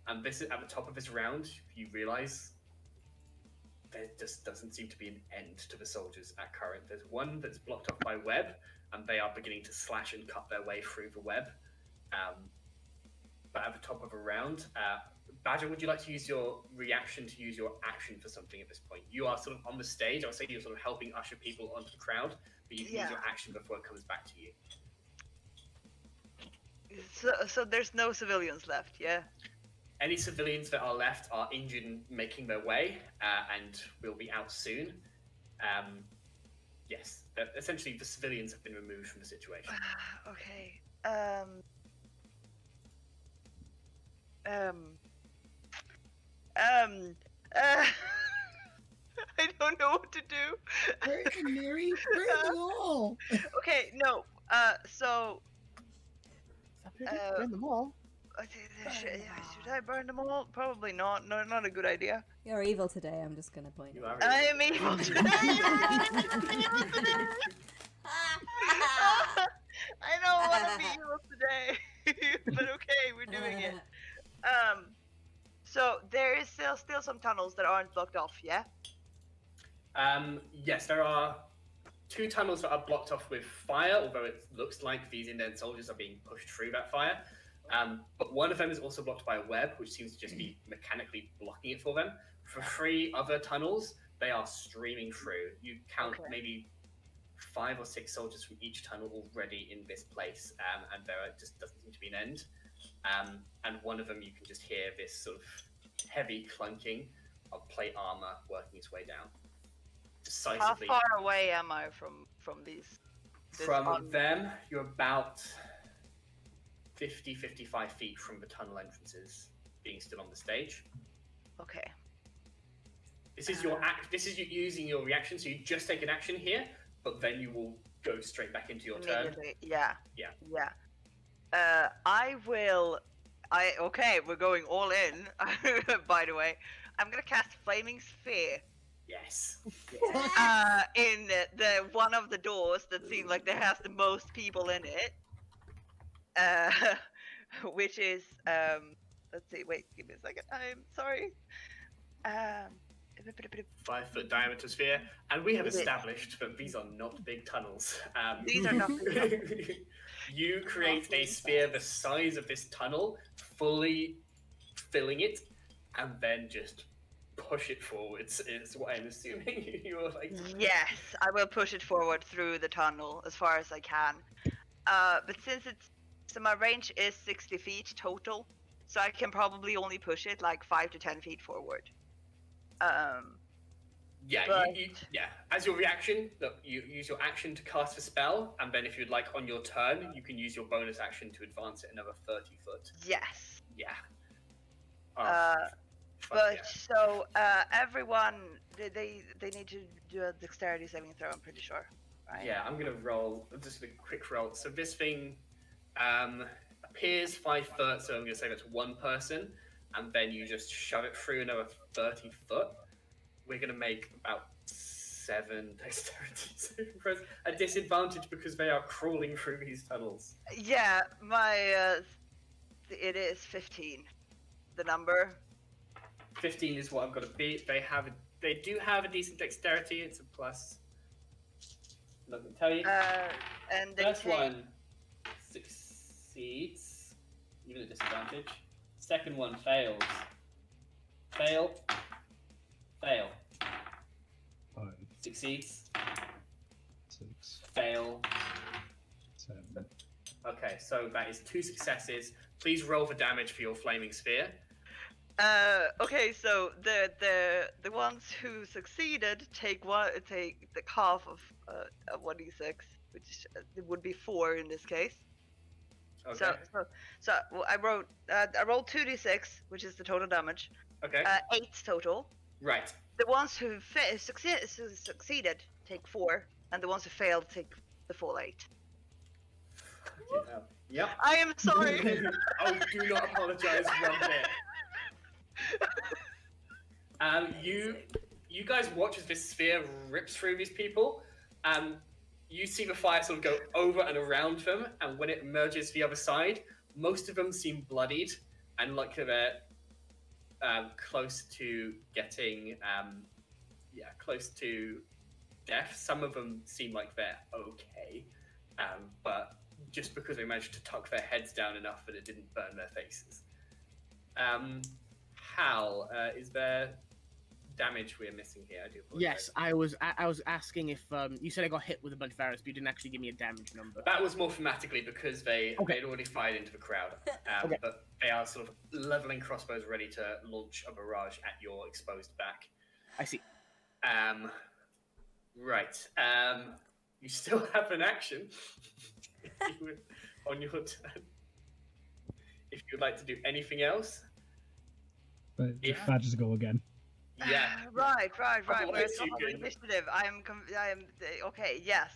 And this is at the top of this round. You realise there just doesn't seem to be an end to the soldiers at current. There's one that's blocked off by web, and they are beginning to slash and cut their way through the web. But at the top of a round, Badger, would you like to use your reaction to use your action for something at this point? You are sort of on the stage. I would say you're sort of helping usher people onto the crowd, but you can use your action before it comes back to you. So there's no civilians left, yeah? Any civilians that are left are injured and making their way, and will be out soon. Yes, essentially the civilians have been removed from the situation. Okay. I don't know what to do. Where is Mary? Where's them all? Okay, no. So. Burn them all. Should I burn them all? Probably not. No, not a good idea. You're evil today, I'm just gonna point out. I am evil today. I don't want to be evil today, but okay, we're doing it. So there is still some tunnels that aren't blocked off, yeah? Yes, there are 2 tunnels that are blocked off with fire, although it looks like these indent soldiers are being pushed through that fire. But one of them is also blocked by a web, which seems to just be mechanically blocking it for them. For 3 other tunnels, they are streaming through. You count maybe 5 or 6 soldiers from each tunnel already in this place, and there just doesn't seem to be an end. And one of them, you can just hear this sort of heavy clunking of plate armor working its way down. Decisively. How far away am I from these? From them, you're about 50-55 feet from the tunnel entrances, being still on the stage. Okay. This is your act. This is you using your reaction. So you just take an action here, but then you will go straight back into your turn. Yeah. Yeah. I will. Okay, we're going all in. By the way, I'm gonna cast Flaming Sphere. Yes. In the one of the doors that seems like there has the most people in it. Which is let's see. Wait, give me a second. I'm sorry. 5-foot diameter sphere, and we have established that these are not big tunnels. These are not big tunnels. You create a sphere the size of this tunnel, fully filling it, and then just push it forwards, is what I'm assuming you're like. Yes, I will push it forward through the tunnel as far as I can. But since so my range is 60 feet total, so I can probably only push it like 5 to 10 feet forward. Yeah, but... yeah. As your reaction, look, you use your action to cast a spell, and then if you'd like on your turn, you can use your bonus action to advance it another 30 foot. Yes. Yeah. So everyone, they need to do a dexterity saving throw. I'm pretty sure, right? Yeah, I'm gonna roll just a quick roll. So this thing appears 5 foot, so I'm gonna say that's 1 person, and then you just shove it through another 30 foot. We're gonna make about 7 dexterity saving throws. A disadvantage because they are crawling through these tunnels. Yeah, my it is 15. The number. 15 is what I've got to beat. They do have a decent dexterity. It's a plus. I'm not gonna tell you. And the First one succeeds, even at disadvantage. Second one fails. Fail. Fail. 5, Succeeds. 6, Fail. 7. Okay, so that is 2 successes. Please roll for damage for your flaming sphere. Okay, so the ones who succeeded take the half of 1d6, which would be 4 in this case. Okay. So I rolled 2d6, which is the total damage. Okay. 8 total. Right. The ones who succeeded take 4, and the ones who failed take the full 8. Yep. I am sorry. Oh, do not apologize one bit. You guys watch as this sphere rips through these people. You see the fire sort of go over and around them, and when it emerges the other side, most of them seem bloodied and like they're close to getting close to death. Some of them seem like they're okay, but just because they managed to tuck their heads down enough that it didn't burn their faces. Hal, is there damage we're missing here? I do apologize. Yes, I was asking if you said I got hit with a bunch of arrows, but you didn't actually give me a damage number. That was more thematically because they'd already fired into the crowd. But they are sort of leveling crossbows ready to launch a barrage at your exposed back. I see. Right. You still have an action on your turn. If you'd like to do anything else. But badges go again. Yeah. Right. We're Otherwise, you on can- initiative. I am okay. Yes.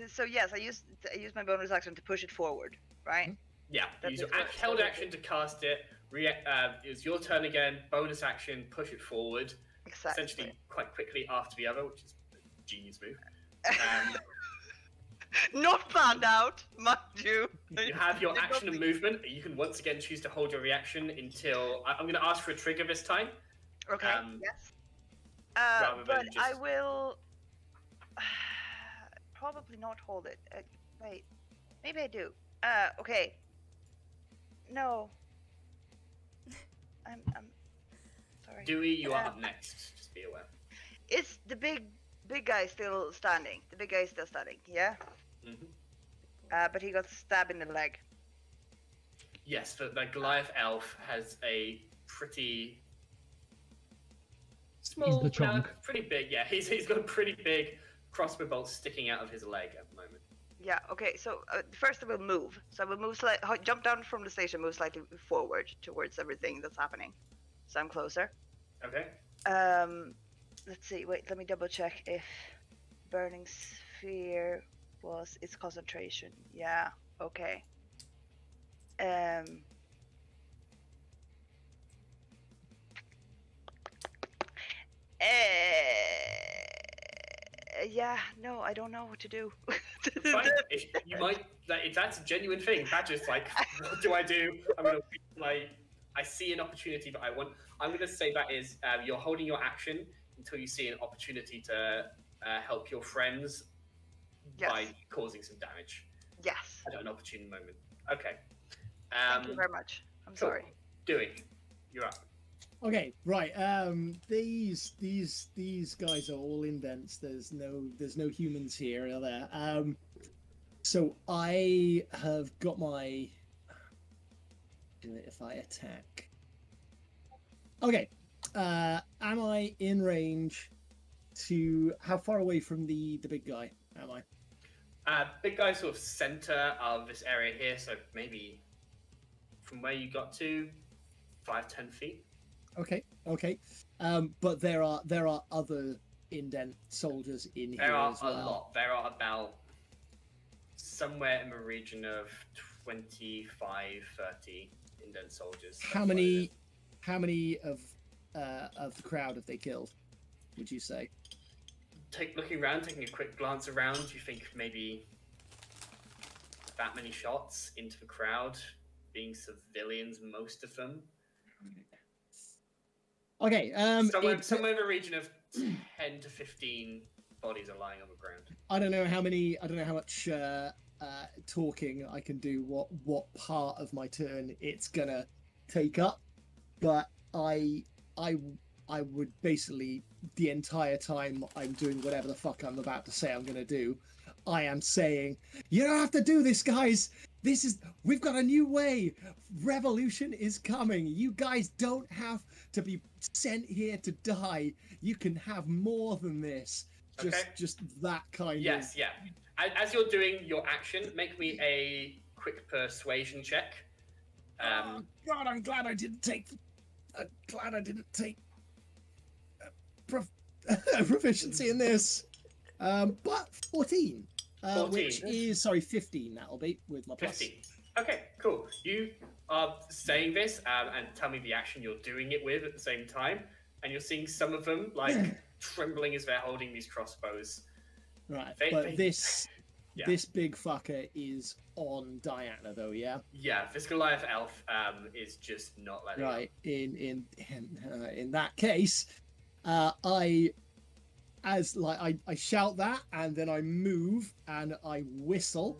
So yes, I used my bonus action to push it forward. Right. Yeah. Use your held action to cast it. It's your turn again. Bonus action, push it forward. Exactly. Essentially, quite quickly after the other, which is a genius move. Not planned out, mind you. You have your action and movement. You can once again choose to hold your reaction until... I'm going to ask for a trigger this time. Okay, yes. rather But than just... I will probably not hold it. Wait, maybe I do. Okay. No. I'm sorry. Dewey, you are up next. Just be aware. Is the big guy still standing? The big guy is still standing, yeah? Mm-hmm. But he got stabbed in the leg. Yes, but the Goliath elf has a pretty small, the trunk. pretty big. Yeah, he's got a pretty big crossbow bolt sticking out of his leg at the moment. Yeah. Okay. So first I will move. So I will move jump down from the station, move slightly forward towards everything that's happening. So I'm closer. Okay. Let's see. Wait. Let me double check if burning sphere was its concentration. Yeah. Okay. Yeah, no, I don't know what to do. Fine. You might. That's a genuine thing. Badger's like, what do I do? I'm gonna I see an opportunity, but I'm gonna say that is you're holding your action until you see an opportunity to help your friends by causing some damage. Yes. At an opportune moment. Okay. Thank you very much. I'm sorry. Dewey, you're up. Okay, right. These guys are all indents. There's no humans here, are there? So I have got my. Do it if I attack. Okay. Am I in range to? How far away from the big guy am I? Big guy sort of center of this area here, so maybe from where you got to 5-10 feet. Okay. But there are other indent soldiers in there here are as well. a lot. There are about somewhere in the region of 25, 30 indent soldiers. How many of the crowd have they killed, would you say? Looking around, taking a quick glance around, you think maybe that many shots into the crowd, being civilians, most of them. Okay. Somewhere in the region of 10 to 15 bodies are lying on the ground. I don't know how much talking I can do. What part of my turn it's gonna take up, but I would basically the entire time I'm doing whatever the fuck I'm about to say I'm gonna do, I am saying, you don't have to do this, guys. We've got a new way. Revolution is coming. You guys don't have to be sent here to die. You can have more than this. Just that kind of. Yes, yeah. As you're doing your action, make me a quick persuasion check. Oh God, I'm glad I didn't take proficiency in this. But 14. 14. Which is 15. That'll be with my plus. 15. Okay, cool. You are saying this, and tell me the action you're doing it with at the same time, and you're seeing some of them like trembling as they're holding these crossbows. Right, this big fucker is on Diana, though. Yeah. Yeah, this Goliath elf is just not letting. Right. Up. In that case, I shout that, and then I move and I whistle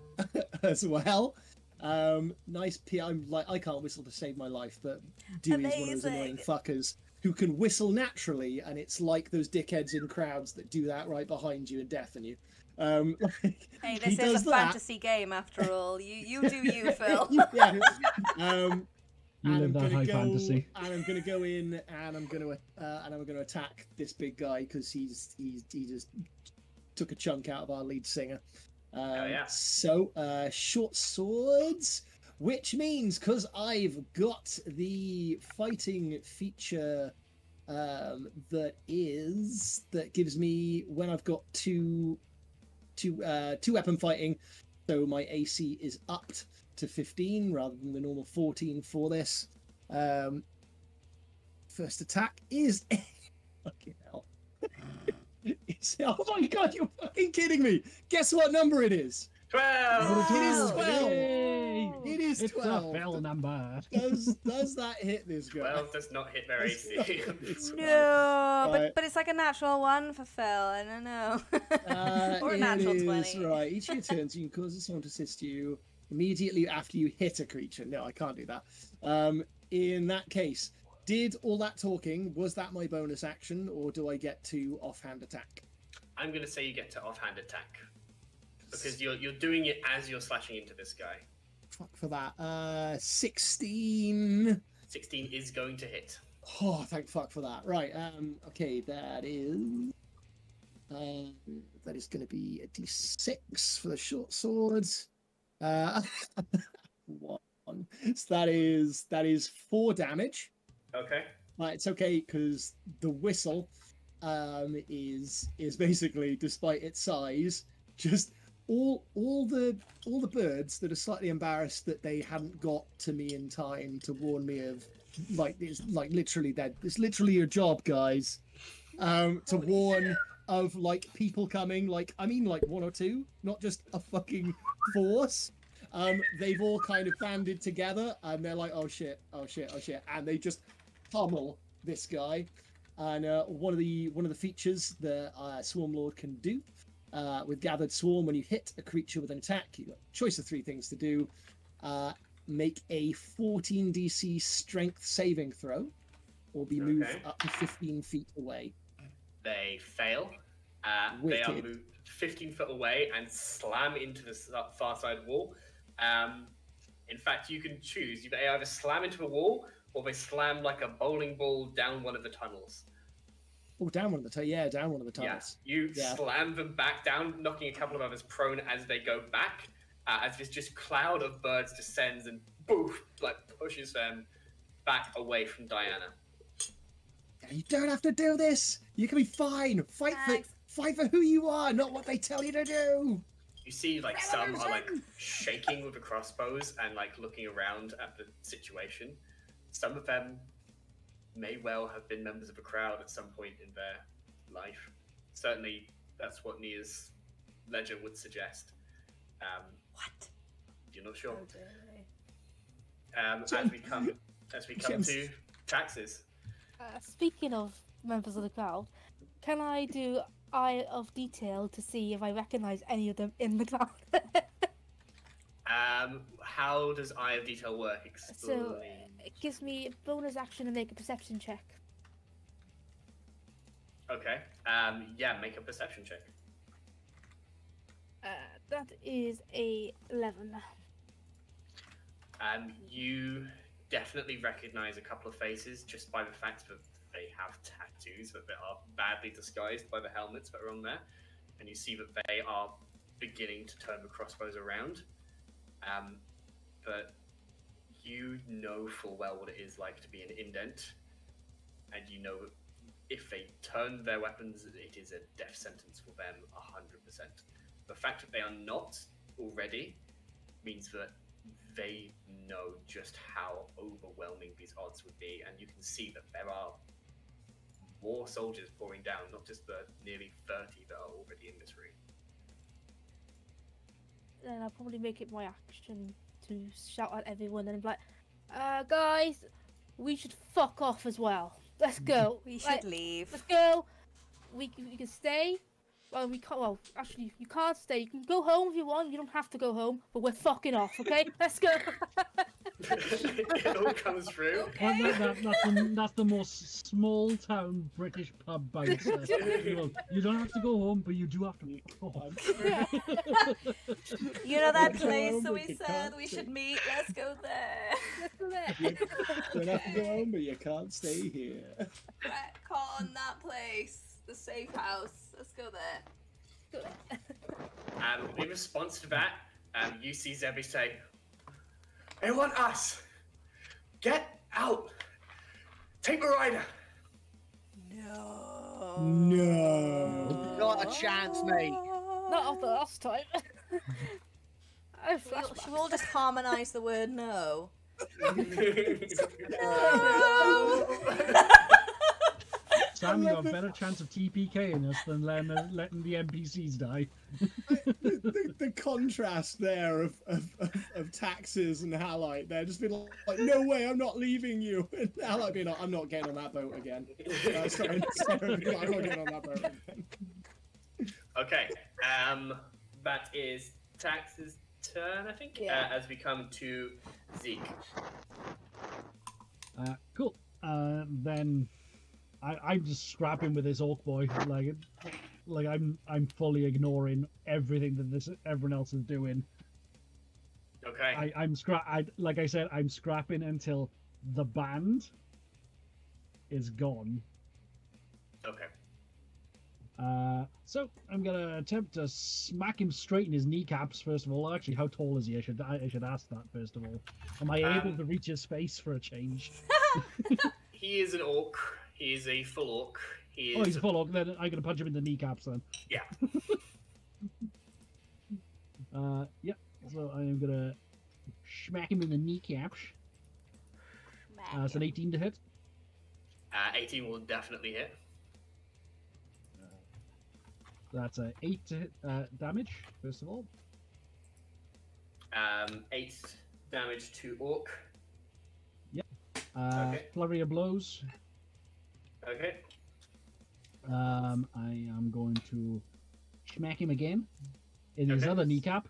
as well. Nice I'm like, I can't whistle to save my life, but Dewey is one of those annoying fuckers who can whistle naturally, and it's like those dickheads in crowds that do that right behind you and deafen you. Hey, this is a fantasy game after all. You do you, Phil. Yeah. You live that high fantasy. And I'm gonna go in, and I'm gonna attack this big guy because he just took a chunk out of our lead singer. So short swords, which means because I've got the fighting feature that gives me when I've got two weapon fighting, so my AC is upped to 15 rather than the normal 14 for this. First attack is fucking hell. Oh my God, you're fucking kidding me. Guess what number it is? 12! It is 12. Yay! It is It's 12. a Phil number. Does that hit this guy? 12 does not hit their AC. It's fine. No, Right. but it's like a natural 1 for Phil. I don't know. Or a natural It is, 20. right. Each of your turns, you can cause someone to assist you immediately after you hit a creature. No, I can't do that. In that case, did all that talking, was that my bonus action, or do I get to offhand attack? I'm going to say you get to offhand attack. Because you're doing it as you're slashing into this guy. Fuck for that. 16. 16 is going to hit. Oh, thank fuck for that. Right. Okay, that is going to be a d6 for the short swords. 1. So that is 4 damage. Okay. It's okay because the whistle is basically, despite its size, just all the birds that are slightly embarrassed that they hadn't got to me in time to warn me of, it's literally your job, guys, to warn of people coming, 1 or 2, not just a fucking force. They've all kind of banded together and they're like, oh shit, and they just pummel this guy. And one of the features the Swarm Lord can do with Gathered Swarm, when you hit a creature with an attack, you've got a choice of 3 things to do. Make a 14 DC strength saving throw, or be moved up to 15 feet away. They fail. They are moved 15 foot away and slam into the far side wall. In fact, you can choose. They either slam into a wall or they slam like a bowling ball down one of the tunnels. Oh, down one of the tunnels. Yeah, slam them back down, knocking a couple of others prone as they go back. As this just cloud of birds descends and boof, pushes them back away from Diana. You don't have to do this. You can be fine. Fight for who you are, not what they tell you to do. You see, some are shaking with the crossbows and looking around at the situation. Some of them may well have been members of a crowd at some point in their life. Certainly, that's what Nia's ledger would suggest. What? You're not sure. Okay. As we come to taxes. Speaking of members of the crowd, can I do Eye of Detail to see if I recognise any of them in the crowd? How does Eye of Detail work? Explain. So it gives me a bonus action to make a perception check. Okay. Yeah, make a perception check. That is a 11. You definitely recognize a couple of faces just by the fact that they have tattoos that are badly disguised by the helmets that are on there, and you see that they are beginning to turn the crossbows around. But you know full well what it is like to be an indent, and you know that if they turn their weapons, it is a death sentence for them 100%. The fact that they are not already means that they know just how overwhelming these odds would be, and you can see that there are more soldiers pouring down, not just the nearly 30 that are already in this room. Then I'll probably make it my action to shout at everyone and be like, guys, we should fuck off as well. Let's go. We should leave. Let's go. We can stay. Well, we can't. Well, actually, you can't stay. You can go home if you want. You don't have to go home. But we're fucking off, okay? Let's go. It all comes through. Well, that's the most small town British pub bouncer. You don't have to go home, but you do have to go home. Yeah. You know that place that we said we should meet? Let's go there. Let's go there. You don't have to go home, but you can't stay here. Retcon that place. The safe house. Let's go there. In response to that, you see Zebby say, "They want us! Get out! Take the rider!" No. No. Not a chance, mate. Not after last time. Should we all just harmonise the word no? Sam, you have a better chance of TPKing us than letting the NPCs die. The contrast there of taxes and Halite, they're just being like, no way, I'm not leaving you. And Halite being like, I'm not getting on that boat again. Sorry, being like, I'm not getting on that boat again. Okay, that is Tax's turn, I think, as we come to Zeke. Cool. Then I'm just scrapping with this orc boy. Like I'm fully ignoring everything that everyone else is doing. Okay. Like I said, I'm scrapping until the band is gone. Okay. So I'm gonna attempt to smack him straight in his kneecaps first of all. Actually, how tall is he? I should ask that first of all. Am I able to reach his face for a change? He is an orc. He is a full orc. He's a full orc. Then I'm gonna punch him in the kneecaps then. Yeah. Yeah. So I am gonna smack him in the kneecaps. It's an 18 to hit. 18 will definitely hit. That's a 8 to hit, damage, first of all. 8 damage to orc. Yep. Okay. Flurry of blows. Okay. I am going to smack him again in his other kneecap.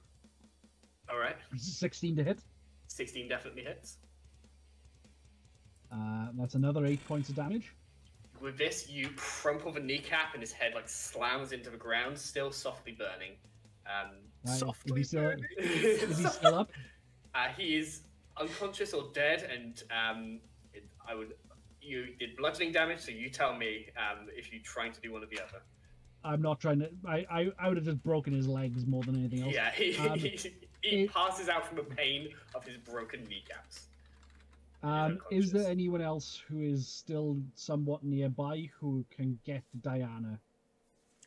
All right. 16 to hit. 16 definitely hits. That's another 8 points of damage. With this, you crumple the kneecap and his head like slams into the ground, still softly burning. Softly is he burning. still up? He is unconscious or dead, and you did bludgeoning damage, so you tell me if you're trying to do one or the other. I'm not trying to. I would have just broken his legs more than anything else. Yeah, he passes out from the pain of his broken kneecaps. Is there anyone else who is still somewhat nearby who can get Diana?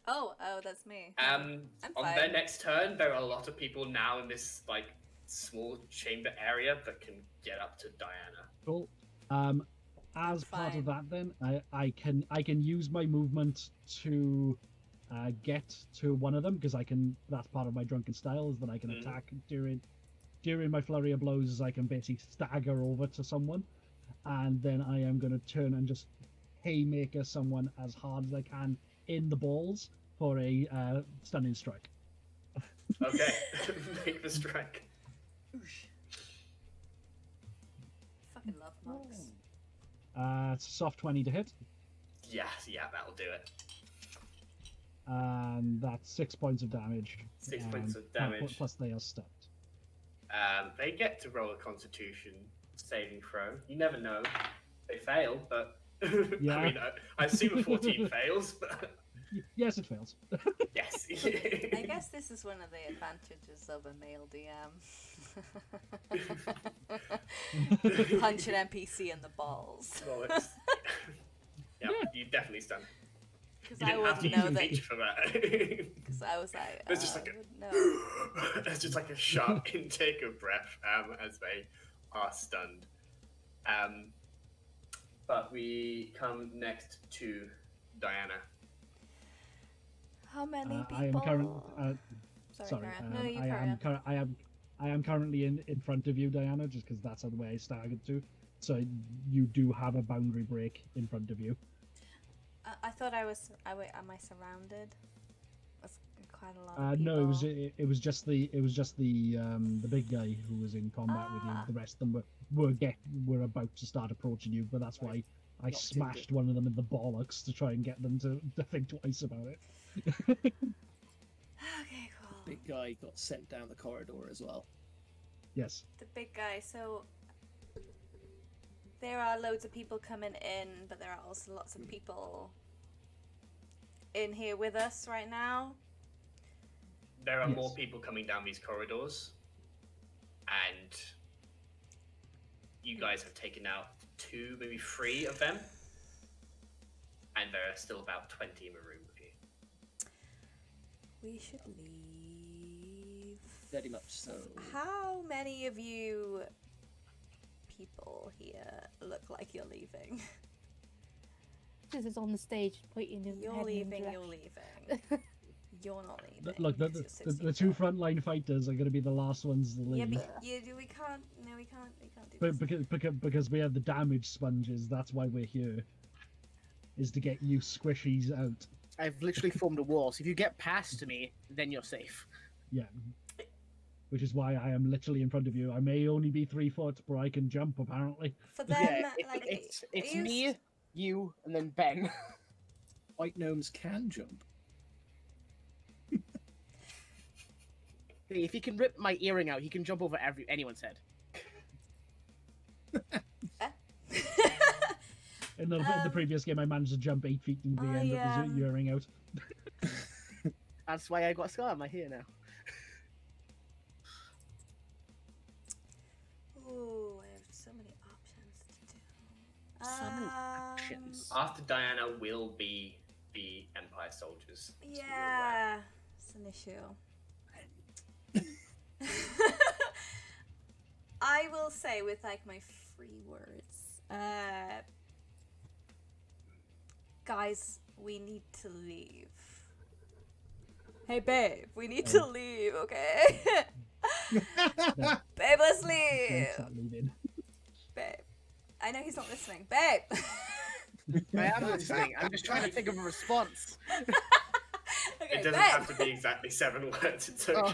Oh, that's me. On their next turn, there are a lot of people now in this like small chamber area that can get up to Diana. Cool. As part of that, then I can use my movement to get to one of them because I can. That's part of my drunken style is that I can attack during my flurry of blows. As I can basically stagger over to someone, and then I am going to turn and just haymaker someone as hard as I can in the balls for a stunning strike. Okay, make the strike. Fucking love monks. It's a soft 20 to hit. Yeah, that'll do it. And that's 6 points of damage. 6 points of damage. Plus they are stunned. They get to roll a Constitution saving throw. You never know. They fail, but Yeah. I mean, I assume a 14 fails, but yes, it fails. yes. I guess this is one of the advantages of a male DM. Punch an NPC in the balls. Well, yeah, you definitely stunned. Because You I didn't have to wouldn't use know a that. feature for that. Because I was like, There's just like no. There's just like a sharp intake of breath as they are stunned. But we come next to Diana. How many people? I am I am currently in front of you, Diana, just because that's the way I staggered to. So you do have a boundary break in front of you. I thought I was. Am I surrounded? That's quite a lot of people. No, it was just the big guy who was in combat with you. The rest of them were about to start approaching you, but that's why I smashed one of them in the bollocks to try and get them to think twice about it. Okay, cool. Big guy got sent down the corridor as well. Yes. The big guy. So there are loads of people coming in, but there are also lots of people in here with us right now. There are more people coming down these corridors, and you guys have taken out 2, maybe 3 of them, and there are still about 20 in the room with you. We should leave. Very much so. How many of you people here look like you're leaving? Alexis is on the stage pointing in You're head in leaving. the You're direction. leaving. You're not leaving. Look, because you're 16 the two far. frontline fighters are going to be the last ones to Yeah, leave. but we can't. No, we can't. We can't do this. Because we have the damage sponges, that's why we're here. Is to get you squishies out. I've literally formed a wall, so if you get past me, then you're safe. Yeah. Which is why I am literally in front of you. I may only be 3 foot, but I can jump apparently. For them, it's you me, you, and then Ben. White gnomes can jump. If he can rip my earring out, he can jump over anyone's head. In the previous game, I managed to jump 8 feet into the end of the earring out. That's why I got a scar on my hair now. Ooh, I have so many options to do. So many options. After Diana will be the Empire soldiers. Yeah, it's an issue. I will say with like my free words, guys, we need to leave. Hey babe, we need to leave, okay? Babe, let's leave. Babe, I know he's not listening. Babe. I am listening. I'm just trying to think of a response. Okay, It doesn't babe. have to be exactly 7 words. It's okay. Oh.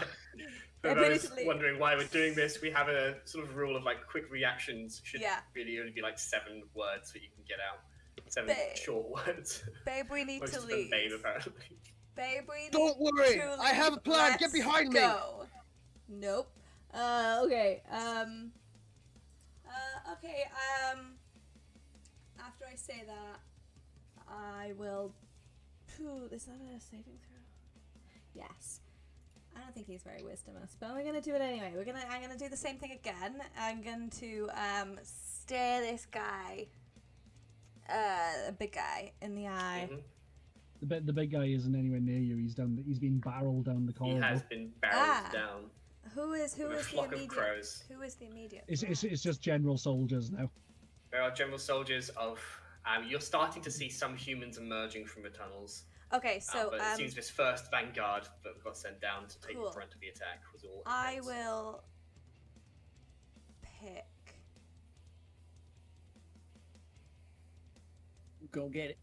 For Babe, we need those to leave. wondering why we're doing this, we have a sort of rule of like quick reactions should Yeah. really only be like 7 words that you can get out. 7 Babe. short words. Babe, we need Most to of them leave. babe, apparently. Babe, we need Don't worry, to I have a leave. plan. Get Let's behind me. go. Nope. Okay. Okay. After I say that, I will. Pooh, is that a saving throw? Yes. I don't think he's very wisdomous, but we're gonna do it anyway. I'm gonna do the same thing again. I'm going to stare this guy, a big guy, in the eye. Mhm. The big guy isn't anywhere near you. He's been barreled down the He corridor. has been barreled down Who is with a the flock of immediate? crows. Who is the immediate? It's just general soldiers now. There are general soldiers of. You're starting to see some humans emerging from the tunnels. Okay, so but it seems this first vanguard that got sent down to take Cool. the brunt of the attack was all. I heads. will pick. Go get it.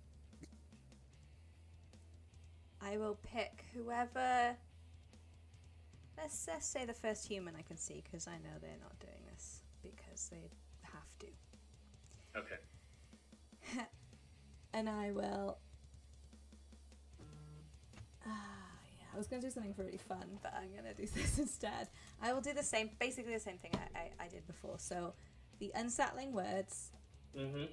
I will pick whoever. Let's say the first human I can see, because I know they're not doing this because they have to. Okay. And I will. Yeah, I was going to do something really fun, but I'm going to do this instead. I will do basically the same thing I did before. So, the unsettling words. Mhm.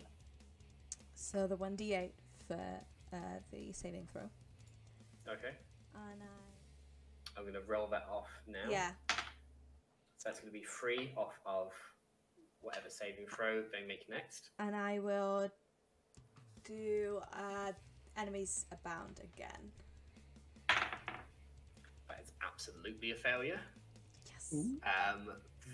So the 1d8 for the saving throw. Okay. And I'm gonna roll that off now. yeah. So that's gonna be 3 off of whatever saving throw they make next. And I will do enemies abound again. That is absolutely a failure. Yes.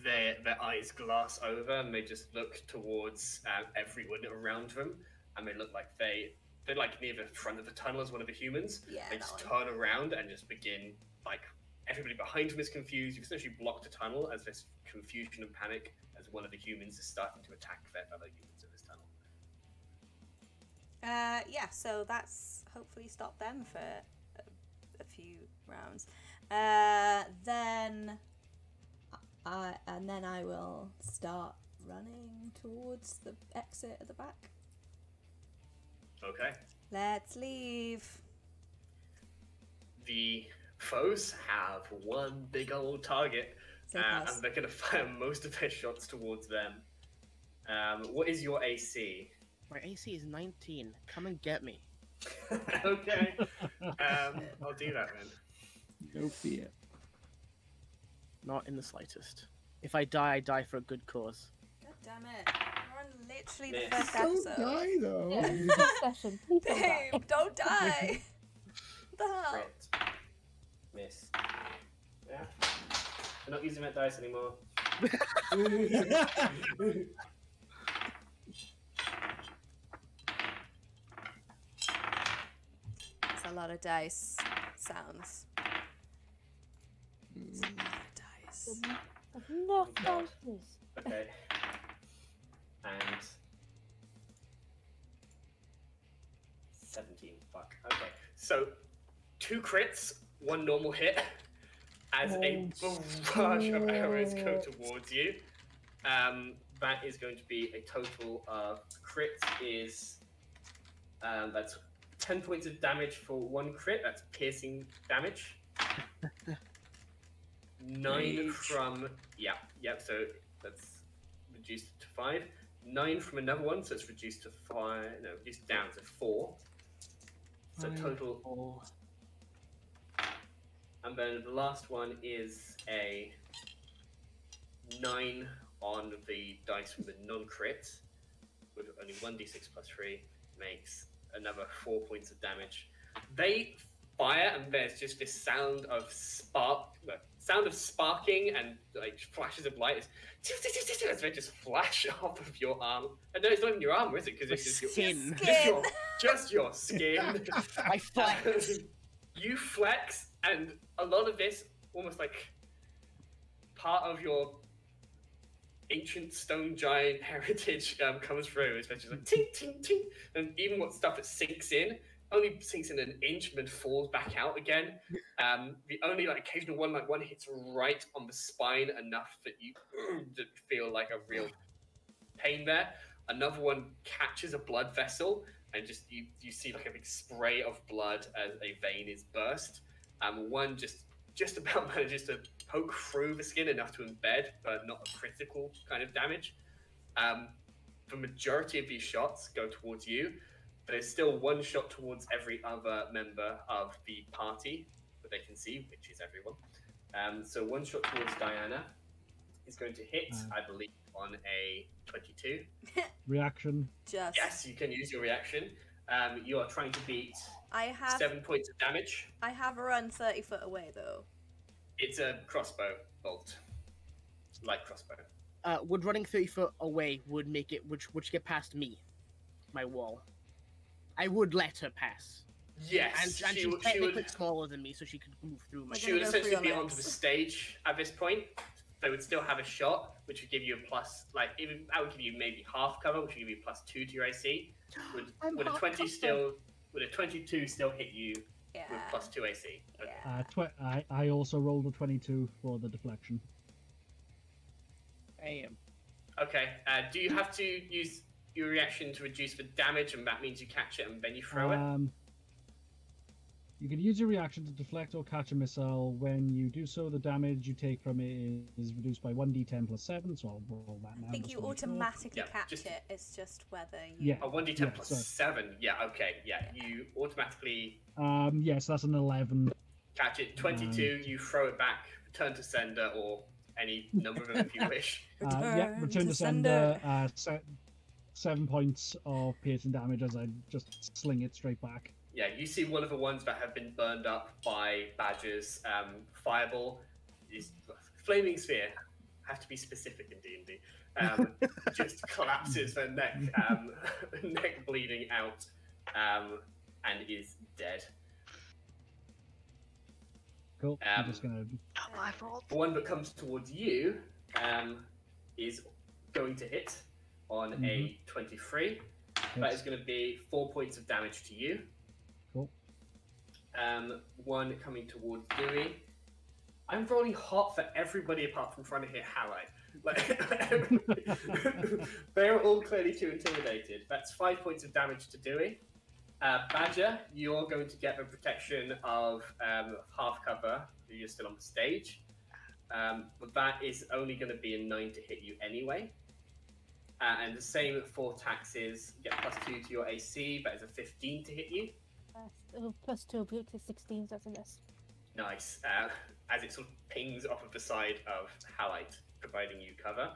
Their eyes glass over and they just look towards everyone around them, and they look like they're like near the front of the tunnel as one of the humans. Yeah, They that just one. turn around and just begin, like, everybody behind them is confused. You've essentially blocked a tunnel as this confusion and panic as one of the humans is starting to attack their fellow humans in this tunnel. Yeah, so that's hopefully stop them for a few rounds. Then I will start running towards the exit at the back. Okay. Let's leave. The foes have one big old target, Say and pass. they're going to fire most of their shots towards them. What is your AC? My AC is 19. Come and get me. Okay. I'll do that then. No fear. Not in the slightest. If I die for a good cause. God damn it. We're on literally the Miss. first Don't episode. die though. Yeah, good session. Please don't die. Babe, don't die. What the hell? Crit. Miss. Yeah. We're not using that dice anymore. lot of dice sounds. It's a lot of dice. Enough God. dice. Okay. And 17. Fuck. Okay. So 2 crits, 1 normal hit. As a barrage of arrows go towards you. That is going to be a total of crit is that's 10 points of damage for 1 crit. That's piercing damage. 9 from so that's reduced to 5. 9 from another one, so it's reduced to 5. No, reduced down to 4. So total 4. And then the last one is a 9 on the dice from the non-crit, with only 1d6 plus 3, makes another 4 points of damage. They fire, and there's just this sound of sparking and like flashes of light as they just flash off of your arm. And no, it's not even your armor, is it? Because it's just skin. Just your skin. I flex. You flex, and a lot of this, almost like part of your ancient stone giant heritage comes through, especially like ting, ting, ting. And even what stuff that sinks in, only sinks in an inch and then falls back out again. The only like occasional one, like one hits right on the spine enough that you feel like a real pain there. Another one catches a blood vessel, and just you see like a big spray of blood as a vein is burst. One just about manages to poke through the skin enough to embed, but not a critical kind of damage. The majority of these shots go towards you, but there's still 1 shot towards every other member of the party that they can see, which is everyone. So 1 shot towards Diana is going to hit, I believe, on a 22. Reaction. Yes, you can use your reaction. You are trying to beat 7 points of damage. I have a run 30 foot away, though. It's a crossbow bolt. Light crossbow. Would running 30 foot away would make it, which get past me, my wall. I would let her pass. Yes, and she's technically smaller than me, so she could move through my. She would essentially be onto the stage at this point. They would still have a shot, which would give you a plus, like even that would give you maybe half cover, which would give you +2 to your AC. Would a 20 still? Would a 22 still hit you with +2 AC? Okay. I also rolled a 22 for the deflection. Damn. Okay. Do you have to use your reaction to reduce the damage, and that means you catch it and then you throw it? You can use your reaction to deflect or catch a missile. When you do so, the damage you take from it is reduced by 1d10 plus 7, so I'll roll that now. I think you automatically catch it, it's just whether you... Yeah. Oh, 1d10 plus 7, yeah, okay, yeah. You automatically... yes, that's an 11. Catch it, 22, you throw it back, return to sender, or any number of them if you wish. Return to sender, 7 points of piercing damage as I just sling it straight back. Yeah, you see one of the ones that have been burned up by badgers. Fireball is flaming sphere. Have to be specific in D&D. Just collapses their neck, neck bleeding out, and is dead. Cool. I'm just gonna. Not my fault. The one that comes towards you is going to hit on a 23. That is going to be 4 points of damage to you. Cool. One coming towards Dewey. I'm rolling hot for everybody apart from trying to hit Halide. They're all clearly too intimidated. That's 5 points of damage to Dewey. Badger, you're going to get the protection of half cover. You're still on the stage. But that is only going to be a 9 to hit you anyway. And the same for taxes. You get +2 to your AC. That is a 15 to hit you. +2 to 16, so that's a miss. Nice. As it sort of pings off of the side of Halite, providing you cover.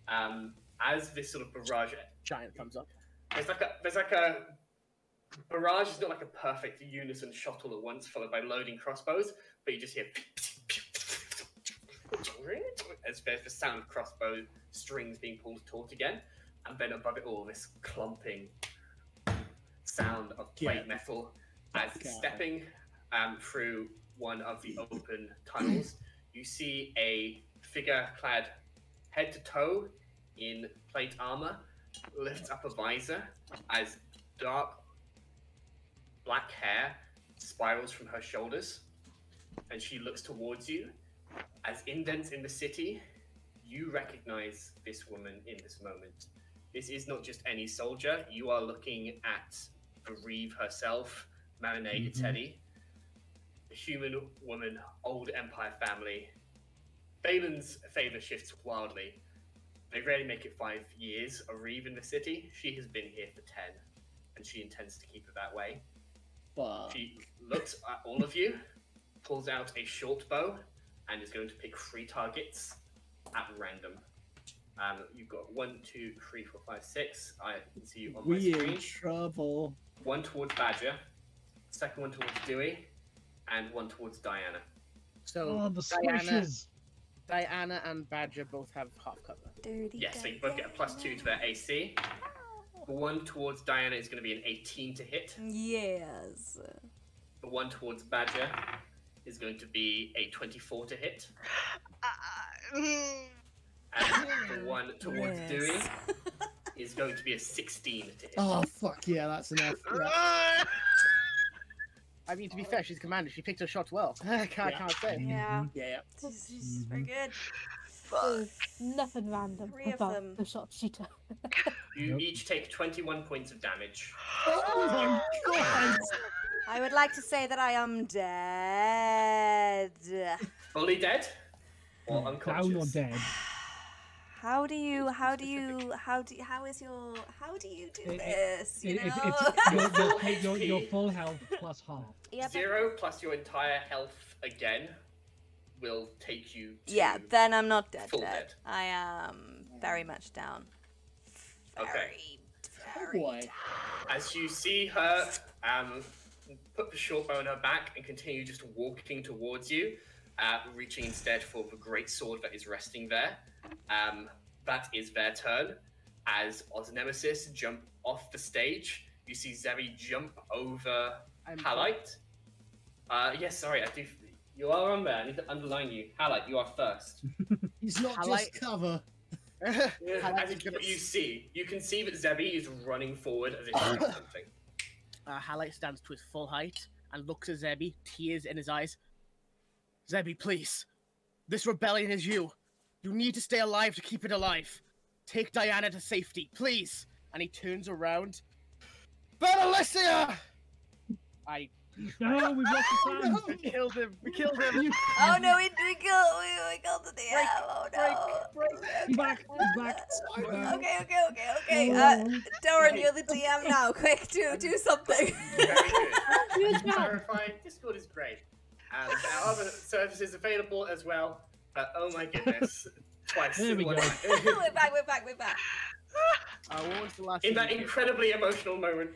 As this sort of barrage, Giant thumbs up. There's like a barrage is not like a perfect unison shot all at once, followed by loading crossbows, but you just hear as there's the sound of crossbow strings being pulled taut again, and then above it all, this clumping sound of plate metal As Okay. stepping through one of the open tunnels, you see a figure clad head to toe in plate armor, lifts up a visor as dark black hair spirals from her shoulders, and she looks towards you. As indents in the city, you recognize this woman in this moment. This is not just any soldier. You are looking at the Reeve herself, Marinette Teddy, a human woman, old Empire family. Balin's favor shifts wildly. They rarely make it 5 years of Reeve in the city. She has been here for 10, and she intends to keep it that way. Fuck. She looks at all of you, pulls out a short bow, and is going to pick 3 targets at random. You've got 1, 2, 3, 4, 5, 6. I can see you on my We screen. in trouble. 1 towards Badger, second one towards Dewey, and 1 towards Diana. So Oh, the Diana, squishes. Diana and Badger both have half cover. Dirty Yes, so you both get a +2 to their AC. The 1 towards Diana is going to be an 18 to hit. Yes. The 1 towards Badger is going to be a 24 to hit. And the 1 towards Yes. Dewey is going to be a 16 to hit. Oh, fuck yeah, that's enough. Yeah. I mean, to be fair, she's commander. She picked her shots well. I can't say. Yeah. Yeah. She's very good. There's nothing random 3 of about them. the shot she took. You Yep. each take 21 points of damage. Oh my god! I would like to say that I am dead. Fully dead? Or unconscious? Down or dead. How do you do this? You know? You'll take your full health plus half. Yeah, but- 0 plus your entire health again will take you to... yeah, then I'm not dead. Full Dead. dead. I am very much down. Very, Oh very boy. down. As you see her put the short bow on her back and continue just walking towards you, reaching instead for the great sword that is resting there. That is their turn. As Osnemesis jump off the stage, you see Zeri jump over Halite. Yes, sorry, I do. You are on there. I need to underline you. Halite, you are first. He's not I just like- cover. As you can see that Zebi is running forward as if he's doing something. Halite stands to his full height and looks at Zebi, tears in his eyes. Zebi, please. This rebellion is you. You need to stay alive to keep it alive. Take Diana to safety, please. And he turns around. Benalicia! No, we've lost the plan. We killed him. We killed him. Oh no, we killed the DM. Oh no. He's back. He's back. He's back. Okay. Doran, you're the DM now. Quick, do something. Very good. Good job. Clarifying, Discord is great. And there are other services available as well. Oh my goodness. Twice. There we in one go. night. We're back. What was the last In thing that you did? incredibly emotional moment.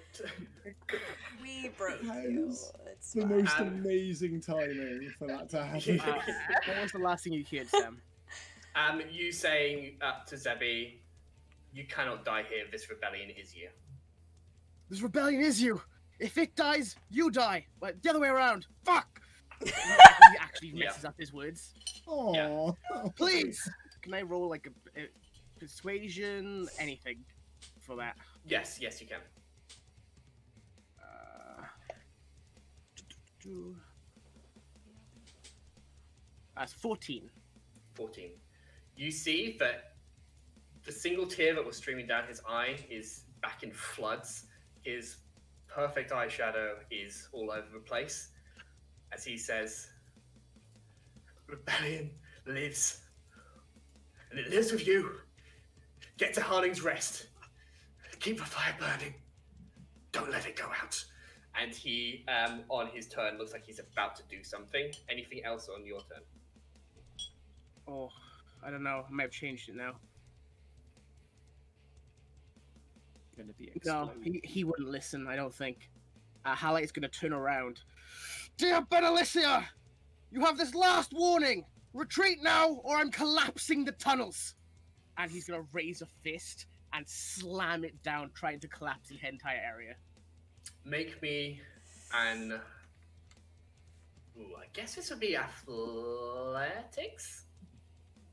We broke That you. is It's The fine. most amazing timing for that to happen. What was the last thing you heard, Sam? You saying to Zebi, you cannot die here, this rebellion is you. This rebellion is you. If it dies, you die. But the other way around. Fuck! He actually messes up his words. Aww. Please! Can I roll like a persuasion, anything for that? Yes, you can. That's 14. 14. You see that the single tear that was streaming down his eye is back in floods. His perfect eyeshadow is all over the place. As he says, "Rebellion lives. And it lives with you. Get to Harling's Rest. Keep the fire burning. Don't let it go out." And he, on his turn, looks like he's about to do something. Anything else on your turn? Oh, I don't know. I might have changed it now. Gonna be No, exploding. he wouldn't listen, I don't think. Halite is going to turn around. Dear Benalicia! You have this last warning! Retreat now, or I'm collapsing the tunnels! And he's going to raise a fist and slam it down, trying to collapse the entire area. Make me And I guess this would be athletics.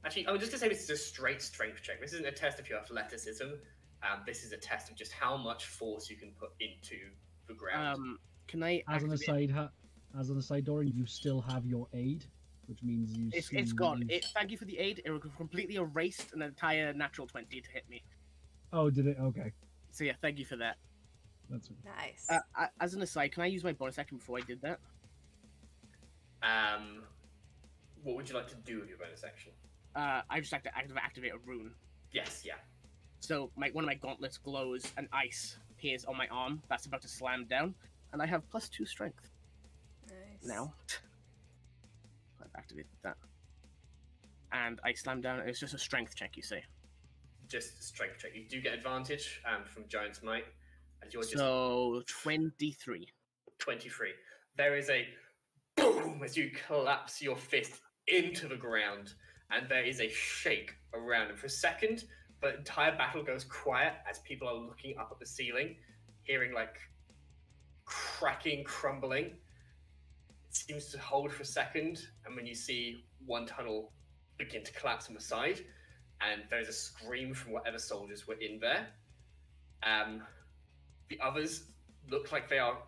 Actually, I'm just gonna say this is a straight strength check. This isn't a test of your athleticism. This is a test of just how much force you can put into the ground. Can I? As an aside, Doran, you still have your aid, which means you. It's gone. Thank you for the aid. It completely erased an entire natural 20 to hit me. Oh, did it? Okay. So yeah, thank you for that. That's Nice. As an aside, can I use my bonus action before I did that? What would you like to do with your bonus action? I just like to activate a rune. Yes, yeah. So one of my gauntlets glows and ice appears on my arm that's about to slam down, and I have +2 strength Nice. now. I've activated that. And I slam down, it's just a strength check, you say? Just a strength check. You do get advantage from Giant's Might. And you're just... So, 23. 23. There is a boom as you collapse your fist into the ground, and there is a shake around. And for a second, the entire battle goes quiet as people are looking up at the ceiling, hearing like cracking, crumbling. It seems to hold for a second, and when you see one tunnel begin to collapse on the side, and there's a scream from whatever soldiers were in there. The others look like they are.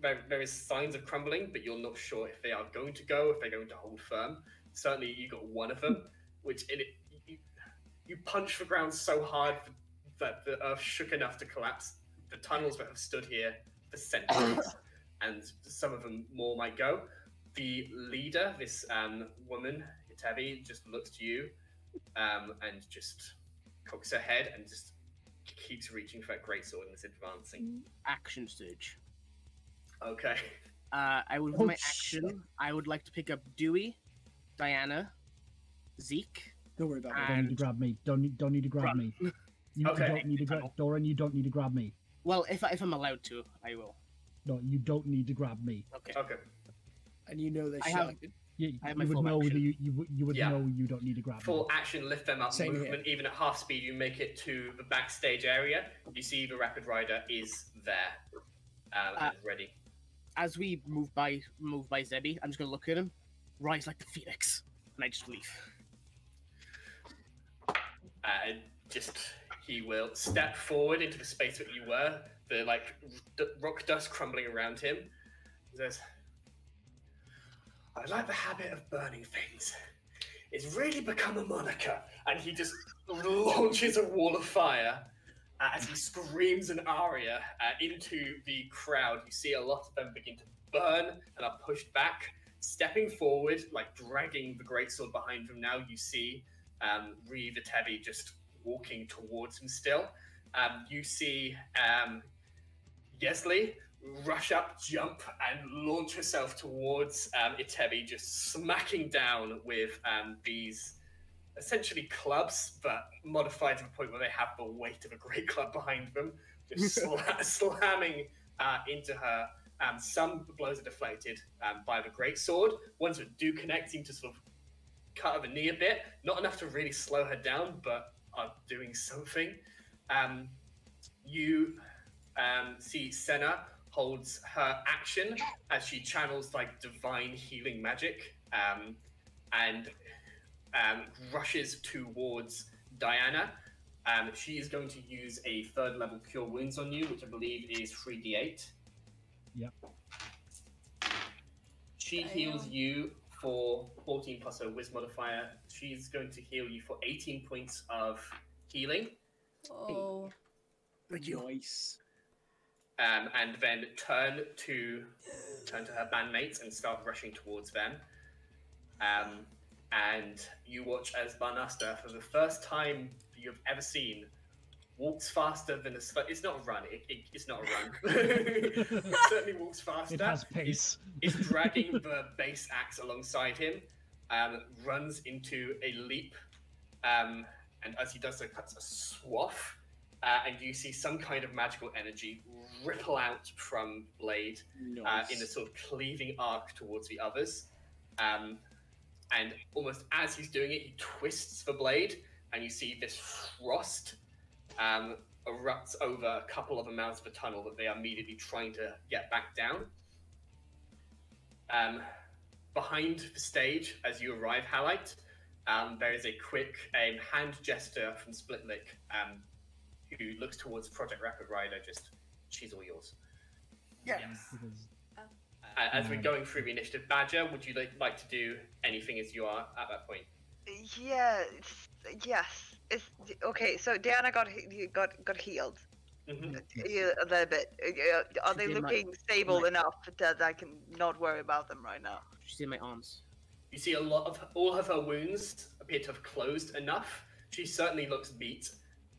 There is signs of crumbling, but you're not sure if they are going to go, if they're going to hold firm. Certainly, you got one of them, which you punch the ground so hard that the earth shook enough to collapse. The tunnels that have stood here for centuries, and some of them more might go. The leader, this woman, Itabi, just looks to you and just cocks her head and just keeps reaching for that greatsword and is advancing. Action surge. Okay. With my action, I would like to pick up Dewey, Diana, Zeke. Don't worry about Don't it. need to grab me. Don't need to grab me. You don't need to grab Doran. You don't need to grab me. Well, if I'm allowed to, I will. No, you don't need to grab me. Okay. Okay. And you know they I should. have- You I have my would full know that action. you would Yeah. know you don't need to grab me. Full action, lift them up. Same Movement, even at half speed, you make it to the backstage area. You see the Rapid Rider is there and ready. As we move by Zebby, I'm just gonna look at him, rise like the phoenix, and I just leave. He will step forward into the space that you were. The rock dust crumbling around him. He says, "I like the habit of burning things. It's really become a moniker." And he just launches a wall of fire as he screams an aria into the crowd. You see a lot of them begin to burn and are pushed back, stepping forward, like dragging the greatsword behind them. Now you see Reeve Itabi just walking towards him still. You see Yesley rush up, jump, and launch herself towards Itabi, just smacking down with these essentially clubs, but modified to the point where they have the weight of a great club behind them, just slamming into her. Some blows are deflected by the great sword. Ones that do connect seem to sort of cut her the knee a bit. Not enough to really slow her down, but are doing something. You see Senna holds her action as she channels like divine healing magic and rushes towards Diana. She is going to use a 3rd level Cure Wounds on you, which I believe is 3d8. Yep. She heals you for 14 plus her Wiz modifier. She's going to heal you for 18 points of healing. Oh. Nice. And then turn to her bandmates and start rushing towards them. And you watch as Barnasta, for the first time you've ever seen, walks faster than it's not a run. It's not a run. It certainly walks faster. It has pace. Is dragging the base axe alongside him, runs into a leap, and as he does so, cuts a swath, and you see some kind of magical energy ripple out from Blade in a sort of cleaving arc towards the others. And almost as he's doing it, he twists the blade, and you see this frost erupts over a couple of the mouths of the tunnel that they are immediately trying to get back down. Behind the stage, as you arrive, Halite, there is a quick hand gesture from Splitlick, who looks towards Project Rapid Rider. Just, she's all yours. Yes. Because As we're going through the initiative, Badger, would you like to do anything as you are at that point? Yeah. Yes. It's okay. So Diana got healed. Mm-hmm. A little bit. Are they She did my- looking stable enough that I can not worry about them right now? She's in my arms. You see all of her wounds appear to have closed enough. She certainly looks beat.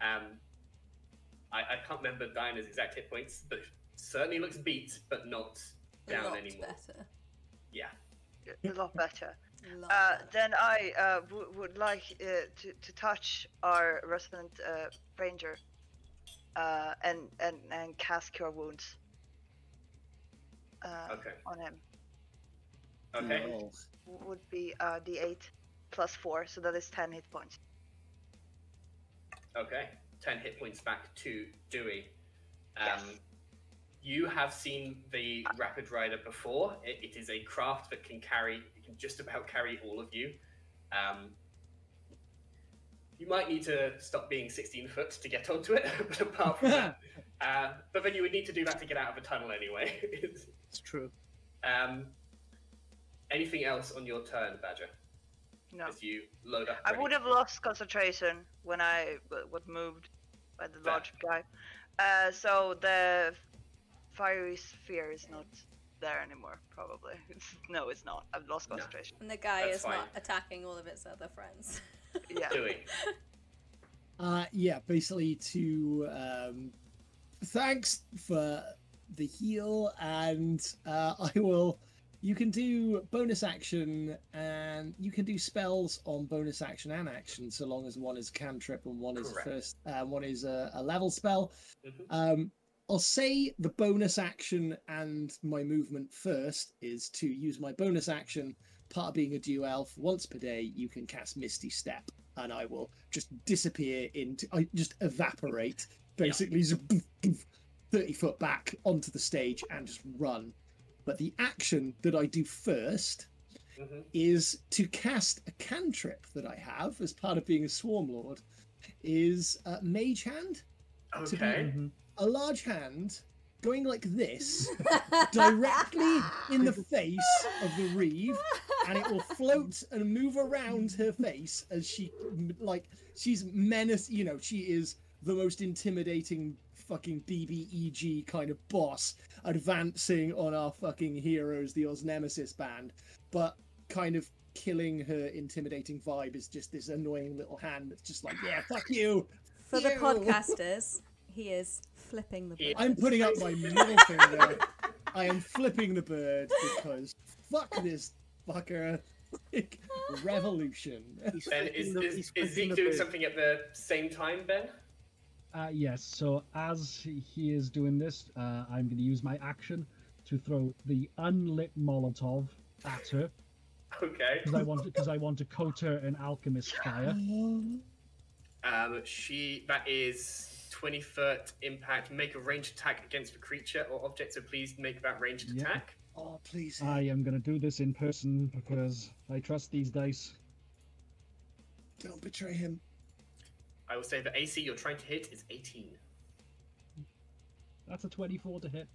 I can't remember Diana's exact hit points, but certainly looks beat, but not down a lot anymore. better. Yeah. A lot better. A lot better. Then I would like to touch our resident ranger and cast Cure Wounds Okay. on him. Okay. Oh. Would be D8 plus 4, so that is 10 hit points. Okay. 10 hit points back to Dewey. Yes. You have seen the Rapid Rider before. It is a craft that can just about carry all of you. You might need to stop being 16 foot to get onto it, but apart from that, but then you would need to do that to get out of the tunnel anyway. It's true. Anything else on your turn, Badger? No. As you load up. I ready? would have lost concentration when I was moved by the Fair. large guy. So the fiery sphere is not there anymore, probably. No, it's not. I've lost No. concentration. And the guy That's is fine. not attacking all of its other friends. Yeah. Dewey. Yeah, basically to thanks for the heal, and I will. You can do bonus action, and you can do spells on bonus action and action, so long as one is cantrip and one is Correct. first, one is a level spell. Mhm. I'll say the bonus action and my movement first is to use my bonus action. Part of being a duo elf, once per day, you can cast Misty Step, and I will just disappear I just evaporate, basically, just 30 foot back onto the stage and just run. But the action that I do first Mhm. is to cast a cantrip that I have as part of being a Swarm Lord, is Mage Hand. Okay. Mhm. A large hand going like this, directly in the face of the Reeve, and it will float and move around her face as she's menace. You know, she is the most intimidating fucking BBEG kind of boss, advancing on our fucking heroes, the Osnemesis band, but kind of killing her intimidating vibe is just this annoying little hand that's just like, yeah, fuck you. For the you." podcasters, he is flipping the bird. I'm putting up my middle finger. I am flipping the bird because fuck this fucker. Revolution. Ben, is He's Zeke flipping the doing bird. something at the same time, Ben? Yes, so as he is doing this, I'm going to use my action to throw the unlit Molotov at her Okay. because I want to coat her in alchemist fire. That is 20 foot impact. Make a ranged attack against the creature or object, so please make that ranged Yeah. attack. Oh, please. I am going to do this in person because I trust these dice. Don't betray him. I will say the AC you're trying to hit is 18. That's a 24 to hit.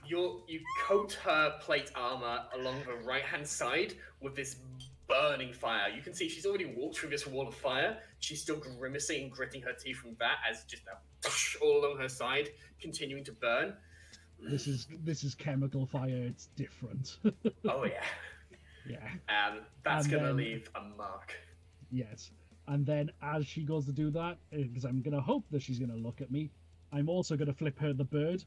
You coat her plate armor along the right hand side with this burning fire. You can see she's already walked through this wall of fire. She's still grimacing and gritting her teeth from that as just all along her side, continuing to burn. This is chemical fire. It's different. Oh yeah. Yeah. That's And gonna then- leave a mark. Yes. And then as she goes to do that, because I'm going to hope that she's going to look at me, I'm also going to flip her the bird.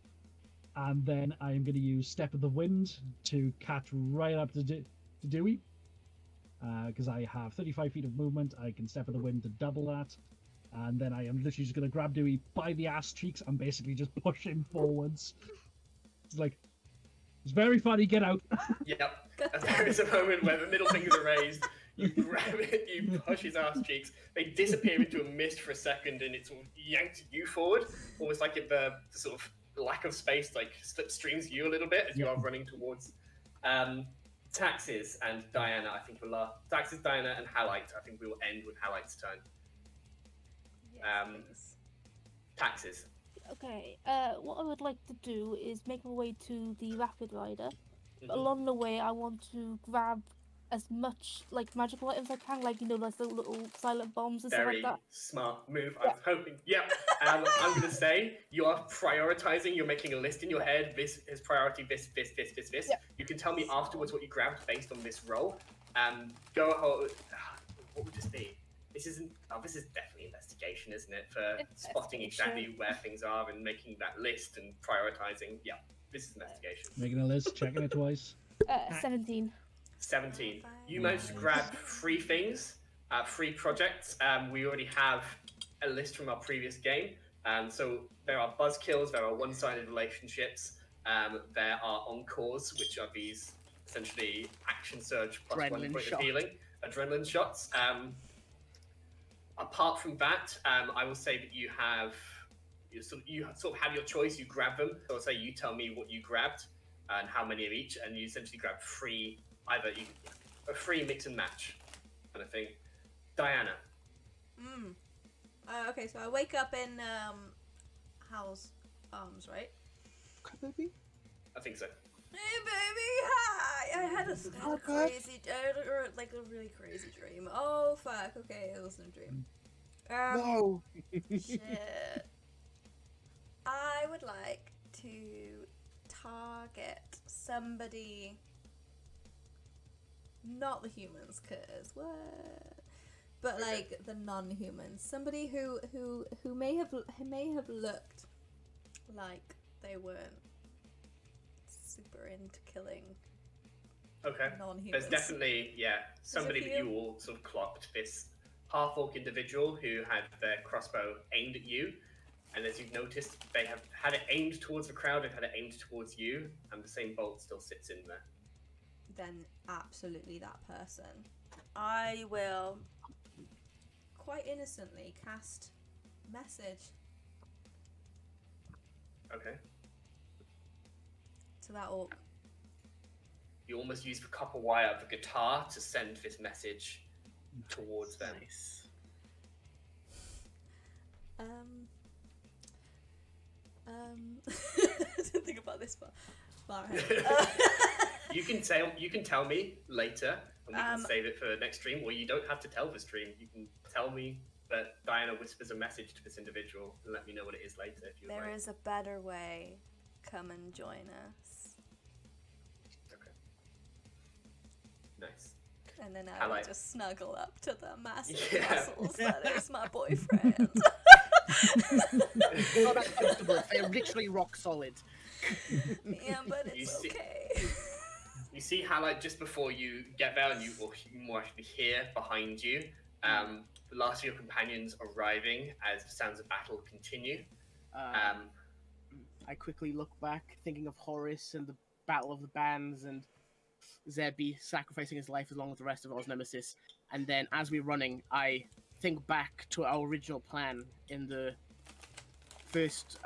And then I'm going to use Step of the Wind to catch right up to Dewey. Because I have 35 feet of movement, I can Step of the Wind to double that. And then I am literally just going to grab Dewey by the ass cheeks and basically just push him forwards. It's like, it's very funny, get out. Yep. And there is a moment where the middle fingers are raised. You grab it, you push his ass cheeks. They disappear into a mist for a second, and it's all yanked you forward, almost like the sort of lack of space like slipstreams you a little bit as you are running towards Taxes and Diana. I think we'll Taxes, Diana, and Halite. I think we will end with Halite's turn. Yes, please. Taxes. Okay, what I would like to do is make my way to the Rapid Rider. Mhm. Along the way, I want to grab as much like magical items I can, like like the little silent bombs and Very stuff like that. smart move. I was hoping. Yep. I'm going to say you are prioritizing. You're making a list in your head. This is priority. This. Yep. You can tell me afterwards what you grabbed based on this roll. Go ahead. What would this be? This isn't. Oh, this is definitely investigation, isn't it? For spotting exactly where things are and making that list and prioritizing. Yeah, this is investigation. Making a list, checking it twice. 17. 17. You managed to grab 3 things, 3 projects. We already have a list from our previous game. So there are buzzkills, there are one-sided relationships, there are encores, which are these essentially action surge plus Adrenaline 1 point shot. of healing, adrenaline shots. Apart from that, I will say that you sort of have your choice. You grab them. So I'll say you tell me what you grabbed and how many of each, and you essentially grab 3. Either a free mix and match kind of thing. Diana. Okay, so I wake up in Hal's arms, right? Could it be? I think so. Hey baby, hi! I had a crazy, like a really crazy dream. Oh fuck! Okay, it wasn't a dream. No. Shit. I would like to target somebody. Not the humans, cause what? But like the non-humans, somebody who may have looked like they weren't super into killing. Okay. Non-humans. There's definitely somebody that you all sort of clocked. This half-orc individual who had their crossbow aimed at you, and as you've noticed, they have had it aimed towards the crowd. They've had it aimed towards you, and the same bolt still sits in there. Then absolutely that person. I will quite innocently cast message Okay. to that orc. You almost use the copper wire of the guitar to send this message towards them. Nice. I didn't think about this part. You can tell me later, and we can save it for the next stream, or you don't have to tell the stream. You can tell me that Diana whispers a message to this individual and let me know what it is later if you There like. is a better way. Come and join us. Okay. Nice. And then I I will like- just snuggle up to the massive Yeah. muscles that is my boyfriend. Not that comfortable. They're literally rock solid. Yeah, but You it's see- okay. You see how, like, just before you get there, and you more actually hear behind you, the last of your companions arriving as the sounds of battle continue. I quickly look back, thinking of Horus and the Battle of the Bands and Zebi sacrificing his life along with the rest of Osnemesis. And then as we're running, I think back to our original plan in the first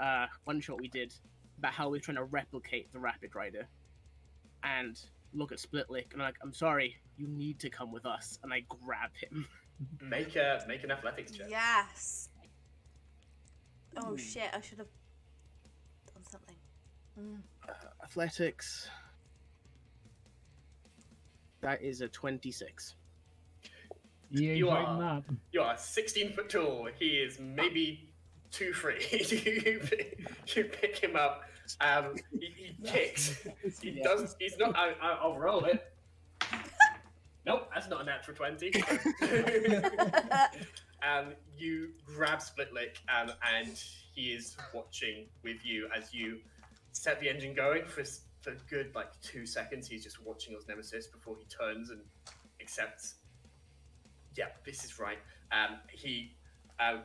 one-shot we did about how we were trying to replicate the Rapid Rider. And look at Splitlick, and I'm like, I'm sorry, you need to come with us. And I grab him. Make an athletics check. Yes. Oh shit! I should have done something. Athletics. That is a 26. You ain't You fighting are- that. You are 16 foot tall. He is maybe 2'3". you pick him up. He kicks. He does. He's not. I'll roll it. Nope, that's not a natural 20. You grab Splitlick, and he is watching with you as you set the engine going for a good 2 seconds. He's just watching Osnemesis before he turns and accepts. Yeah, this is right. He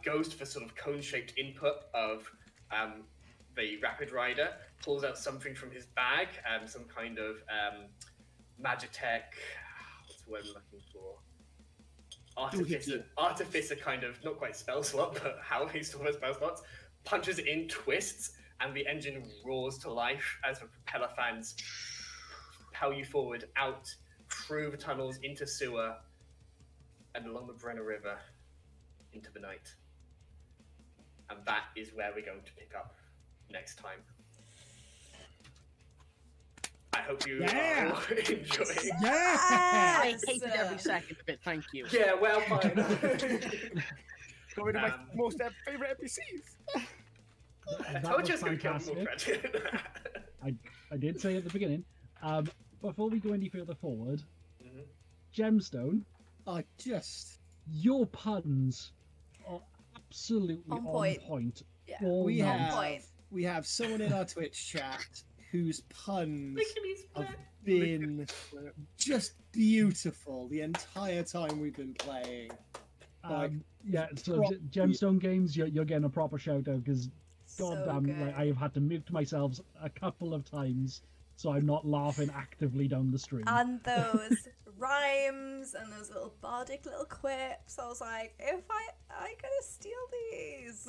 goes to the sort of cone-shaped input of the Rapid Rider, pulls out something from his bag, some kind of Magitech. What's the word I'm looking for? Artificer kind of, not quite spell slot, but how he still has spell slots. Punches it in, twists, and the engine roars to life as the propeller fans propel you forward out through the tunnels into sewer and along the Brenner River into the night. And that is where we're going to pick up next time. I hope you are all enjoying. I hated every second of it, thank you. Yeah, well, fine. Got rid of my most favourite NPCs. I told you I was going to kill more credit. I did say at the beginning. Before we go any further forward, Gemstone, your puns are absolutely on point. Yeah. We have someone in our Twitch chat whose puns have been just beautiful the entire time we've been playing. Yeah, so Gemstone Games, you're getting a proper shout out because goddamn, like, I have had to mute myself a couple of times so I'm not laughing actively down the stream. And those rhymes and those little bardic little quips, I was like, if I gotta steal these.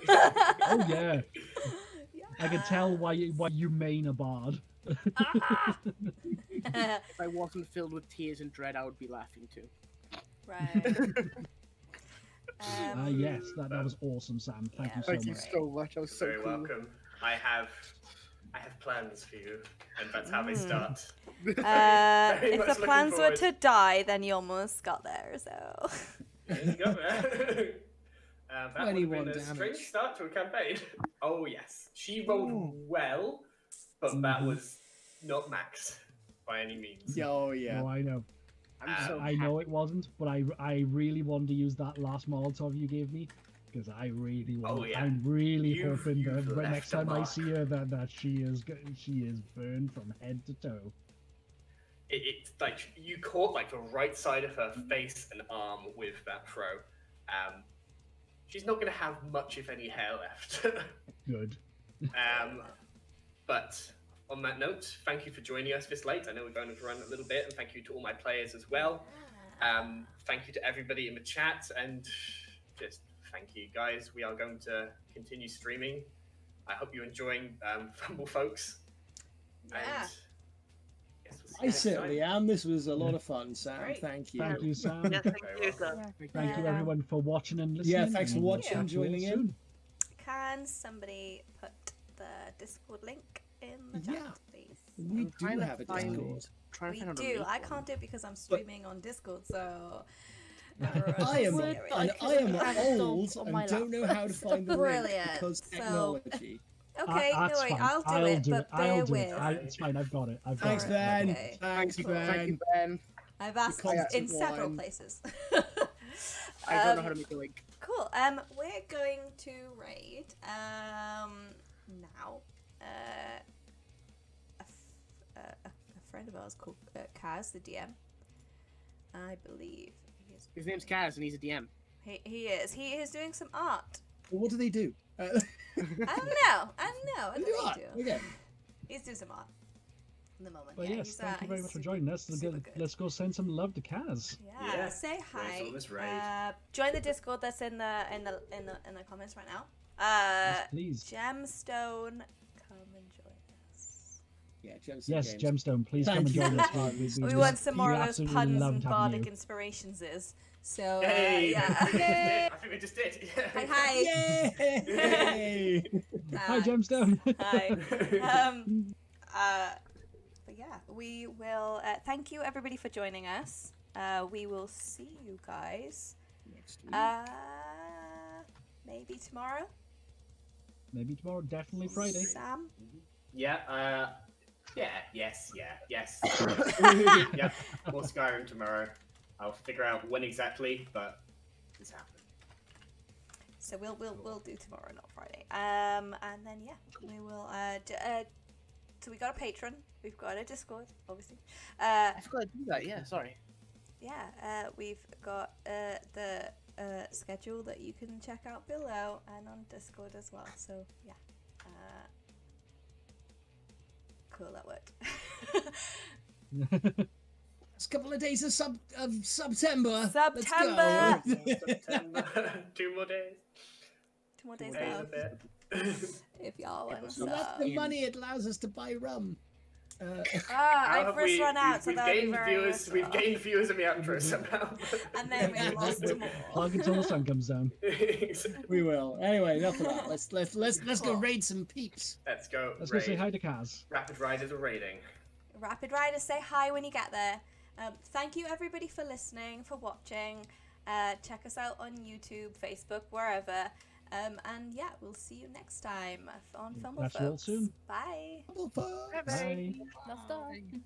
Oh yeah. I can tell why you main a bard. If I wasn't filled with tears and dread, I would be laughing too. Right. Yes, that was awesome, Sam. Thank you so much. Thank you so much. I was so Very cool. welcome. I have plans for you, and that's how they start. If the plans were to die, then you almost got there. So. There you go, man. That would have been a strange start to a campaign. Oh yes, she rolled well, but that was not max by any means. Oh yeah. Oh, I know. I know it wasn't, but I really wanted to use that last Molotov you gave me because I really want. Oh, yeah. I'm really hoping that you've next time I mark. see her that she is burned from head to toe. It's like you caught like the right side of her face and arm with that throw. She's not going to have much, if any, hair left. Good. But on that note, thank you for joining us this late. I know we're going to run a little bit, and thank you to all my players as well. Thank you to everybody in the chat, and just thank you, guys. We are going to continue streaming. I hope you're enjoying Fumble, folks. Yeah. And I certainly am. This was a lot of fun, Sam. Great. Thank you. Thank you, Sam. Yeah, thank you, Sam. Thank you, everyone, for watching and listening. Yeah, thanks for and watching and catch you all joining in. soon. Can somebody put the Discord link in the chat, please? We do trying to have a find- Discord. Trying to We find out a do. link I one. can't do it because I'm streaming on Discord, so. everyone I am can see it. I am Have old dogs on and my don't know how to find the link Brilliant. because So- technology. Okay, no That's worry, fine. I'll do it, but bear I'll do with. it. It's fine. I've got it. I've got Thanks, it. Ben. Okay. Thanks, Cool. Ben. Thank you, Ben. I've asked Because in of several wine. places. I don't know how to make a link. Cool. We're going to raid now. A friend of ours called Kaz, the DM. I believe he is. His name's Kaz and he's a DM. He is. He is doing some art. Well, what do they do? I don't know. I They think do they art. do. Okay. He's doing some art at the moment. But yeah, yes, he's, thank you very he's much for joining us. super good. Let's go send some love to Kaz. Yeah, Yeah, say nice hi. on this raid. Join the Discord that's in the comments right now. Yes, please. Gemstone, come and join us. Yeah, Gemstone Yes, Games. Gemstone, please Thank come and you. join us. We want some more we of those absolutely puns loved and having bardic you. inspirations. So Hey! yeah. I think we just did. Hi. Yay! Hi, Gemstone. Hi. But yeah, we will. Thank you everybody for joining us. We will see you guys. Next week. Maybe tomorrow. Maybe tomorrow, definitely Friday. Sam. Yeah, yes. Yeah, more Skyrim tomorrow. I'll figure out when exactly, but it's happening. So we'll do tomorrow, not Friday. And then yeah, we will. So we got a Patreon. We've got a Discord, obviously. I forgot to do that. Yeah, sorry. Yeah, we've got the schedule that you can check out below and on Discord as well. So yeah, cool, that worked. It's a couple of days of September. September. Let's go. September. 2 more days. Two more days Days a left. bit. If y'all want to So that's sub. the money it allows us to buy rum. I've have first run out, so we've that'll be gained very viewers. We've useful. gained viewers in the outro somehow. And then we lost more. Plug until the sun comes down. We will. Anyway, enough of that. Let's go Cool. raid some peeps. Let's go. Let's go say raid. hi to Kaz. Rapid riders are raiding. Rapid Riders, say hi when you get there. Thank you everybody for listening, for watching. Check us out on YouTube, Facebook, wherever. And yeah, we'll see you next time on Fumble Catch you all folks. soon. Bye. Bye. Bye. Last time.